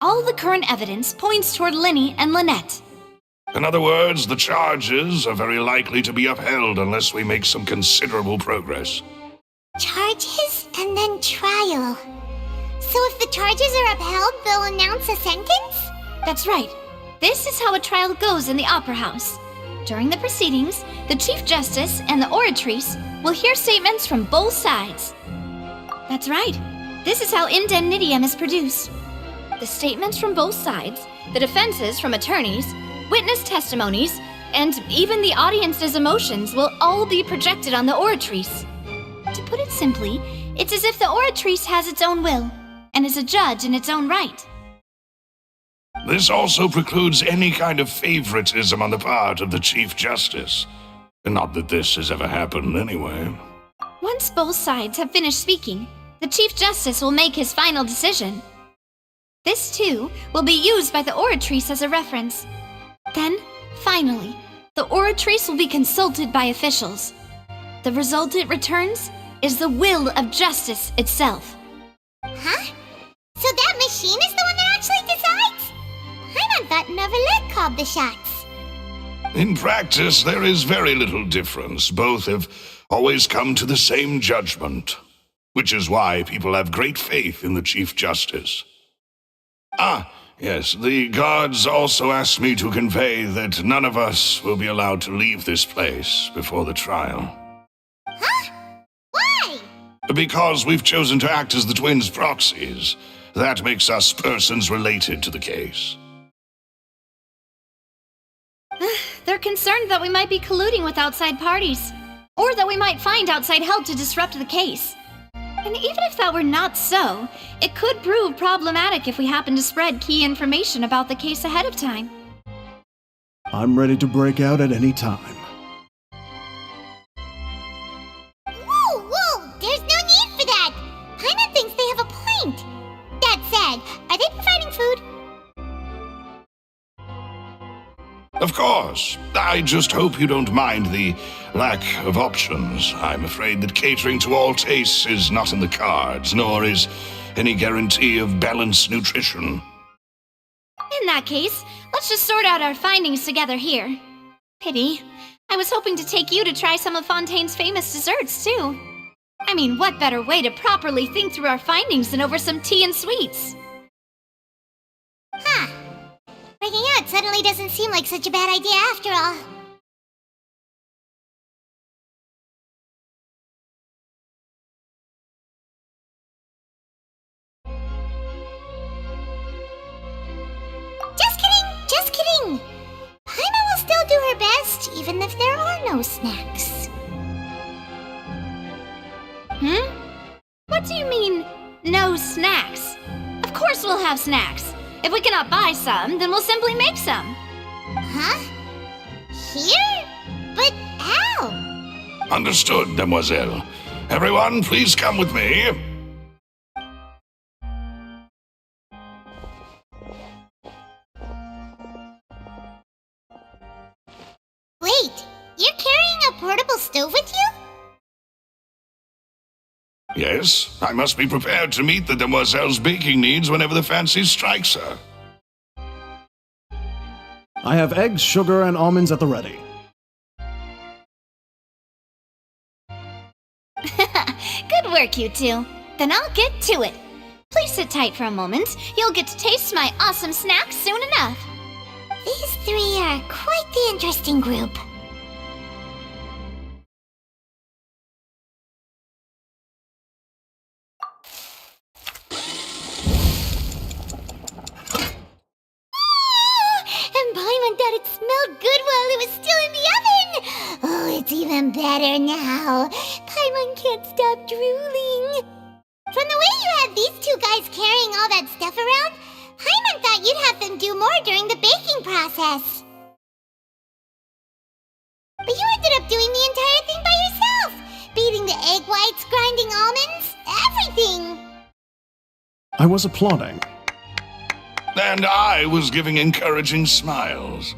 All the current evidence points toward Linny and Lynette. In other words, the charges are very likely to be upheld unless we make some considerable progress. Charges and then trial. So if the charges are upheld, they'll announce a sentence? That's right. This is how a trial goes in the Opera House. During the proceedings, the Chief Justice and the Oratrice will hear statements from both sides. That's right. This is how indemnitium is produced. The statements from both sides, the defenses from attorneys, witness testimonies, and even the audience's emotions will all be projected on the Oratrice. To put it simply, it's as if the Oratrice has its own will, and is a judge in its own right. This also precludes any kind of favoritism on the part of the Chief Justice. Not that this has ever happened anyway. Once both sides have finished speaking, the Chief Justice will make his final decision. This, too, will be used by the Oratrice as a reference. Then, finally, the Oratrice will be consulted by officials. The result it returns is the will of justice itself. Huh? So that machine is the one that actually decides? Paimon thought Neverlet called the shots. In practice, there is very little difference. Both have always come to the same judgment, which is why people have great faith in the Chief Justice. Ah, yes, the guards also asked me to convey that none of us will be allowed to leave this place before the trial. Huh? Why? Because we've chosen to act as the twins' proxies. That makes us persons related to the case. They're concerned that we might be colluding with outside parties, or that we might find outside help to disrupt the case. And even if that were not so, it could prove problematic if we happen to spread key information about the case ahead of time. I'm ready to break out at any time. Whoa! There's no need for that! Paimon thinks they have a point. That said, are they providing food? Of course. I just hope you don't mind the lack of options. I'm afraid that catering to all tastes is not in the cards, nor is any guarantee of balanced nutrition. In that case, let's just sort out our findings together here. Pity. I was hoping to take you to try some of Fontaine's famous desserts, too. I mean, what better way to properly think through our findings than over some tea and sweets? Huh. Breaking out suddenly doesn't seem like such a bad idea after all. Just kidding! Paimon will still do her best, even if there are no snacks. What do you mean, no snacks? Of course we'll have snacks. If we cannot buy some, then we'll simply make some. Huh? Here? But how? Understood, Demoiselle. Everyone, please come with me. Wait, you're carrying a portable stove with you? Yes, I must be prepared to meet the Demoiselle's baking needs whenever the fancy strikes her. I have eggs, sugar, and almonds at the ready. Good work, you two. Then I'll get to it. Please sit tight for a moment. You'll get to taste my awesome snacks soon enough. These three are quite the interesting group. And Paimon thought it smelled good while it was still in the oven! Oh, it's even better now. Paimon can't stop drooling. From the way you had these two guys carrying all that stuff around, Paimon thought you'd have them do more during the baking process. But you ended up doing the entire thing by yourself! Beating the egg whites, grinding almonds, everything! I was applauding. And I was giving encouraging smiles.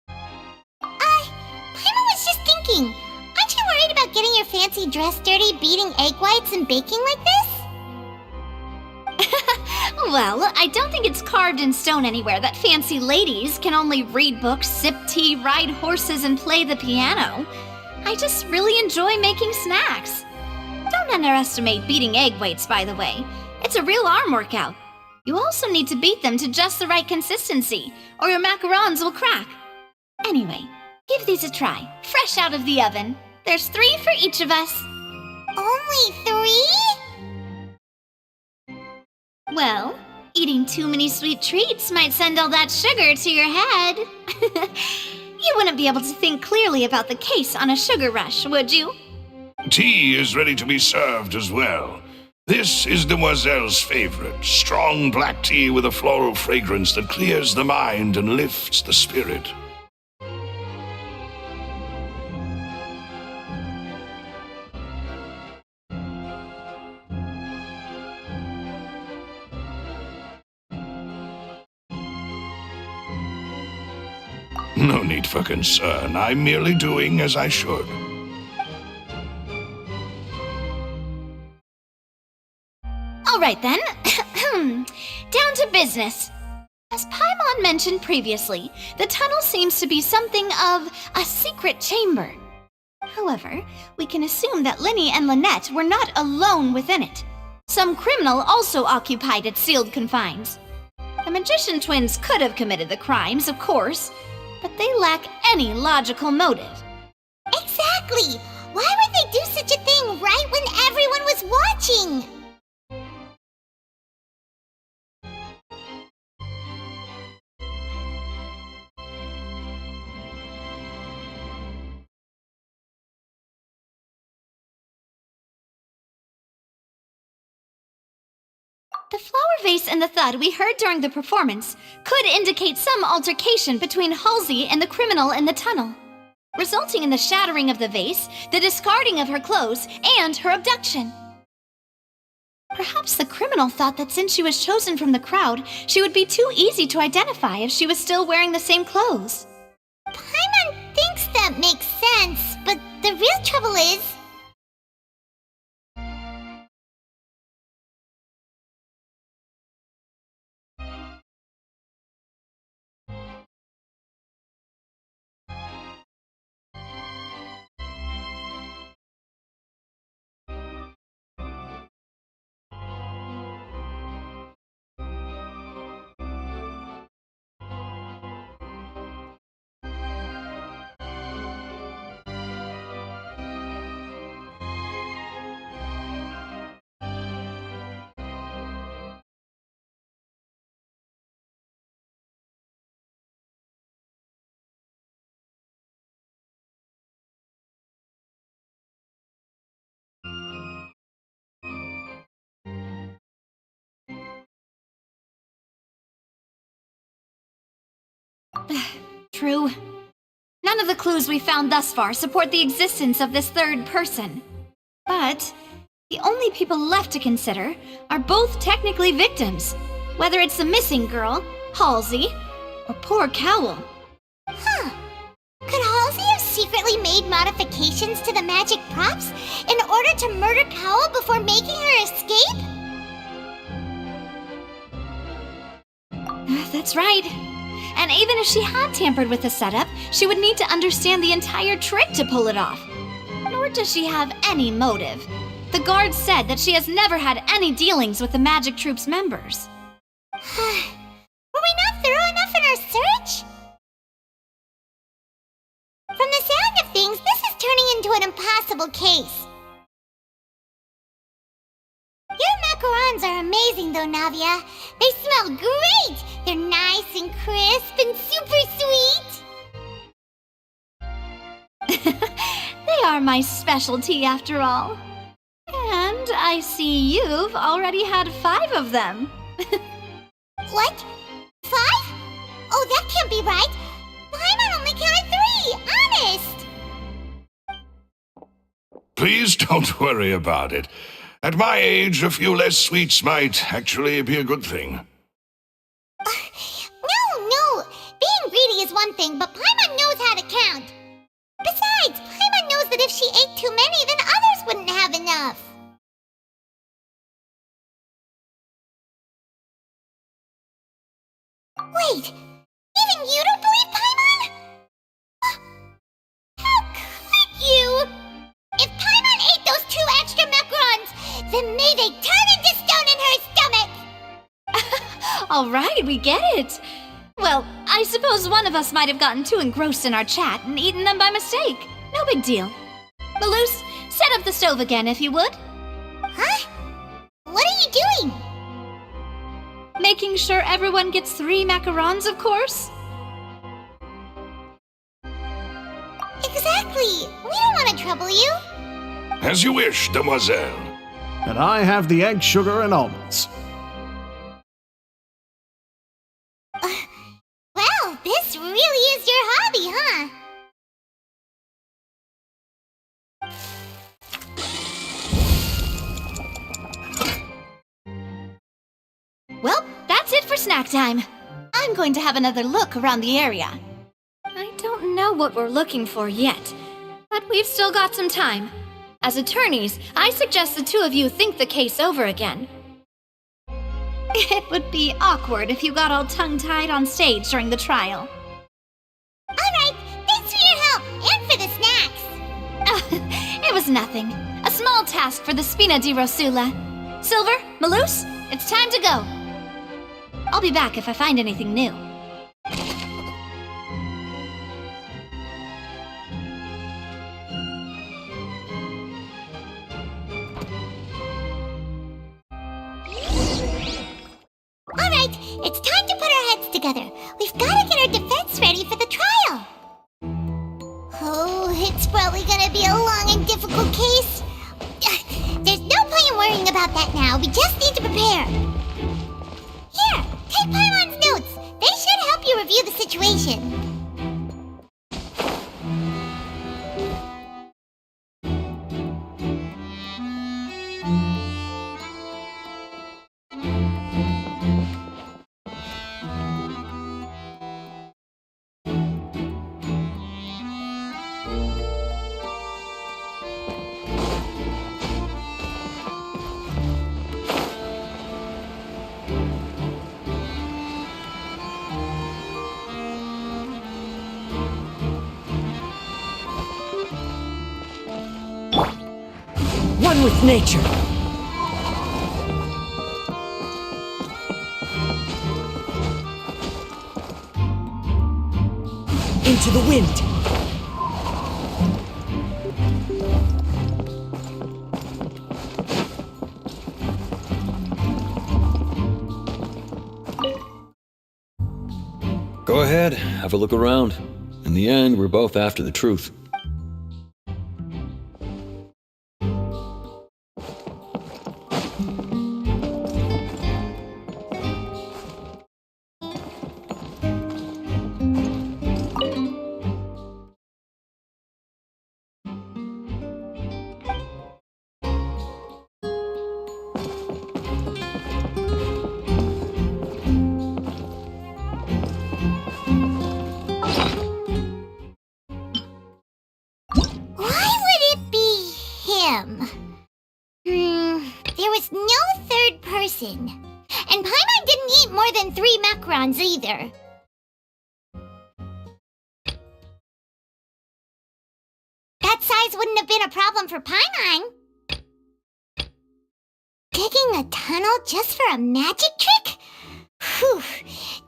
Paimon was just thinking, aren't you worried about getting your fancy dress dirty beating egg whites and baking like this? Well, I don't think it's carved in stone anywhere that fancy ladies can only read books, sip tea, ride horses, and play the piano. I just really enjoy making snacks. Don't underestimate beating egg whites, by the way. It's a real arm workout. You also need to beat them to just the right consistency, or your macarons will crack. Anyway, give these a try, fresh out of the oven. There's 3 for each of us. Only 3? Well, eating too many sweet treats might send all that sugar to your head. You wouldn't be able to think clearly about the case on a sugar rush, would you? Tea is ready to be served as well. This is Demoiselle's favorite, strong black tea with a floral fragrance that clears the mind and lifts the spirit. No need for concern. I'm merely doing as I should. All right then. Down to business. As Paimon mentioned previously, the tunnel seems to be something of a secret chamber. However, we can assume that Linny and Lynette were not alone within it. Some criminal also occupied its sealed confines. The magician twins could have committed the crimes, of course, but they lack any logical motive. Exactly! Why would they do such a thing right when everyone was watching? The flower vase and the thud we heard during the performance could indicate some altercation between Halsey and the criminal in the tunnel, resulting in the shattering of the vase, the discarding of her clothes, and her abduction. Perhaps the criminal thought that since she was chosen from the crowd, she would be too easy to identify if she was still wearing the same clothes. Paimon thinks that makes sense, but the real trouble is... True. None of the clues we found thus far support the existence of this third person. But the only people left to consider are both technically victims, whether it's the missing girl, Halsey, or poor Cowl. Huh. Could Halsey have secretly made modifications to the magic props in order to murder Cowl before making her escape? That's right. And even if she had tampered with the setup, she would need to understand the entire trick to pull it off. Nor does she have any motive. The guard said that she has never had any dealings with the Magic Troop's members. Were we not thorough enough in our search? From the sound of things, this is turning into an impossible case. Your macarons are amazing though, Navia. They smell great! They're nice and crisp and super sweet! They are my specialty after all. And I see you've already had 5 of them. What? 5? Oh, that can't be right! Paimon only counted 3! Honest! Please don't worry about it. At my age, a few less sweets might actually be a good thing. No! Being greedy is one thing, but Paimon knows how to count. Besides, Paimon knows that if she ate too many, then others wouldn't have enough. Wait, even you don't believe Paimon? How could you? If Paimon ate those 2 extra macarons, then may they turn into stone in her stomach! All right, we get it. Well, I suppose one of us might have gotten too engrossed in our chat and eaten them by mistake. No big deal. Maloose, set up the stove again if you would. Huh? What are you doing? Making sure everyone gets 3 macarons, of course. Exactly. We don't want to trouble you. As you wish, demoiselle. And I have the egg, sugar, and almonds. Well, this really is your hobby, huh? Well, that's it for snack time. I'm going to have another look around the area. I don't know what we're looking for yet, but we've still got some time. As attorneys, I suggest the 2 of you think the case over again. It would be awkward if you got all tongue-tied on stage during the trial. Alright, thanks for your help, and for the snacks. It was nothing. A small task for the Spina di Rosula. Silver, Maloose, it's time to go. I'll be back if I find anything new. Alright, it's time to put our heads together. We've got to get our defense ready for the trial. Oh, it's probably gonna be a long and difficult case. There's no point in worrying about that now. We just need to prepare. Here, take Paimon's notes. They should help you review the situation. One with nature. Into the wind. Go ahead, have a look around. In the end, we're both after the truth. was no third person. And Paimon didn't eat more than 3 macarons either. That size wouldn't have been a problem for Paimon. Digging a tunnel just for a magic trick? Whew,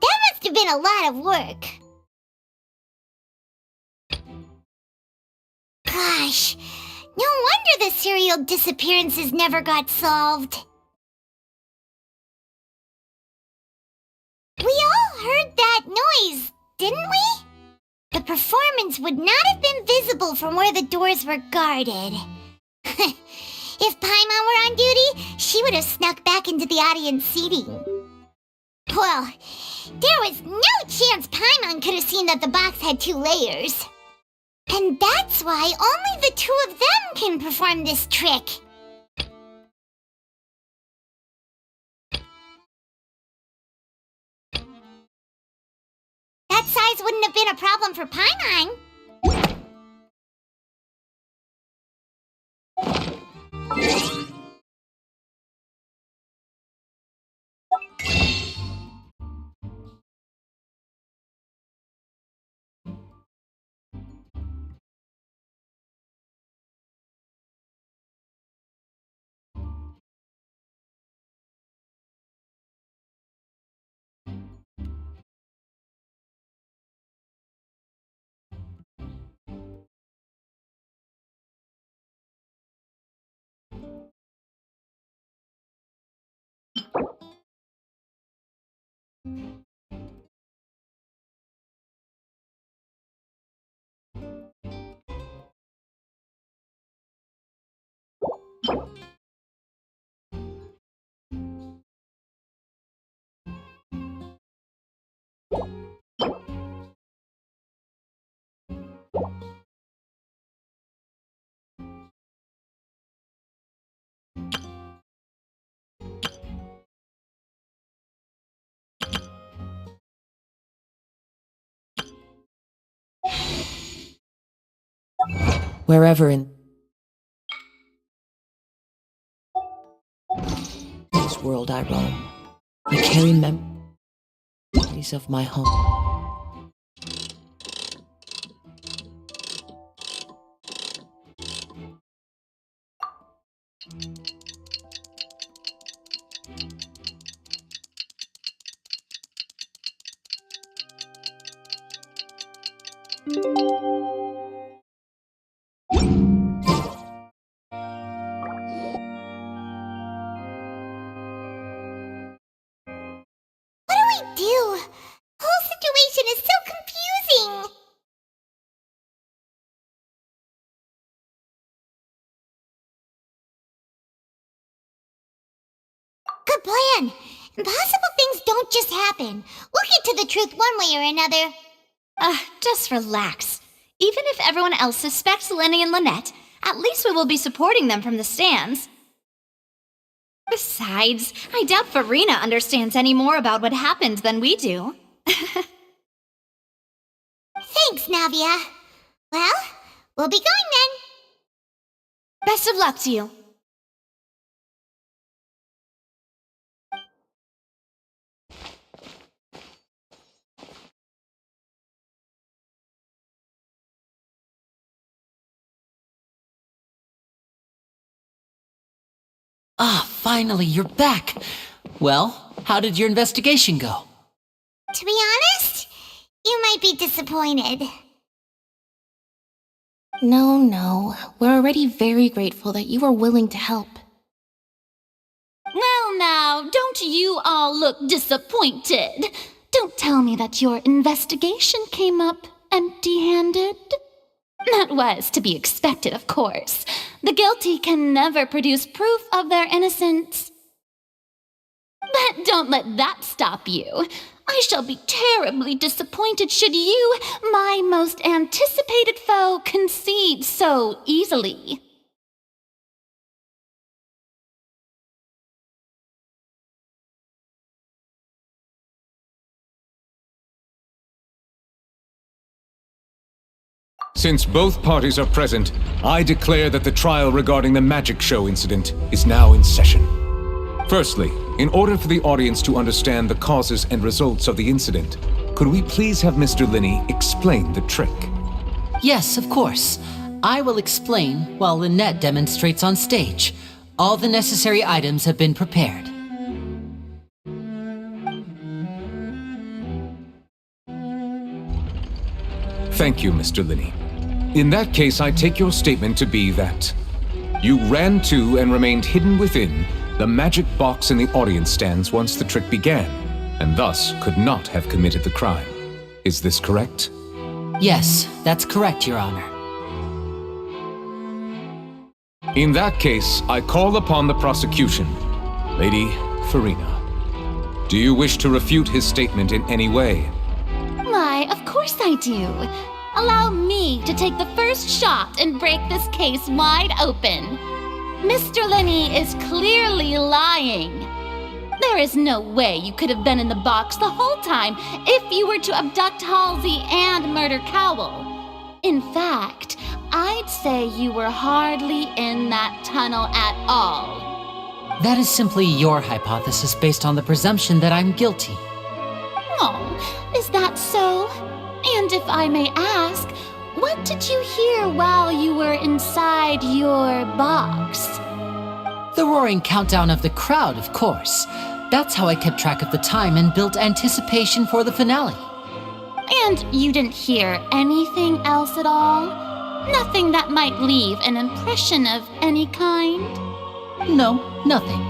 that must have been a lot of work. Gosh, no wonder the serial disappearances never got solved. We all heard that noise, didn't we? The performance would not have been visible from where the doors were guarded. If Paimon were on duty, she would have snuck back into the audience seating. Well, there was no chance Paimon could have seen that the box had 2 layers. And that's why only the 2 of them can perform this trick. That size wouldn't have been a problem for Paimon. Wherever in this world I roam, I carry memories of my home. Good plan. Impossible things don't just happen. We'll get to the truth one way or another. Just relax. Even if everyone else suspects Lenny and Lynette, at least we will be supporting them from the stands. Besides, I doubt Farina understands any more about what happened than we do. Thanks, Navia. Well, we'll be going then. Best of luck to you. Ah, finally, you're back. Well, how did your investigation go? To be honest, you might be disappointed. No. We're already very grateful that you were willing to help. Well now, don't you all look disappointed? Don't tell me that your investigation came up empty-handed. That was to be expected, of course. The guilty can never produce proof of their innocence. But don't let that stop you. I shall be terribly disappointed should you, my most anticipated foe, concede so easily. Since both parties are present, I declare that the trial regarding the magic show incident is now in session. Firstly, in order for the audience to understand the causes and results of the incident, could we please have Mr. Linney explain the trick? Yes, of course. I will explain while Lynette demonstrates on stage. All the necessary items have been prepared. Thank you, Mr. Linney. In that case, I take your statement to be that you ran to and remained hidden within the magic box in the audience stands once the trick began, and thus could not have committed the crime. Is this correct? Yes, that's correct, Your Honor. In that case, I call upon the prosecution. Lady Farina, do you wish to refute his statement in any way? Why, of course I do. Allow me to take the first shot and break this case wide open. Mr. Linney is clearly lying. There is no way you could have been in the box the whole time if you were to abduct Halsey and murder Cowell. In fact, I'd say you were hardly in that tunnel at all. That is simply your hypothesis based on the presumption that I'm guilty. Oh, is that so? And if I may ask, what did you hear while you were inside your box? The roaring countdown of the crowd, of course. That's how I kept track of the time and built anticipation for the finale. And you didn't hear anything else at all? Nothing that might leave an impression of any kind? No, nothing.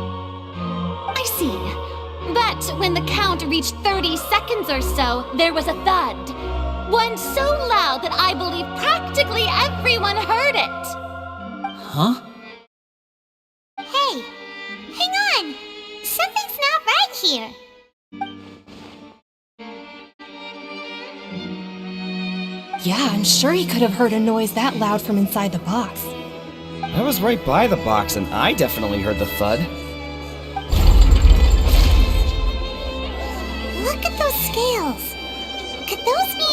I see. But when the count reached 30 seconds or so, there was a thud. One so loud that I believe practically everyone heard it. Huh? Hey, hang on! Something's not right here. Yeah, I'm sure he could have heard a noise that loud from inside the box. I was right by the box and I definitely heard the thud. Look at those scales. Could those mean...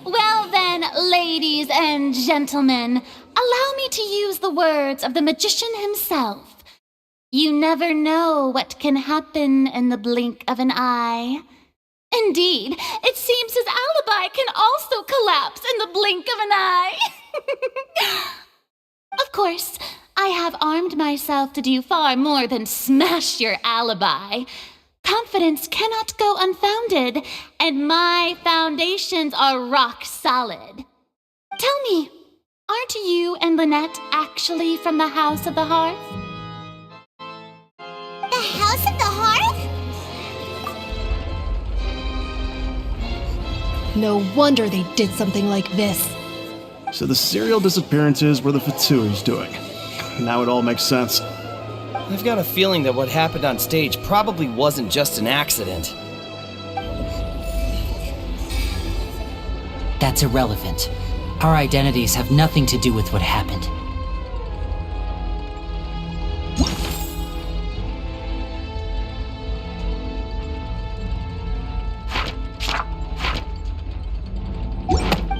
Well then, ladies and gentlemen, allow me to use the words of the magician himself. You never know what can happen in the blink of an eye. Indeed, it seems his alibi can also collapse in the blink of an eye. Of course, I have armed myself to do far more than smash your alibi. Confidence cannot go unfounded, and my foundations are rock solid. Tell me, aren't you and Lynette actually from the House of the Hearth? The House of the Hearth? No wonder they did something like this. So the serial disappearances were the Fatsui's doing. Now it all makes sense. I've got a feeling that what happened on stage probably wasn't just an accident. That's irrelevant. Our identities have nothing to do with what happened.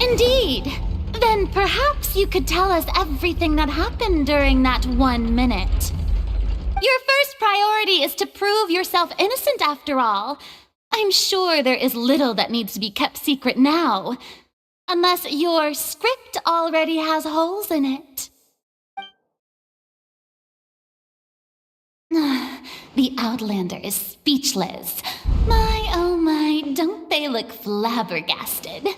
Indeed. Then perhaps you could tell us everything that happened during that 1 minute. Your first priority is to prove yourself innocent after all. I'm sure there is little that needs to be kept secret now. Unless your script already has holes in it. The Outlander is speechless. My, oh my, don't they look flabbergasted?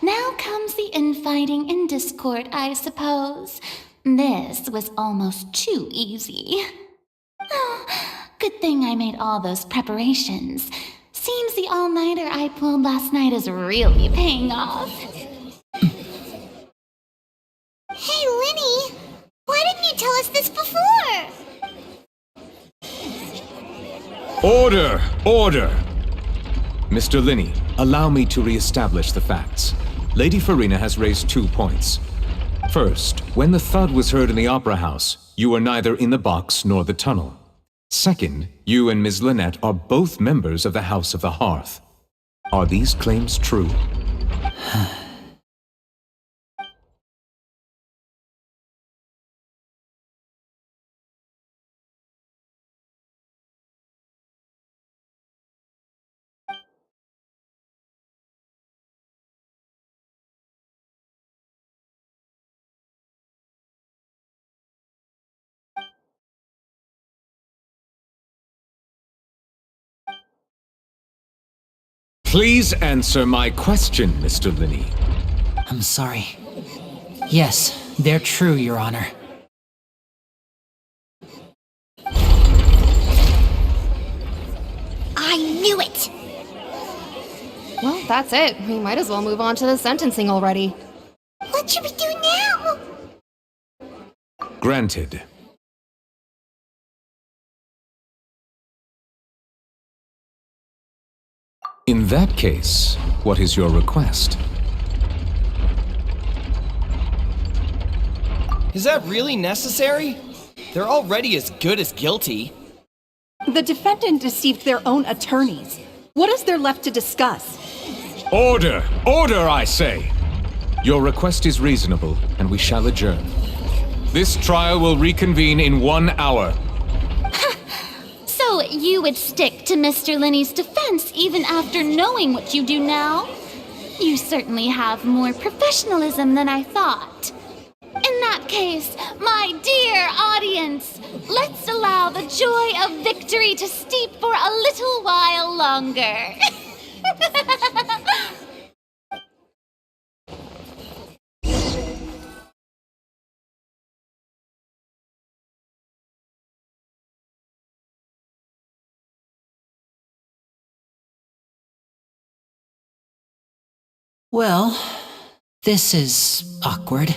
Now comes the infighting and discord, I suppose. This was almost too easy. Oh, good thing I made all those preparations. Seems the all-nighter I pulled last night is really paying off. Hey, Linny! Why didn't you tell us this before? Order! Order! Mr. Linney, allow me to re-establish the facts. Lady Farina has raised 2 points. First, when the thud was heard in the Opera House, you were neither in the box nor the tunnel. Second, you and Ms. Lynette are both members of the House of the Hearth. Are these claims true? Please answer my question, Mr. Linney. I'm sorry. Yes, they're true, Your Honor. I knew it! Well, that's it. We might as well move on to the sentencing already. What should we do now? Granted. In that case, what is your request? Is that really necessary? They're already as good as guilty. The defendant deceived their own attorneys. What is there left to discuss? Order! Order, I say! Your request is reasonable, and we shall adjourn. This trial will reconvene in 1 hour. So you would stick to Mr. Linney's defense even after knowing what you do now? You certainly have more professionalism than I thought. In that case, my dear audience, let's allow the joy of victory to steep for a little while longer. Well, this is awkward.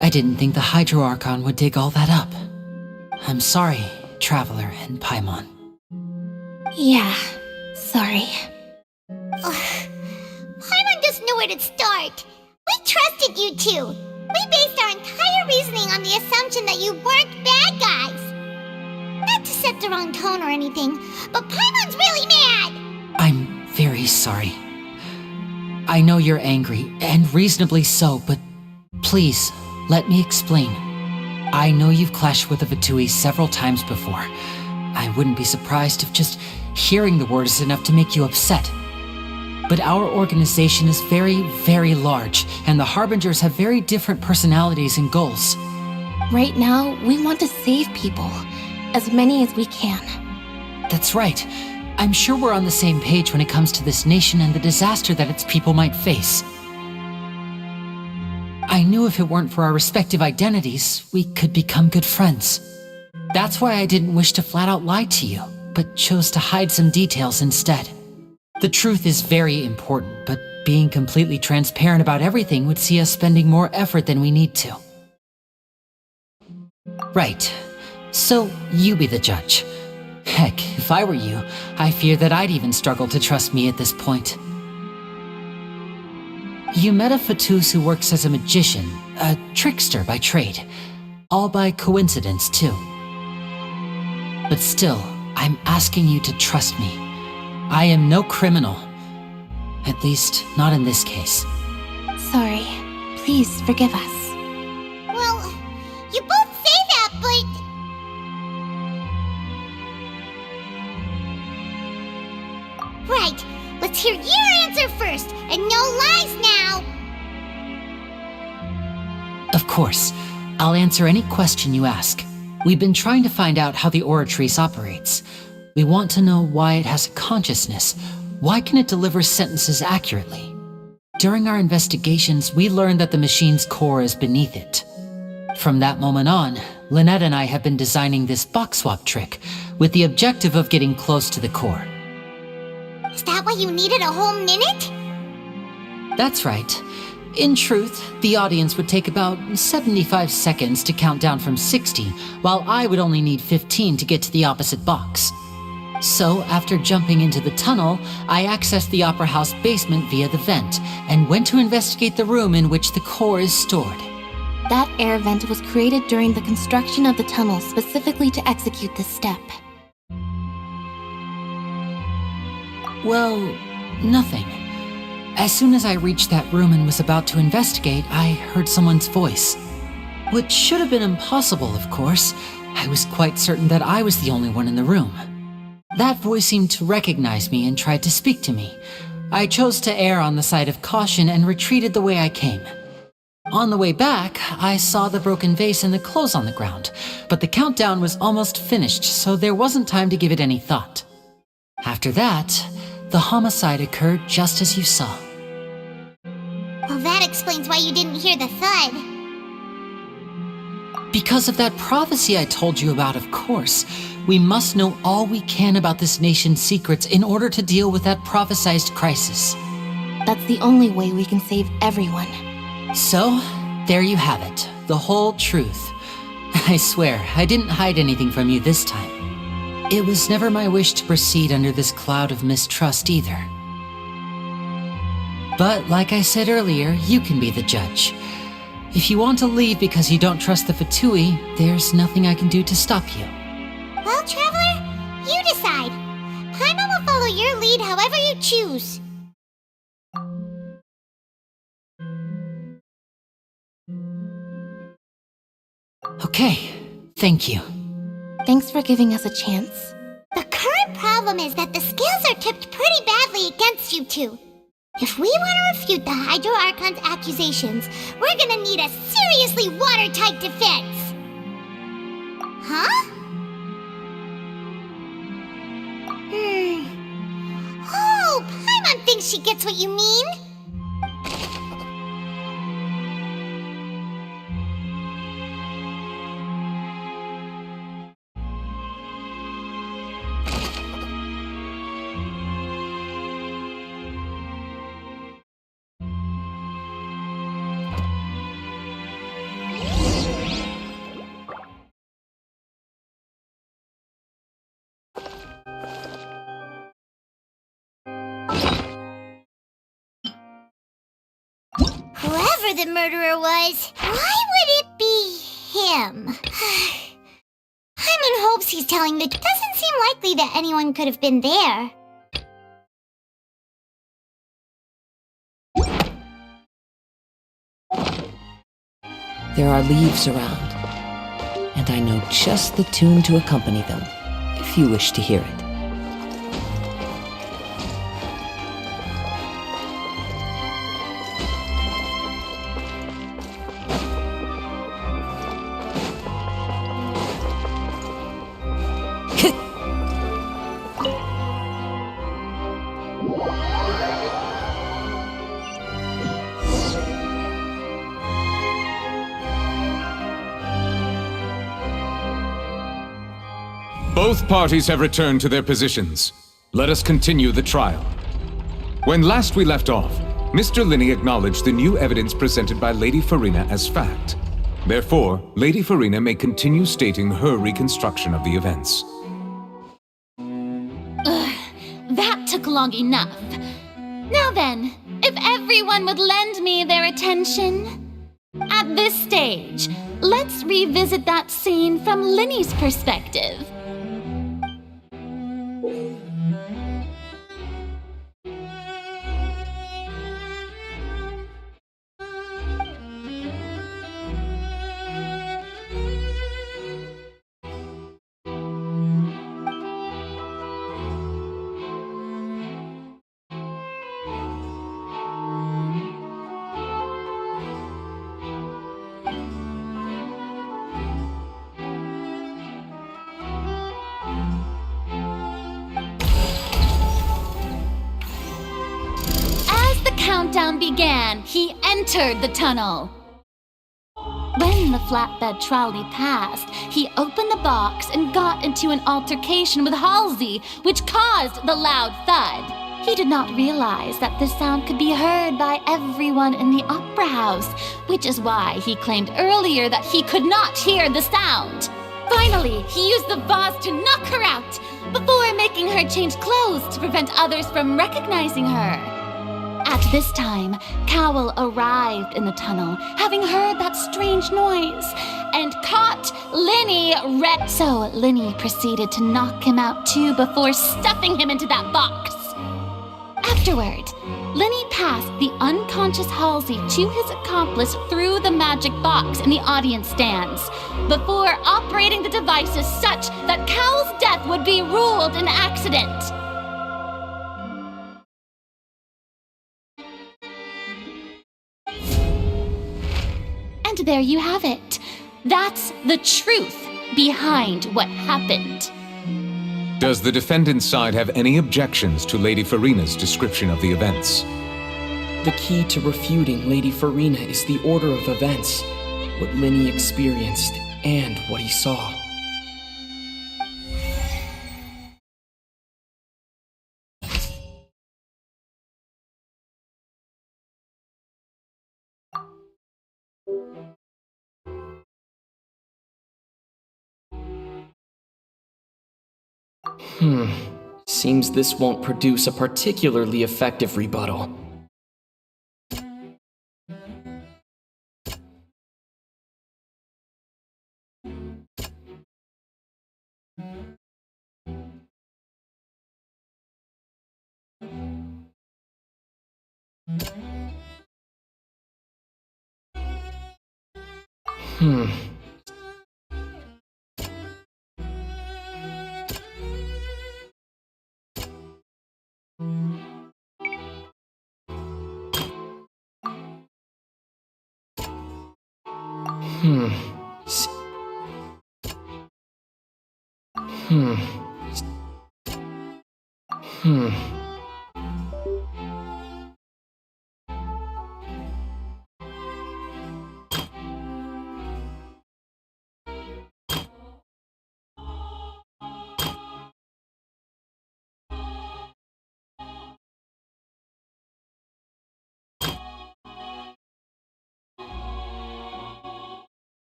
I didn't think the Hydro Archon would dig all that up. I'm sorry, Traveler and Paimon. Yeah, sorry. Paimon doesn't know where to start. We trusted you two. We based our entire reasoning on the assumption that you weren't bad guys. Not to set the wrong tone or anything, but Paimon's really mad! I'm very sorry. I know you're angry, and reasonably so, but please, let me explain. I know you've clashed with the Fatui several times before. I wouldn't be surprised if just hearing the word is enough to make you upset. But our organization is very, very large, and the Harbingers have very different personalities and goals. Right now, we want to save people. As many as we can. That's right. I'm sure we're on the same page when it comes to this nation and the disaster that its people might face. I knew if it weren't for our respective identities, we could become good friends. That's why I didn't wish to flat out lie to you, but chose to hide some details instead. The truth is very important, but being completely transparent about everything would see us spending more effort than we need to. Right. So, you be the judge. Heck, if I were you, I fear that I'd even struggle to trust me at this point. You met a Fatus who works as a magician, a trickster by trade. All by coincidence, too. But still, I'm asking you to trust me. I am no criminal. At least, not in this case. Sorry. Please forgive us. Well, you both say that, but... Right, let's hear your answer first, and no lies now! Of course. I'll answer any question you ask. We've been trying to find out how the Oratrice operates. We want to know why it has a consciousness. Why can it deliver sentences accurately? During our investigations, we learned that the machine's core is beneath it. From that moment on, Lynette and I have been designing this box swap trick with the objective of getting close to the core. Is that why you needed a whole minute? That's right. In truth, the audience would take about 75 seconds to count down from 60, while I would only need 15 to get to the opposite box. So, after jumping into the tunnel, I accessed the Opera House basement via the vent, and went to investigate the room in which the core is stored. That air vent was created during the construction of the tunnel specifically to execute this step. Well, nothing. As soon as I reached that room and was about to investigate, I heard someone's voice. Which should have been impossible, of course. I was quite certain that I was the only one in the room. That voice seemed to recognize me and tried to speak to me. I chose to err on the side of caution and retreated the way I came. On the way back, I saw the broken vase and the clothes on the ground, but the countdown was almost finished, so there wasn't time to give it any thought. After that, The homicide occurred just as you saw. Well, that explains why you didn't hear the thud. Because of that prophecy I told you about, of course. We must know all we can about this nation's secrets in order to deal with that prophesized crisis. That's the only way we can save everyone. So, there you have it. The whole truth. I swear, I didn't hide anything from you this time. It was never my wish to proceed under this cloud of mistrust either. But like I said earlier, you can be the judge. If you want to leave because you don't trust the Fatui, there's nothing I can do to stop you. Well, Traveler, you decide. Paimon will follow your lead however you choose. Okay, thank you. Thanks for giving us a chance. The current problem is that the scales are tipped pretty badly against you two. If we want to refute the Hydro Archon's accusations, we're gonna need a seriously watertight defense. Huh? Oh, Paimon thinks she gets what you mean. Whoever the murderer was, why would it be him? I'm in hopes he's telling the truth. Doesn't seem likely that anyone could have been there. There are leaves around, and I know just the tune to accompany them, if you wish to hear it. Both parties have returned to their positions. Let us continue the trial. When last we left off, Mr. Linney acknowledged the new evidence presented by Lady Farina as fact. Therefore, Lady Farina may continue stating her reconstruction of the events. That took long enough. Now then, if everyone would lend me their attention. At this stage, let's revisit that scene from Linney's perspective. Countdown began, he entered the tunnel. When the flatbed trolley passed, he opened the box and got into an altercation with Halsey, which caused the loud thud. He did not realize that the sound could be heard by everyone in the opera house, which is why he claimed earlier that he could not hear the sound. Finally, he used the vase to knock her out, before making her change clothes to prevent others from recognizing her. At this time, Cowell arrived in the tunnel, having heard that strange noise, and caught Linney red. So Linney proceeded to knock him out too before stuffing him into that box. Afterward, Linney passed the unconscious Halsey to his accomplice through the magic box in the audience stands, before operating the devices such that Cowell's death would be ruled an accident. And there you have it. That's the truth behind what happened. Does the defendant's side have any objections to Lady Farina's description of the events? The key to refuting Lady Farina is the order of events, what Linny experienced, and what he saw. Seems this won't produce a particularly effective rebuttal.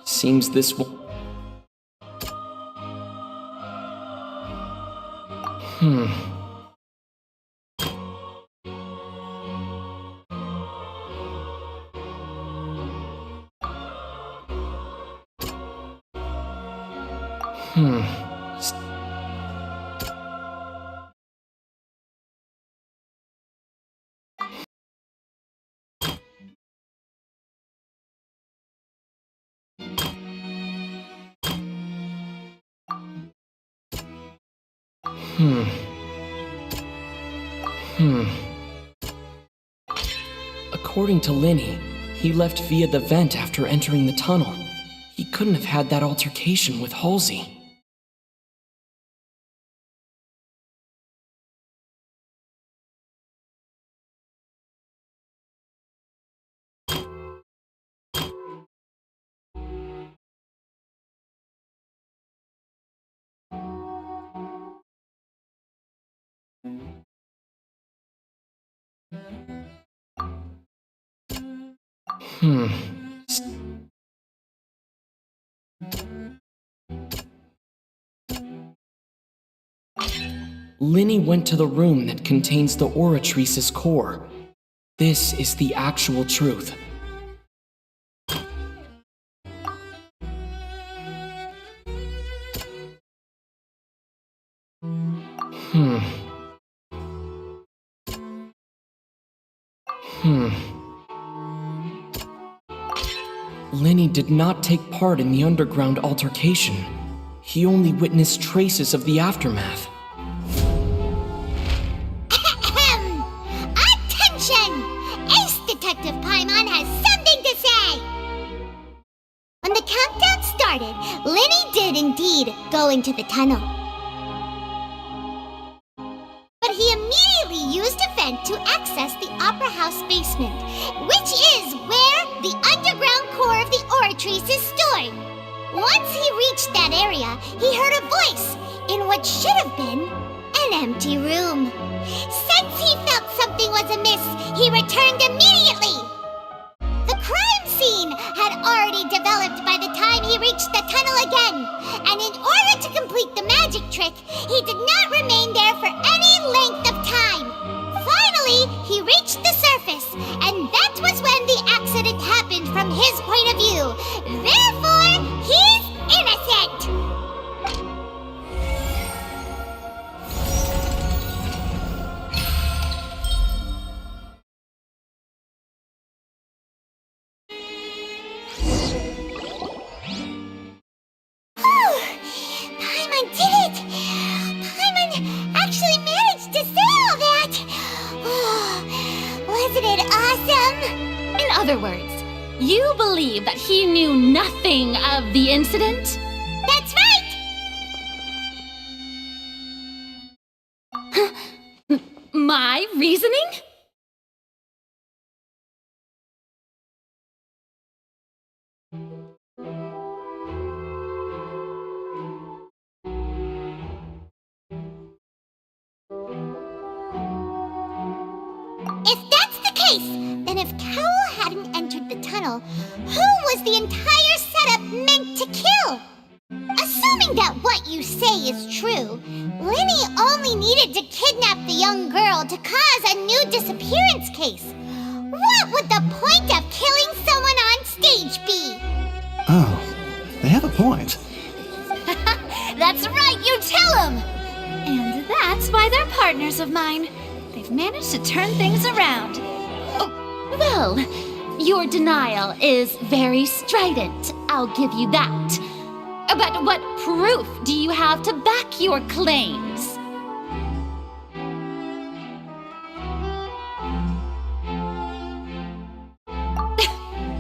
Seems this will... According to Linny, he left via the vent after entering the tunnel. He couldn't have had that altercation with Halsey. Linny went to the room that contains the Oratrice's core. This is the actual truth. Linny did not take part in the underground altercation. He only witnessed traces of the aftermath. Attention! Ace Detective Paimon has something to say! When the countdown started, Linny did indeed go into the tunnel. But he immediately used a vent to access the Opera House basement, which is where the underground core of the Oratrice is stored. Once he reached that area, he heard a voice in what should have been an empty room. Since he felt something was amiss, he returned immediately. The crime scene had already developed by the time he reached the tunnel again, and in order to complete the magic trick, he did not remain there for any length of time. Finally, he reached the surface, and that was when the accident happened from his point of view. Therefore, he's innocent! Isn't it awesome? In other words, you believe that he knew nothing of the incident? That's right! My reasoning? If that's the case, then if Cowell hadn't entered the tunnel, who was the entire setup meant to kill? Assuming that what you say is true, Linny only needed to kidnap the young girl to cause a new disappearance case. What would the point of killing someone on stage be? Oh, they have a point. That's right, you tell them! And that's why they're partners of mine. They've managed to turn things around. Oh, well, your denial is very strident, I'll give you that. But what proof do you have to back your claims?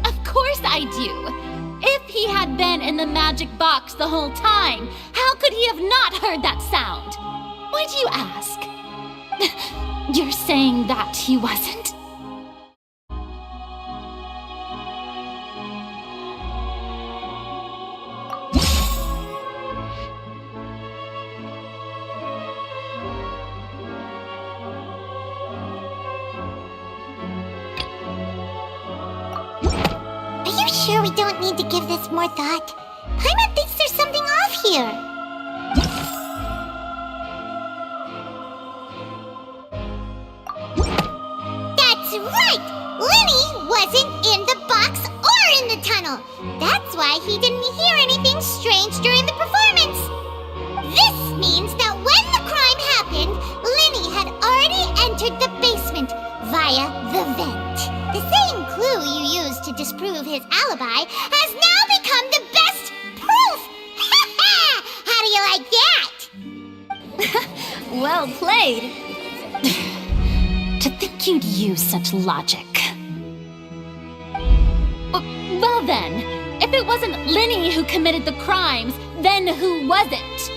Of course I do. If he had been in the magic box the whole time, how could he have not heard that sound? Why do you ask? You're saying that he wasn't? Are you sure we don't need to give this more thought? Paimon thinks there's something off here. That's right! Linny wasn't in the box or in the tunnel. That's why he didn't hear anything strange during the performance. This means that when the crime happened, Linny had already entered the basement via the vent. The same clue you used to disprove his alibi has now become the best proof! Ha ha! How do you like that? Well played. To think you'd use such logic. Well then, if it wasn't Linny who committed the crimes, then who was it?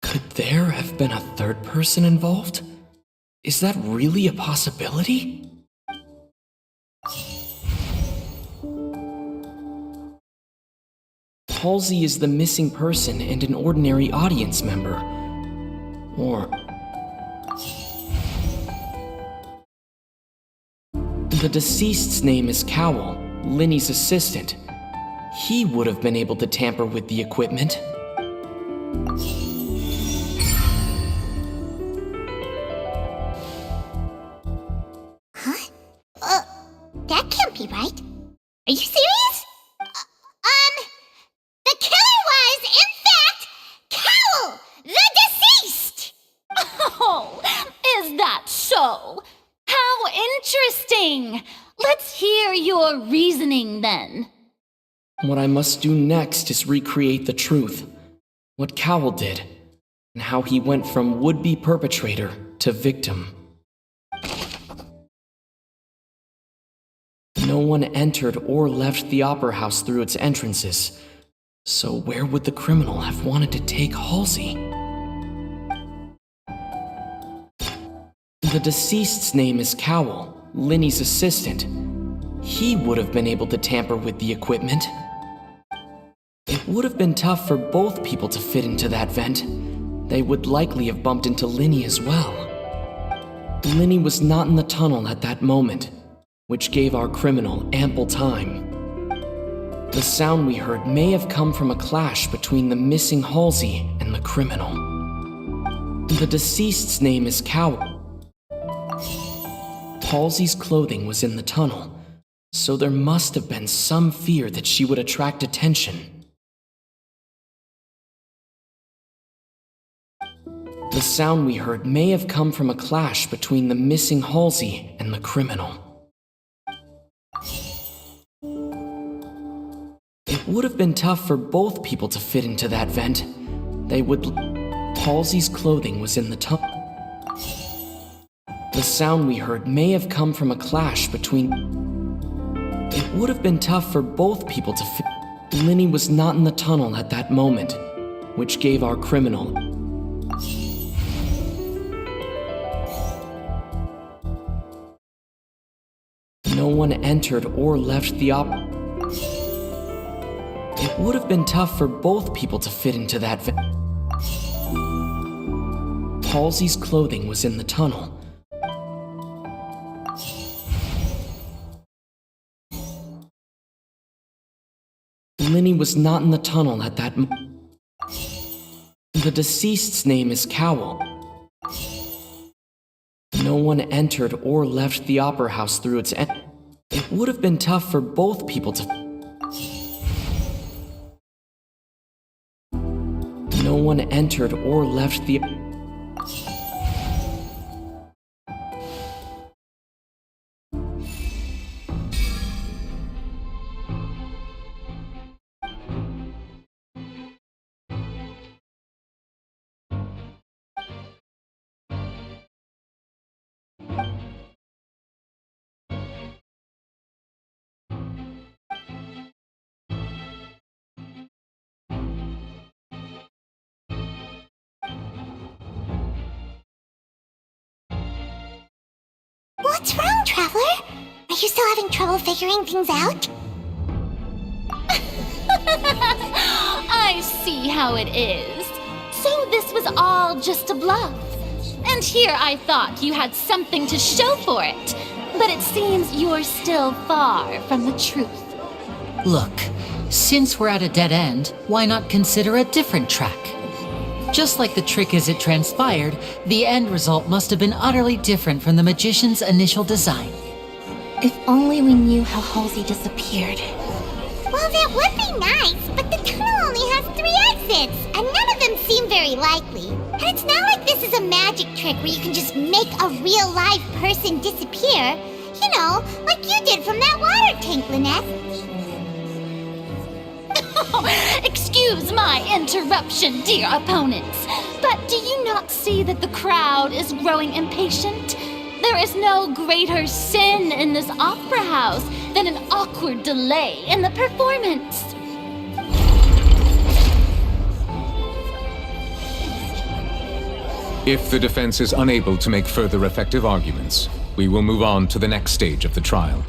Could there have been a third person involved? Is that really a possibility? Halsey is the missing person and an ordinary audience member. Or... the deceased's name is Cowell, Linny's assistant. He would have been able to tamper with the equipment. That can't be right. Are you serious? The killer was, in fact, Cowell, the deceased! Oh, is that so? How interesting! Let's hear your reasoning then. What I must do next is recreate the truth. What Cowell did, and how he went from would-be perpetrator to victim. No one entered or left the Opera House through its entrances, so where would the criminal have wanted to take Halsey? The deceased's name is Cowell, Linny's assistant. He would have been able to tamper with the equipment. It would have been tough for both people to fit into that vent. They would likely have bumped into Linny as well. Linny was not in the tunnel at that moment, which gave our criminal ample time. The sound we heard may have come from a clash between the missing Halsey and the criminal. The deceased's name is Cowell. Halsey's clothing was in the tunnel, so there must have been some fear that she would attract attention. The sound we heard may have come from a clash between the missing Halsey and the criminal. It would have been tough for both people to fit into that vent. Halsey's clothing was in the tunnel. The sound we heard may have come from a clash between... It would have been tough for both people to fit... Linny was not in the tunnel at that moment, which gave our criminal... No one entered or left the It would have been tough for both people to fit into that vent. Halsey's clothing was in the tunnel. Linny was not in the tunnel at that The deceased's name is Cowell. No one entered or left the Opera House through its It would have been tough for both people to... No one entered or left the... What's wrong, Traveler? Are you still having trouble figuring things out? I see how it is. So this was all just a bluff. And here I thought you had something to show for it. But it seems you're still far from the truth. Look, since we're at a dead end, why not consider a different track? Just like the trick as it transpired, the end result must have been utterly different from the magician's initial design. If only we knew how Halsey disappeared. Well, that would be nice, but the tunnel only has 3 exits, and none of them seem very likely. And it's not like this is a magic trick where you can just make a real live person disappear. You know, like you did from that water tank, Lynette. Excuse my interruption, dear opponents, but do you not see that the crowd is growing impatient? There is no greater sin in this opera house than an awkward delay in the performance. If the defense is unable to make further effective arguments, we will move on to the next stage of the trial.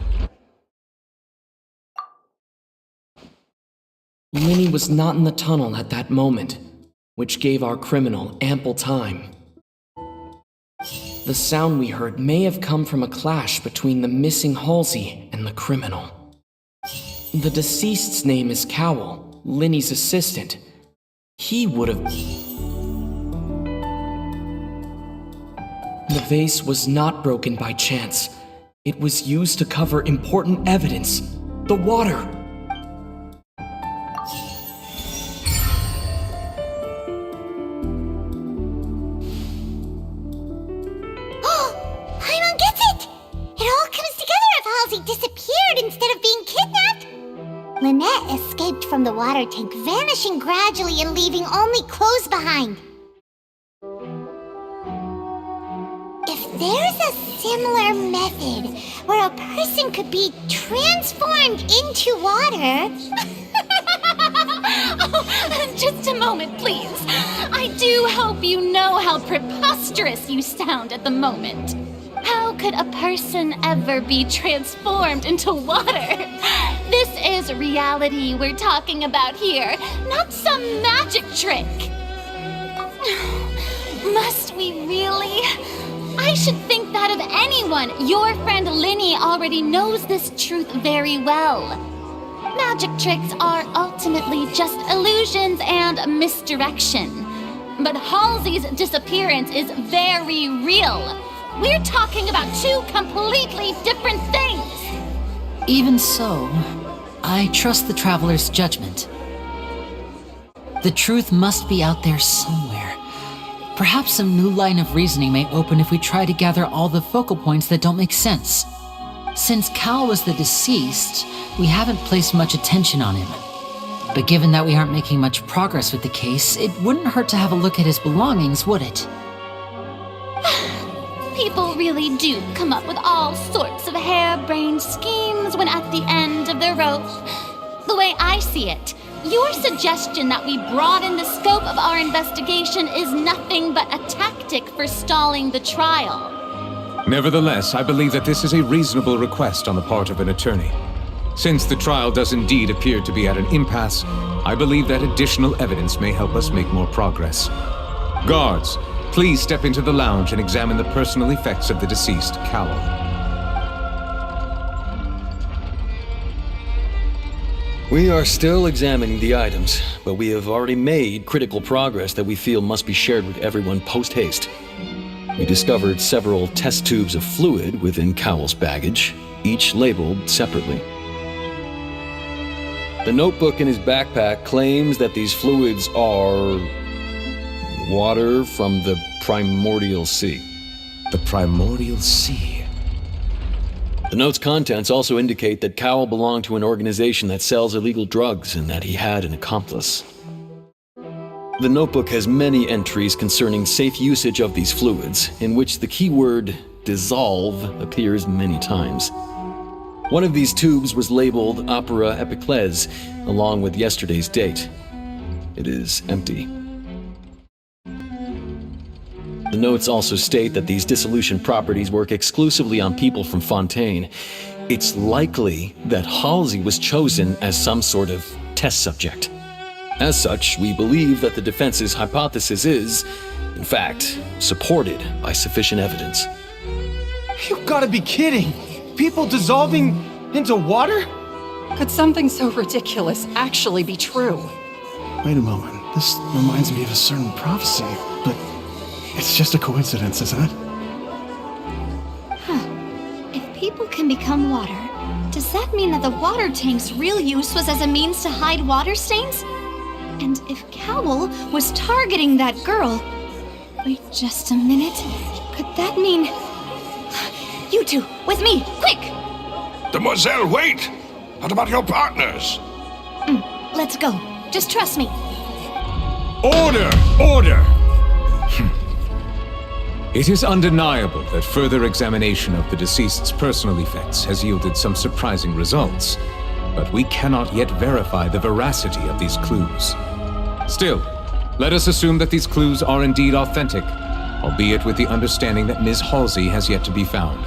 Linny was not in the tunnel at that moment, which gave our criminal ample time. The sound we heard may have come from a clash between the missing Halsey and the criminal. The deceased's name is Cowell, Linny's assistant. He would have... The vase was not broken by chance. It was used to cover important evidence. The water! Paimon gets it! It all comes together if Halsey disappeared. Lynette escaped from the water tank, vanishing gradually and leaving only clothes behind. If there's a similar method where a person could be transformed into water... Oh, just a moment, please. I do hope you know how preposterous you sound at the moment. How could a person ever be transformed into water? This is reality we're talking about here, not some magic trick. Must we really? I should think that of anyone. Your friend Linny already knows this truth very well. Magic tricks are ultimately just illusions and misdirection. But Halsey's disappearance is very real. We're talking about two completely different things. Even so, I trust the Traveler's judgment. The truth must be out there somewhere. Perhaps some new line of reasoning may open if we try to gather all the focal points that don't make sense. Since Cal was the deceased, we haven't placed much attention on him. But given that we aren't making much progress with the case, it wouldn't hurt to have a look at his belongings, would it? People really do come up with all sorts of harebrained schemes when at the end of their rope. The way I see it, your suggestion that we broaden the scope of our investigation is nothing but a tactic for stalling the trial. Nevertheless, I believe that this is a reasonable request on the part of an attorney. Since the trial does indeed appear to be at an impasse, I believe that additional evidence may help us make more progress. Guards, please step into the lounge and examine the personal effects of the deceased Cowell. We are still examining the items, but we have already made critical progress that we feel must be shared with everyone post-haste. We discovered several test tubes of fluid within Cowell's baggage, each labeled separately. The notebook in his backpack claims that these fluids are water from the primordial sea. The primordial sea? The note's contents also indicate that Cowell belonged to an organization that sells illegal drugs and that he had an accomplice. The notebook has many entries concerning safe usage of these fluids, in which the keyword dissolve appears many times. One of these tubes was labeled Opera Epiclese, along with yesterday's date. It is empty. The notes also state that these dissolution properties work exclusively on people from Fontaine. It's likely that Halsey was chosen as some sort of test subject. As such, we believe that the defense's hypothesis is, in fact, supported by sufficient evidence. You've got to be kidding! People dissolving into water? Could something so ridiculous actually be true? Wait a moment. This reminds me of a certain prophecy, but it's just a coincidence, isn't it? Huh. If people can become water, does that mean that the water tank's real use was as a means to hide water stains? And if Cowell was targeting that girl... Wait just a minute. Could that mean... You two, with me, quick! Demoiselle, wait! What about your partners? Let's go. Just trust me. Order! Order! It is undeniable that further examination of the deceased's personal effects has yielded some surprising results, but we cannot yet verify the veracity of these clues. Still, let us assume that these clues are indeed authentic, albeit with the understanding that Ms. Halsey has yet to be found.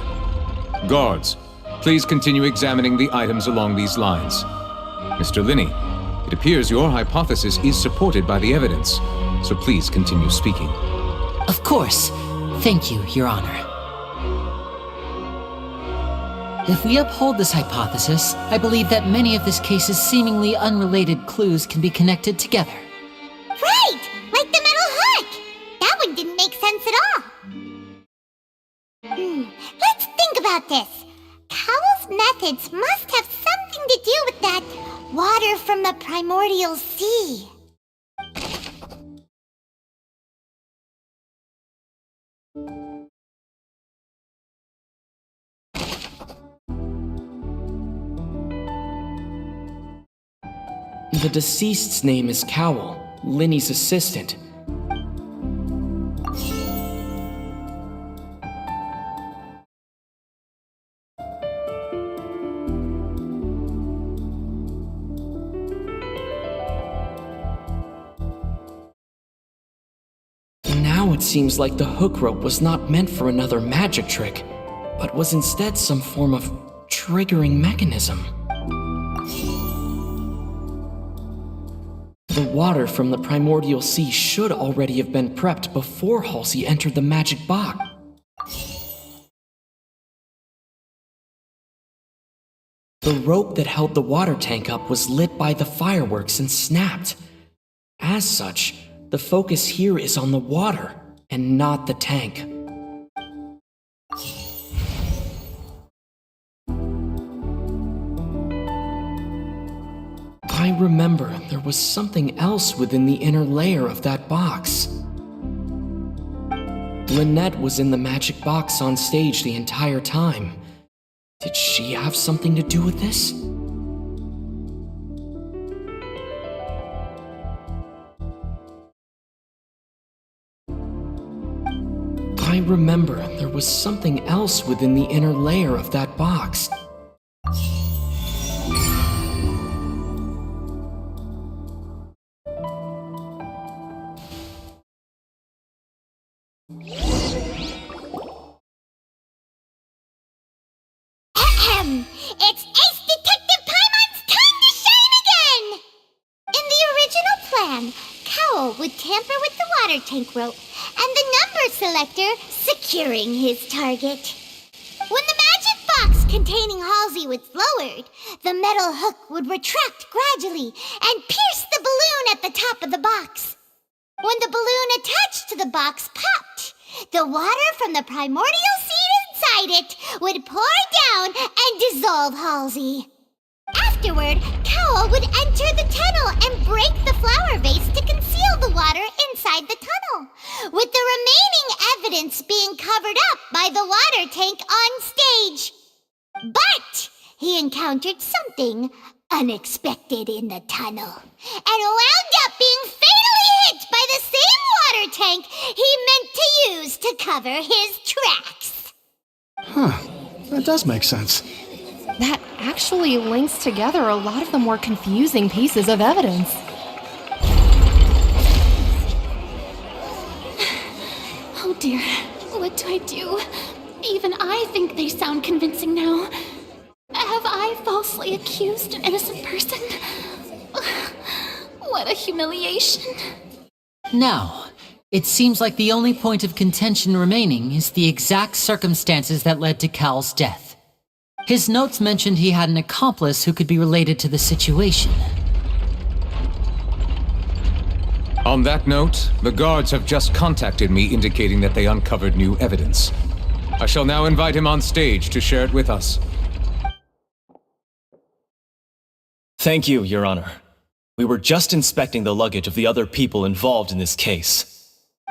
Guards, please continue examining the items along these lines. Mr. Linney, it appears your hypothesis is supported by the evidence, so please continue speaking. Of course. Thank you, Your Honor. If we uphold this hypothesis, I believe that many of this case's seemingly unrelated clues can be connected together. Right! Like the metal hook! That one didn't make sense at all. Let's think about this. Cowell's methods must have something to do with that water from the primordial sea. The deceased's name is Cowell, Linny's assistant. Now it seems like the hook rope was not meant for another magic trick, but was instead some form of triggering mechanism. The water from the primordial sea should already have been prepped before Halsey entered the magic box. The rope that held the water tank up was lit by the fireworks and snapped. As such, the focus here is on the water and not the tank. I remember there was something else within the inner layer of that box. Lynette was in the magic box on stage the entire time. Did she have something to do with this? I remember there was something else within the inner layer of that box. It's Ace Detective Paimon's time to shine again! In the original plan, Cowell would tamper with the water tank rope and the number selector securing his target. When the magic box containing Halsey was lowered, the metal hook would retract gradually and pierce the balloon at the top of the box. When the balloon attached to the box popped, the water from the primordial seed inside it would pour down and dissolve Halsey. Afterward, Cowell would enter the tunnel and break the flower vase to conceal the water inside the tunnel, with the remaining evidence being covered up by the water tank on stage. But he encountered something unexpected in the tunnel and wound up being fatally hit by the same water tank he meant to use to cover his tracks. Huh. That does make sense. That actually links together a lot of the more confusing pieces of evidence. Oh dear, what do I do? Even I think they sound convincing now. Have I falsely accused an innocent person? What a humiliation. Now, it seems like the only point of contention remaining is the exact circumstances that led to Cal's death. His notes mentioned he had an accomplice who could be related to the situation. On that note, the guards have just contacted me indicating that they uncovered new evidence. I shall now invite him on stage to share it with us. Thank you, Your Honor. We were just inspecting the luggage of the other people involved in this case.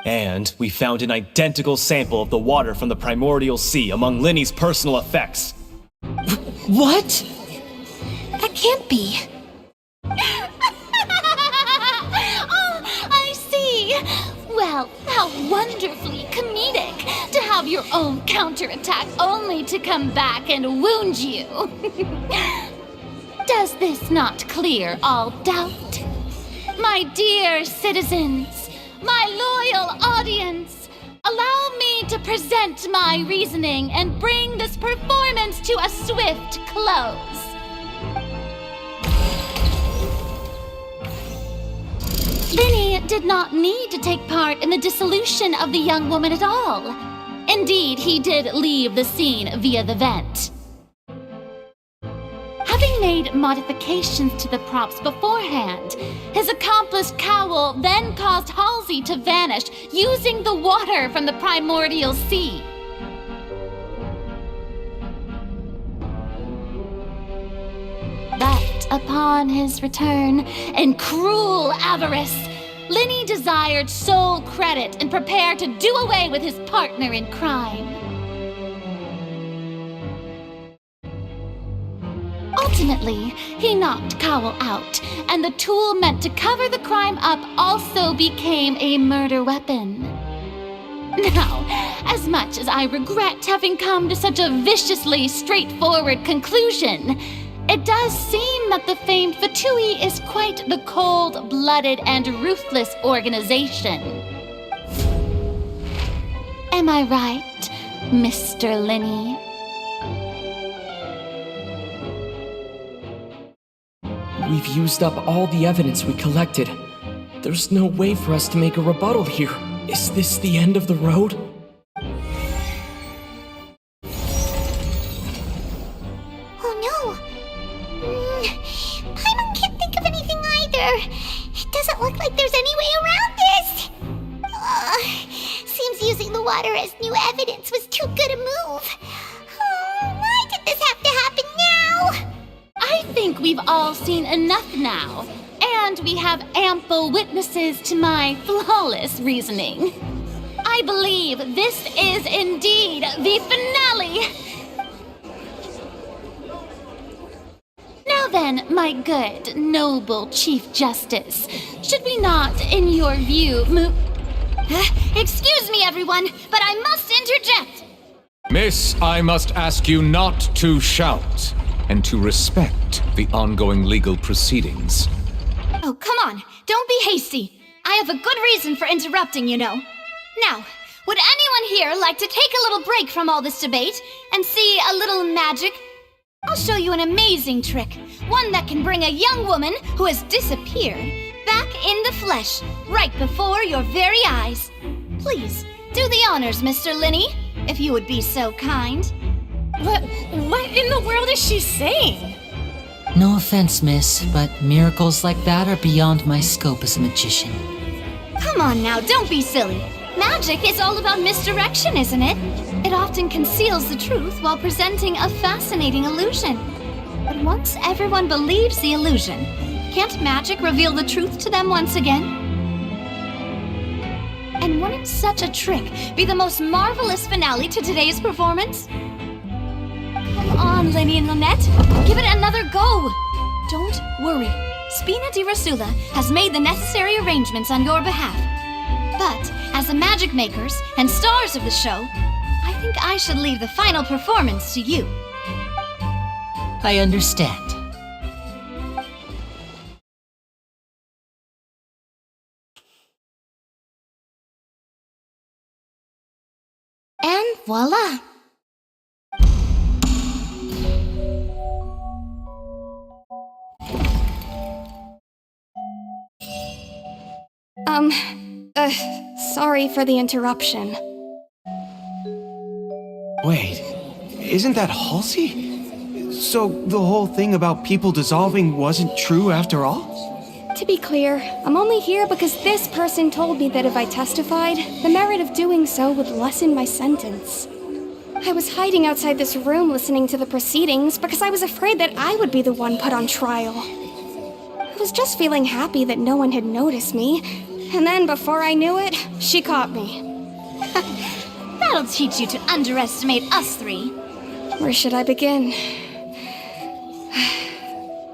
And we found an identical sample of the water from the primordial sea among Linny's personal effects. What? That can't be. Oh, I see. Well, how wonderfully comedic to have your own counterattack only to come back and wound you. Does this not clear all doubt? My dear citizens, my loyal audience, allow me to present my reasoning and bring this performance to a swift close. Linny did not need to take part in the dissolution of the young woman at all. Indeed, he did leave the scene via the vent. Having made modifications to the props beforehand, his accomplice Cowell then caused Halsey to vanish using the water from the primordial sea. But upon his return, in cruel avarice, Linny desired sole credit and prepared to do away with his partner in crime. Unfortunately, he knocked Cowell out, and the tool meant to cover the crime up also became a murder weapon. Now, as much as I regret having come to such a viciously straightforward conclusion, it does seem that the famed Fatui is quite the cold-blooded and ruthless organization. Am I right, Mr. Linney? We've used up all the evidence we collected. There's no way for us to make a rebuttal here. Is this the end of the road? Oh no! Paimon can't think of anything either. It doesn't look like there's any way around this. Seems using the water as new evidence was too good a move. Why did this have to happen now? I think we've all seen enough now, and we have ample witnesses to my flawless reasoning. I believe this is indeed the finale. Now then, my good, noble Chief Justice, should we not, in your view, Excuse me, everyone, but I must interject. Miss, I must ask you not to shout and to respect the ongoing legal proceedings. Oh, come on. Don't be hasty. I have a good reason for interrupting, you know. Now, would anyone here like to take a little break from all this debate and see a little magic? I'll show you an amazing trick. One that can bring a young woman who has disappeared back in the flesh, right before your very eyes. Please, do the honors, Mr. Linney, if you would be so kind. What in the world is she saying? No offense, miss, but miracles like that are beyond my scope as a magician. Come on now, don't be silly. Magic is all about misdirection, isn't it? It often conceals the truth while presenting a fascinating illusion. But once everyone believes the illusion, can't magic reveal the truth to them once again? And wouldn't such a trick be the most marvelous finale to today's performance? Come on, Linny and Lynette. Give it another go. Don't worry. Spina di Rasula has made the necessary arrangements on your behalf. But as the magic makers and stars of the show, I think I should leave the final performance to you. I understand. And voila! Sorry for the interruption. Wait, isn't that Halsey? So the whole thing about people dissolving wasn't true after all? To be clear, I'm only here because this person told me that if I testified, the merit of doing so would lessen my sentence. I was hiding outside this room listening to the proceedings because I was afraid that I would be the one put on trial. I was just feeling happy that no one had noticed me, and then before I knew it, she caught me. That'll teach you to underestimate us three. Where should I begin?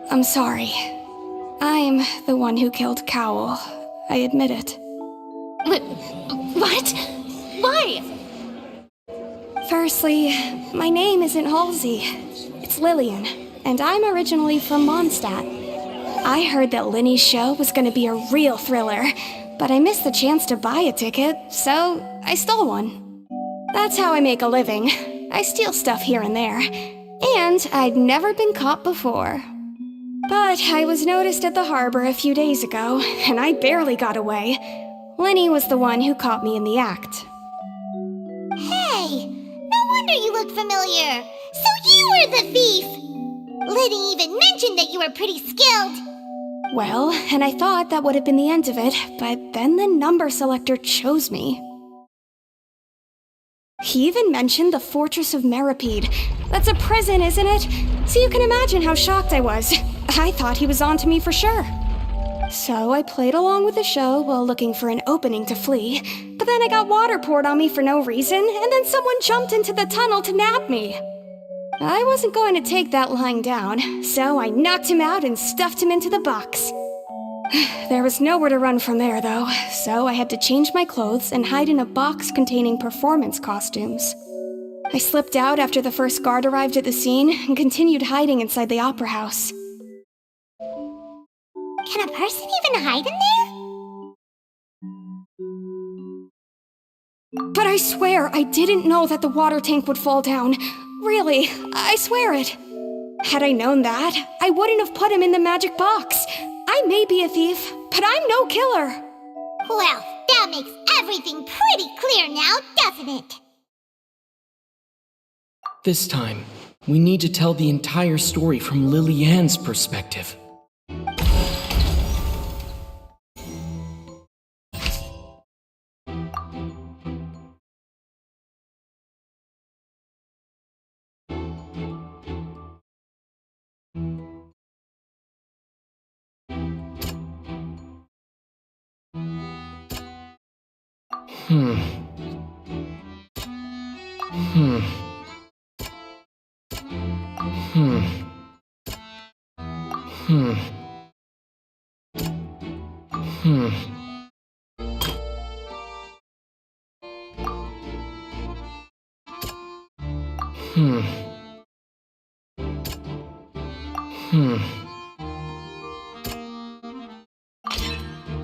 I'm sorry. I'm the one who killed Cowell. I admit it. What? Why? Firstly, my name isn't Halsey. It's Lillian, and I'm originally from Mondstadt. I heard that Linny's show was going to be a real thriller, but I missed the chance to buy a ticket, so I stole one. That's how I make a living. I steal stuff here and there, and I'd never been caught before. But I was noticed at the harbor a few days ago, and I barely got away. Linny was the one who caught me in the act. Hey, no wonder you look familiar. So you were the thief! Liddy even mentioned that you were pretty skilled. Well, and I thought that would have been the end of it, but then the number selector chose me. He even mentioned the Fortress of Meripede. That's a prison, isn't it? So you can imagine how shocked I was. I thought he was on to me for sure. So I played along with the show while looking for an opening to flee, but then I got water poured on me for no reason, and then someone jumped into the tunnel to nab me. I wasn't going to take that lying down, so I knocked him out and stuffed him into the box. There was nowhere to run from there, though, so I had to change my clothes and hide in a box containing performance costumes. I slipped out after the first guard arrived at the scene and continued hiding inside the opera house. Can a person even hide in there? But I swear I didn't know that the water tank would fall down. Really, I swear it. Had I known that, I wouldn't have put him in the magic box. I may be a thief, but I'm no killer. Well, that makes everything pretty clear now, doesn't it? This time, we need to tell the entire story from Lily Ann's perspective.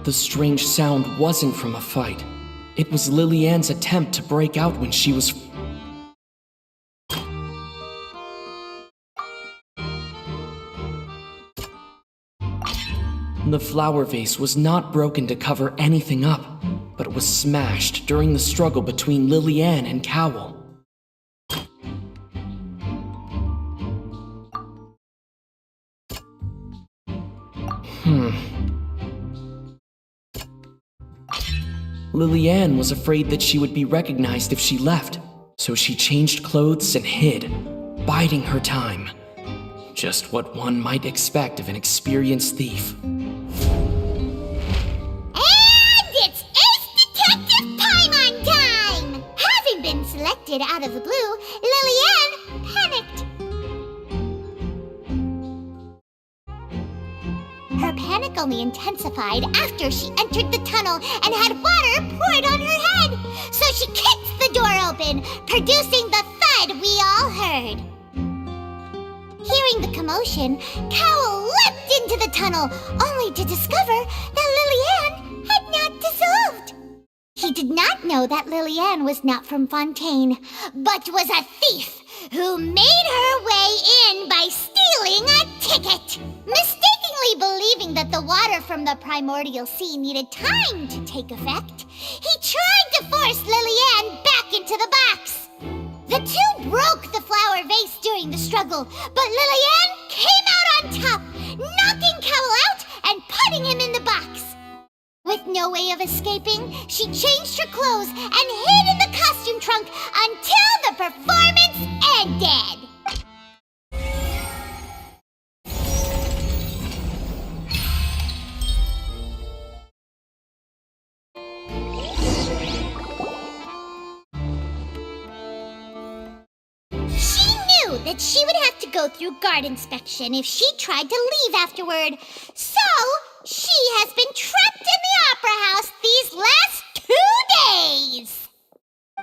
The strange sound wasn't from a fight. It was Lily Ann's attempt to break out when she was... The flower vase was not broken to cover anything up, but it was smashed during the struggle between Lily Ann and Cowell. Lily Ann was afraid that she would be recognized if she left, so she changed clothes and hid, biding her time. Just what one might expect of an experienced thief. And it's Ace Detective Paimon time! Having been selected out of the blue, Lily Ann panicked. Her panic only intensified after she entered the tunnel and had water poured on her head. So she kicked the door open, producing the thud we all heard. Hearing the commotion, Cowell leapt into the tunnel, only to discover that Lily Ann had not dissolved. He did not know that Lily Ann was not from Fontaine, but was a thief who made her way in by stealing a ticket. Mistakenly believing that the water from the primordial sea needed time to take effect, he tried to force Lily Ann back into the box. The two broke the flower vase during the struggle, but Lily Ann came out on top, knocking Cowell out and putting him in the box. With no way of escaping, she changed her clothes and hid in the costume trunk until the performance ended. She knew that she would have to go through guard inspection if she tried to leave afterward, so she has been trapped in the opera house these last 2 days.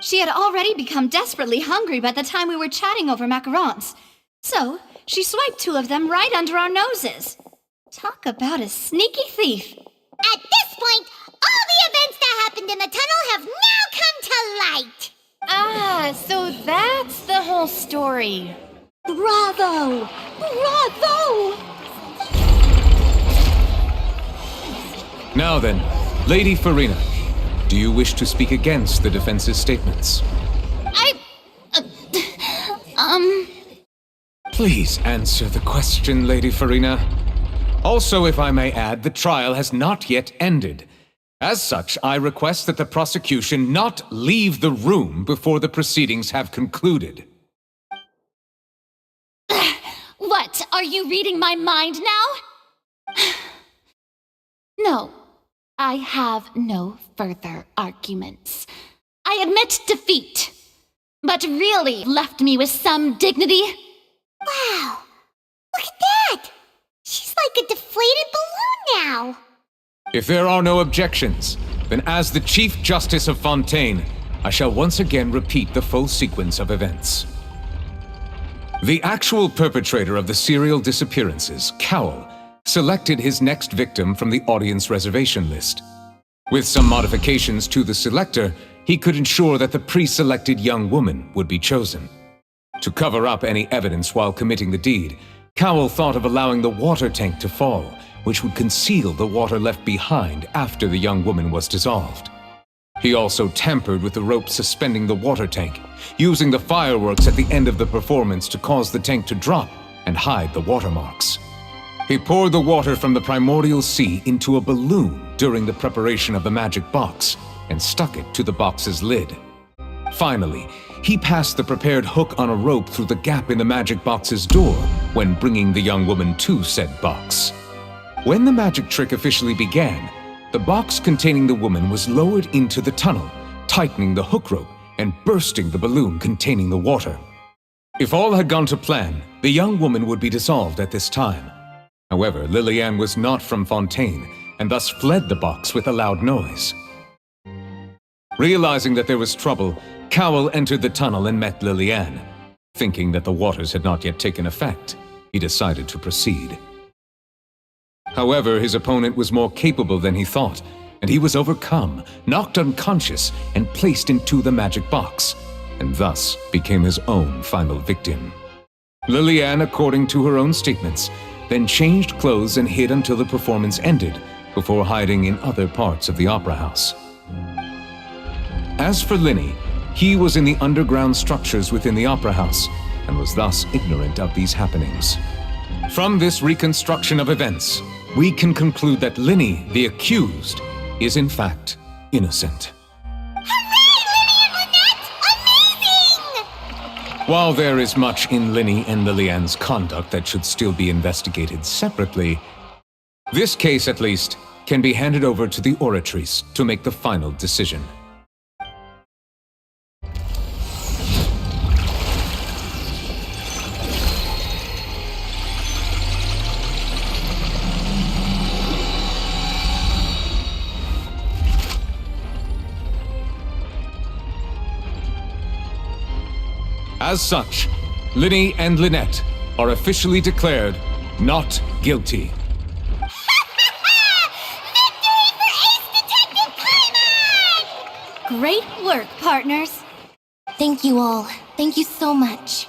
She had already become desperately hungry by the time we were chatting over macarons, so she swiped 2 of them right under our noses. Talk about a sneaky thief. At this point, all the events that happened in the tunnel have now come to light. Ah, so that's the whole story. Bravo! Bravo! Now then, Lady Farina, do you wish to speak against the defense's statements? Please answer the question, Lady Farina. Also, if I may add, the trial has not yet ended. As such, I request that the prosecution not leave the room before the proceedings have concluded. What? Are you reading my mind now? No, I have no further arguments. I admit defeat, but really left me with some dignity. Wow! Look at that! She's like a deflated balloon now! If there are no objections, then as the Chief Justice of Fontaine, I shall once again repeat the full sequence of events. The actual perpetrator of the serial disappearances, Cowell, selected his next victim from the audience reservation list. With some modifications to the selector, he could ensure that the pre-selected young woman would be chosen. To cover up any evidence while committing the deed, Cowell thought of allowing the water tank to fall, which would conceal the water left behind after the young woman was dissolved. He also tampered with the rope suspending the water tank, using the fireworks at the end of the performance to cause the tank to drop and hide the watermarks. He poured the water from the primordial sea into a balloon during the preparation of the magic box and stuck it to the box's lid. Finally, he passed the prepared hook on a rope through the gap in the magic box's door when bringing the young woman to said box. When the magic trick officially began, the box containing the woman was lowered into the tunnel, tightening the hook rope and bursting the balloon containing the water. If all had gone to plan, the young woman would be dissolved at this time. However, Liliane was not from Fontaine and thus fled the box with a loud noise. Realizing that there was trouble, Cowell entered the tunnel and met Liliane. Thinking that the waters had not yet taken effect, he decided to proceed. However, his opponent was more capable than he thought, and he was overcome, knocked unconscious, and placed into the magic box, and thus became his own final victim. Liliane, according to her own statements, then changed clothes and hid until the performance ended, before hiding in other parts of the opera house. As for Linny, he was in the underground structures within the opera house, and was thus ignorant of these happenings. From this reconstruction of events, we can conclude that Linny, the accused, is in fact innocent. While there is much in Linny and Liliane's conduct that should still be investigated separately, this case, at least, can be handed over to the Oratrice to make the final decision. As such, Linny and Lynette are officially declared not guilty. Great work, partners. Thank you all. Thank you so much.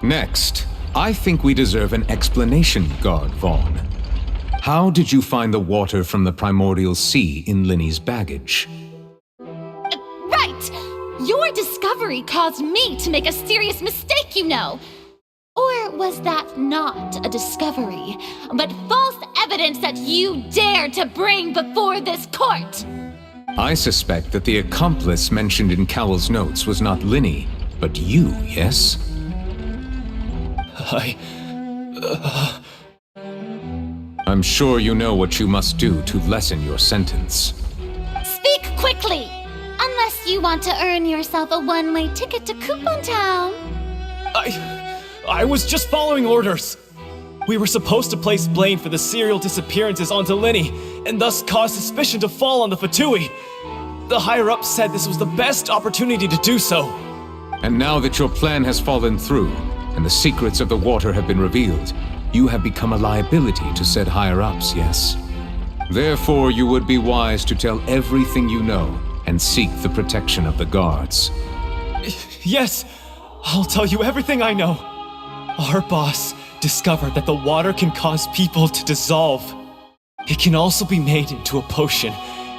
Next, I think we deserve an explanation, Guard Vaughn. How did you find the water from the primordial sea in Linny's baggage? Right! Your discovery caused me to make a serious mistake, you know. Or was that not a discovery, but false evidence that you dared to bring before this court? I suspect that the accomplice mentioned in Cowell's notes was not Linny, but you, yes? I'm sure you know what you must do to lessen your sentence. Speak quickly! Unless you want to earn yourself a one-way ticket to Coupon Town. I was just following orders. We were supposed to place blame for the serial disappearances onto Linny, and thus cause suspicion to fall on the Fatui. The higher-ups said this was the best opportunity to do so. And now that your plan has fallen through, and the secrets of the water have been revealed, you have become a liability to said higher-ups, yes? Therefore, you would be wise to tell everything you know, and seek the protection of the guards. Yes, I'll tell you everything I know. Our boss discovered that the water can cause people to dissolve. It can also be made into a potion,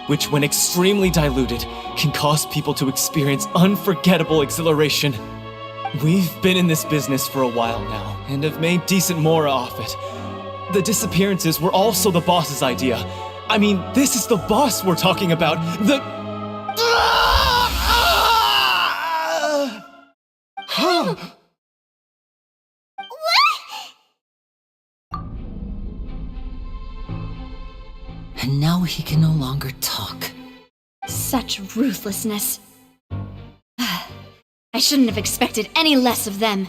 which when extremely diluted, can cause people to experience unforgettable exhilaration. We've been in this business for a while now, and have made decent more off it. The disappearances were also the boss's idea. I mean, this is the boss we're talking about. And now he can no longer talk. Such ruthlessness. I shouldn't have expected any less of them.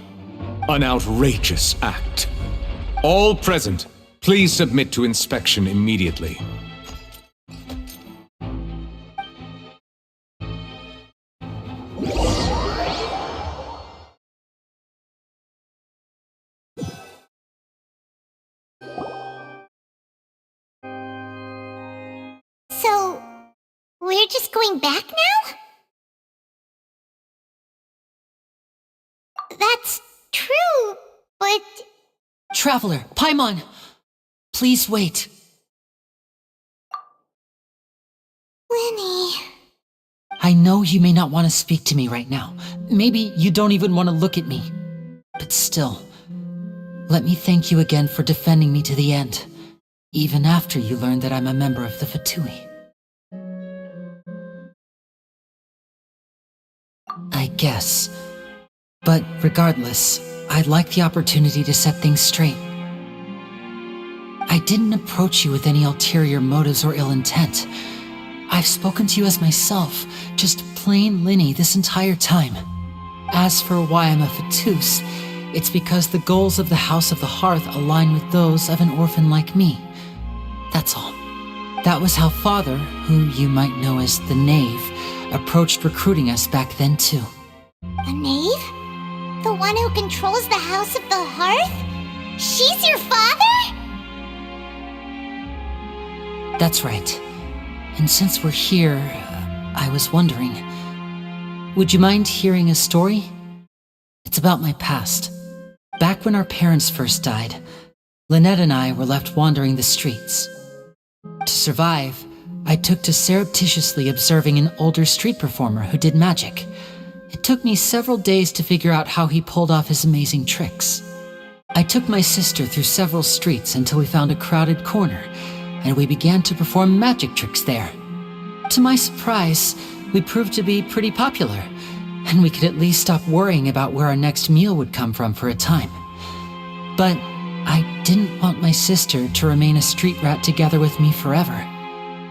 An outrageous act. All present, please submit to inspection immediately. So, we're just going back now? That's true, but... Traveler, Paimon! Please wait. Lenny... I know you may not want to speak to me right now. Maybe you don't even want to look at me. But still, let me thank you again for defending me to the end, even after you learned that I'm a member of the Fatui. I guess. But regardless, I'd like the opportunity to set things straight. I didn't approach you with any ulterior motives or ill intent. I've spoken to you as myself, just plain Linny this entire time. As for why I'm a Fatus, it's because the goals of the House of the Hearth align with those of an orphan like me. That's all. That was how Father, who you might know as the Knave, approached recruiting us back then too. The Knave? The one who controls the House of the Hearth? She's your father? That's right. And since we're here, I was wondering, would you mind hearing a story? It's about my past. Back when our parents first died, Lynette and I were left wandering the streets. To survive, I took to surreptitiously observing an older street performer who did magic. It took me several days to figure out how he pulled off his amazing tricks. I took my sister through several streets until we found a crowded corner, and we began to perform magic tricks there. To my surprise, we proved to be pretty popular, and we could at least stop worrying about where our next meal would come from for a time. But I didn't want my sister to remain a street rat together with me forever.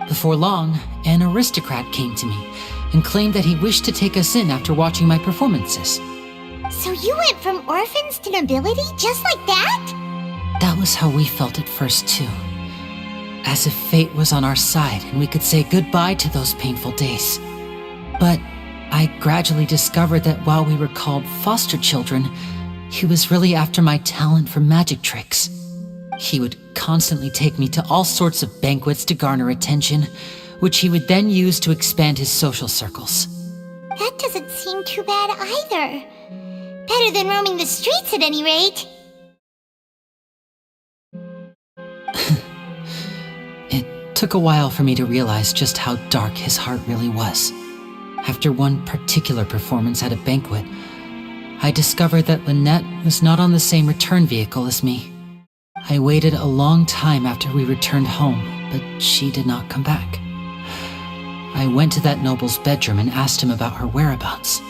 Before long, an aristocrat came to me and claimed that he wished to take us in after watching my performances. So you went from orphans to nobility just like that? That was how we felt at first too. As if fate was on our side and we could say goodbye to those painful days. But I gradually discovered that while we were called foster children, he was really after my talent for magic tricks. He would constantly take me to all sorts of banquets to garner attention, which he would then use to expand his social circles. That doesn't seem too bad either. Better than roaming the streets at any rate. It took a while for me to realize just how dark his heart really was. After one particular performance at a banquet, I discovered that Lynette was not on the same return vehicle as me. I waited a long time after we returned home, but she did not come back. I went to that noble's bedroom and asked him about her whereabouts.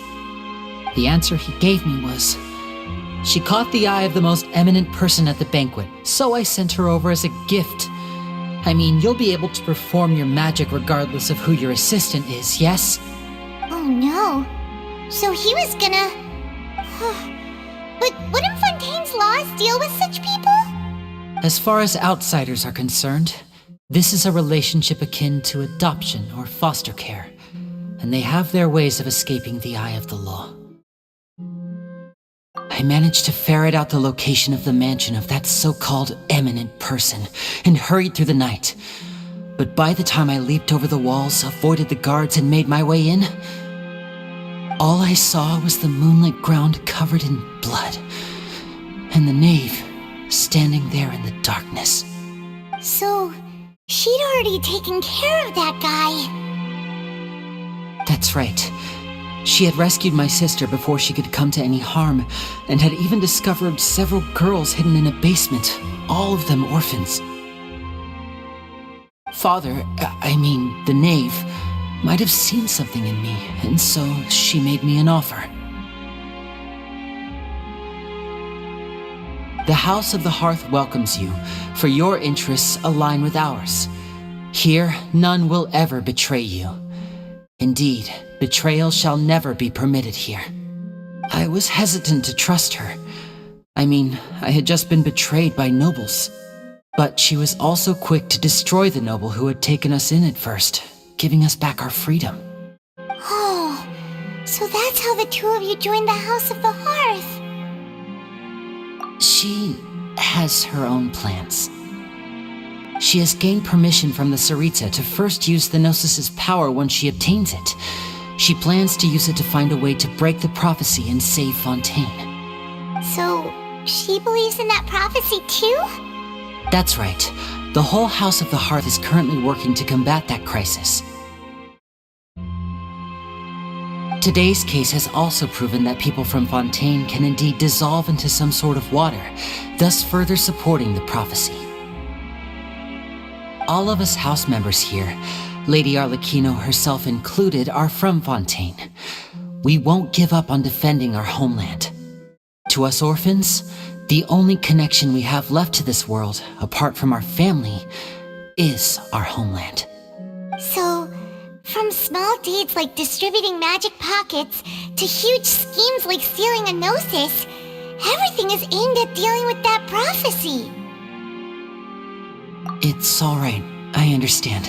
The answer he gave me was, she caught the eye of the most eminent person at the banquet, so I sent her over as a gift. I mean, you'll be able to perform your magic regardless of who your assistant is, yes? Oh no. So he was gonna... But wouldn't Fontaine's laws deal with such people? As far as outsiders are concerned, this is a relationship akin to adoption or foster care, and they have their ways of escaping the eye of the law. I managed to ferret out the location of the mansion of that so-called eminent person and hurried through the night. But by the time I leaped over the walls, avoided the guards, and made my way in, all I saw was the moonlit ground covered in blood, and the knave standing there in the darkness. So, she'd already taken care of that guy. That's right. She had rescued my sister before she could come to any harm, and had even discovered several girls hidden in a basement, all of them orphans. Father, the knave, might have seen something in me, and so she made me an offer. The House of the Hearth welcomes you, for your interests align with ours. Here, none will ever betray you. Indeed, betrayal shall never be permitted here. I was hesitant to trust her, I mean, I had just been betrayed by nobles. But she was also quick to destroy the noble who had taken us in at first, giving us back our freedom. Oh, so that's how the two of you joined the House of the Hearth. She has her own plans. She has gained permission from the Tsaritsa to first use the Gnosis' power once she obtains it. She plans to use it to find a way to break the prophecy and save Fontaine. So, she believes in that prophecy too? That's right. The whole House of the Hearth is currently working to combat that crisis. Today's case has also proven that people from Fontaine can indeed dissolve into some sort of water, thus further supporting the prophecy. All of us house members here, Lady Arlecchino herself included, are from Fontaine. We won't give up on defending our homeland. To us orphans, the only connection we have left to this world, apart from our family, is our homeland. So, from small deeds like distributing magic pockets to huge schemes like stealing a Gnosis, everything is aimed at dealing with that prophecy. It's all right. I understand.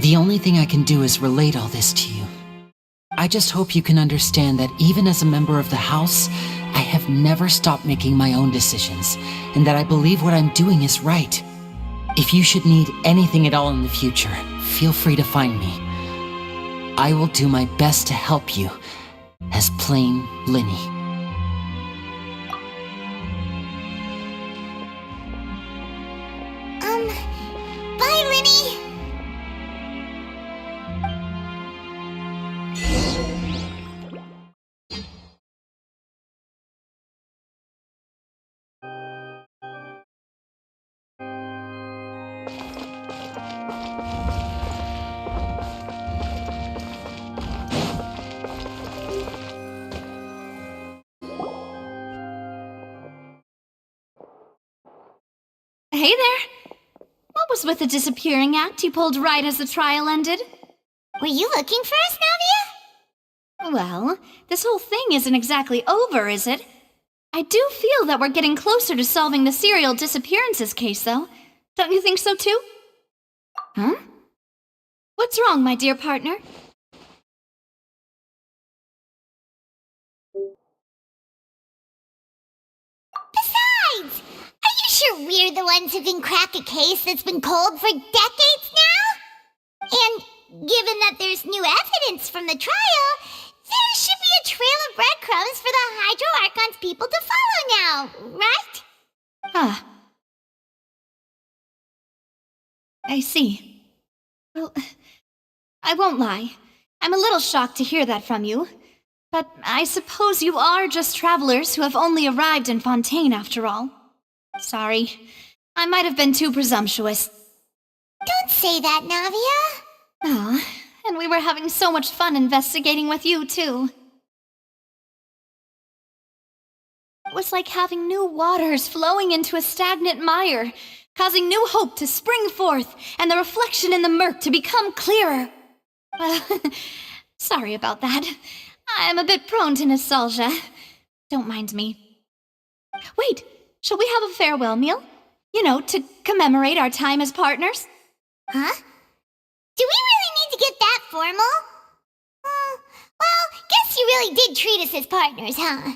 The only thing I can do is relate all this to you. I just hope you can understand that even as a member of the House, I have never stopped making my own decisions, and that I believe what I'm doing is right. If you should need anything at all in the future, feel free to find me. I will do my best to help you, as plain Linny. Bye, Linny! Hey there! What was with the disappearing act you pulled right as the trial ended? Were you looking for us, Navia? Well, this whole thing isn't exactly over, is it? I do feel that we're getting closer to solving the serial disappearances case, though. Don't you think so, too? Huh? What's wrong, my dear partner? Besides, are you sure we're the ones who can crack a case that's been cold for decades now? And given that there's new evidence from the trial, there should be a trail of breadcrumbs for the Hydro Archon's people to follow now, right? Ah. I see. Well, I won't lie. I'm a little shocked to hear that from you. But I suppose you are just travelers who have only arrived in Fontaine after all. Sorry. I might have been too presumptuous. Don't say that, Navia. Ah, and we were having so much fun investigating with you, too. It was like having new waters flowing into a stagnant mire, causing new hope to spring forth, and the reflection in the murk to become clearer. Well, sorry about that. I'm a bit prone to nostalgia. Don't mind me. Wait, shall we have a farewell meal? You know, to commemorate our time as partners? Huh? Do we really need to get that formal? Well, guess you really did treat us as partners, huh?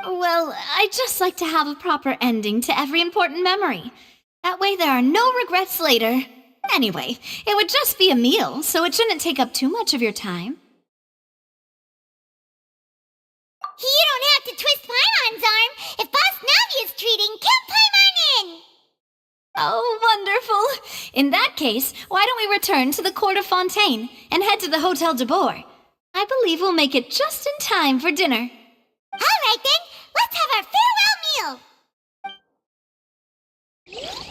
Well, I'd just like to have a proper ending to every important memory. That way there are no regrets later. Anyway, it would just be a meal, so it shouldn't take up too much of your time. You don't have to twist Paimon's arm. If Boss Navi is treating, count Paimon in! Oh, wonderful. In that case, why don't we return to the Court of Fontaine and head to the Hotel de Boer? I believe we'll make it just in time for dinner. All right then, let's have our farewell meal!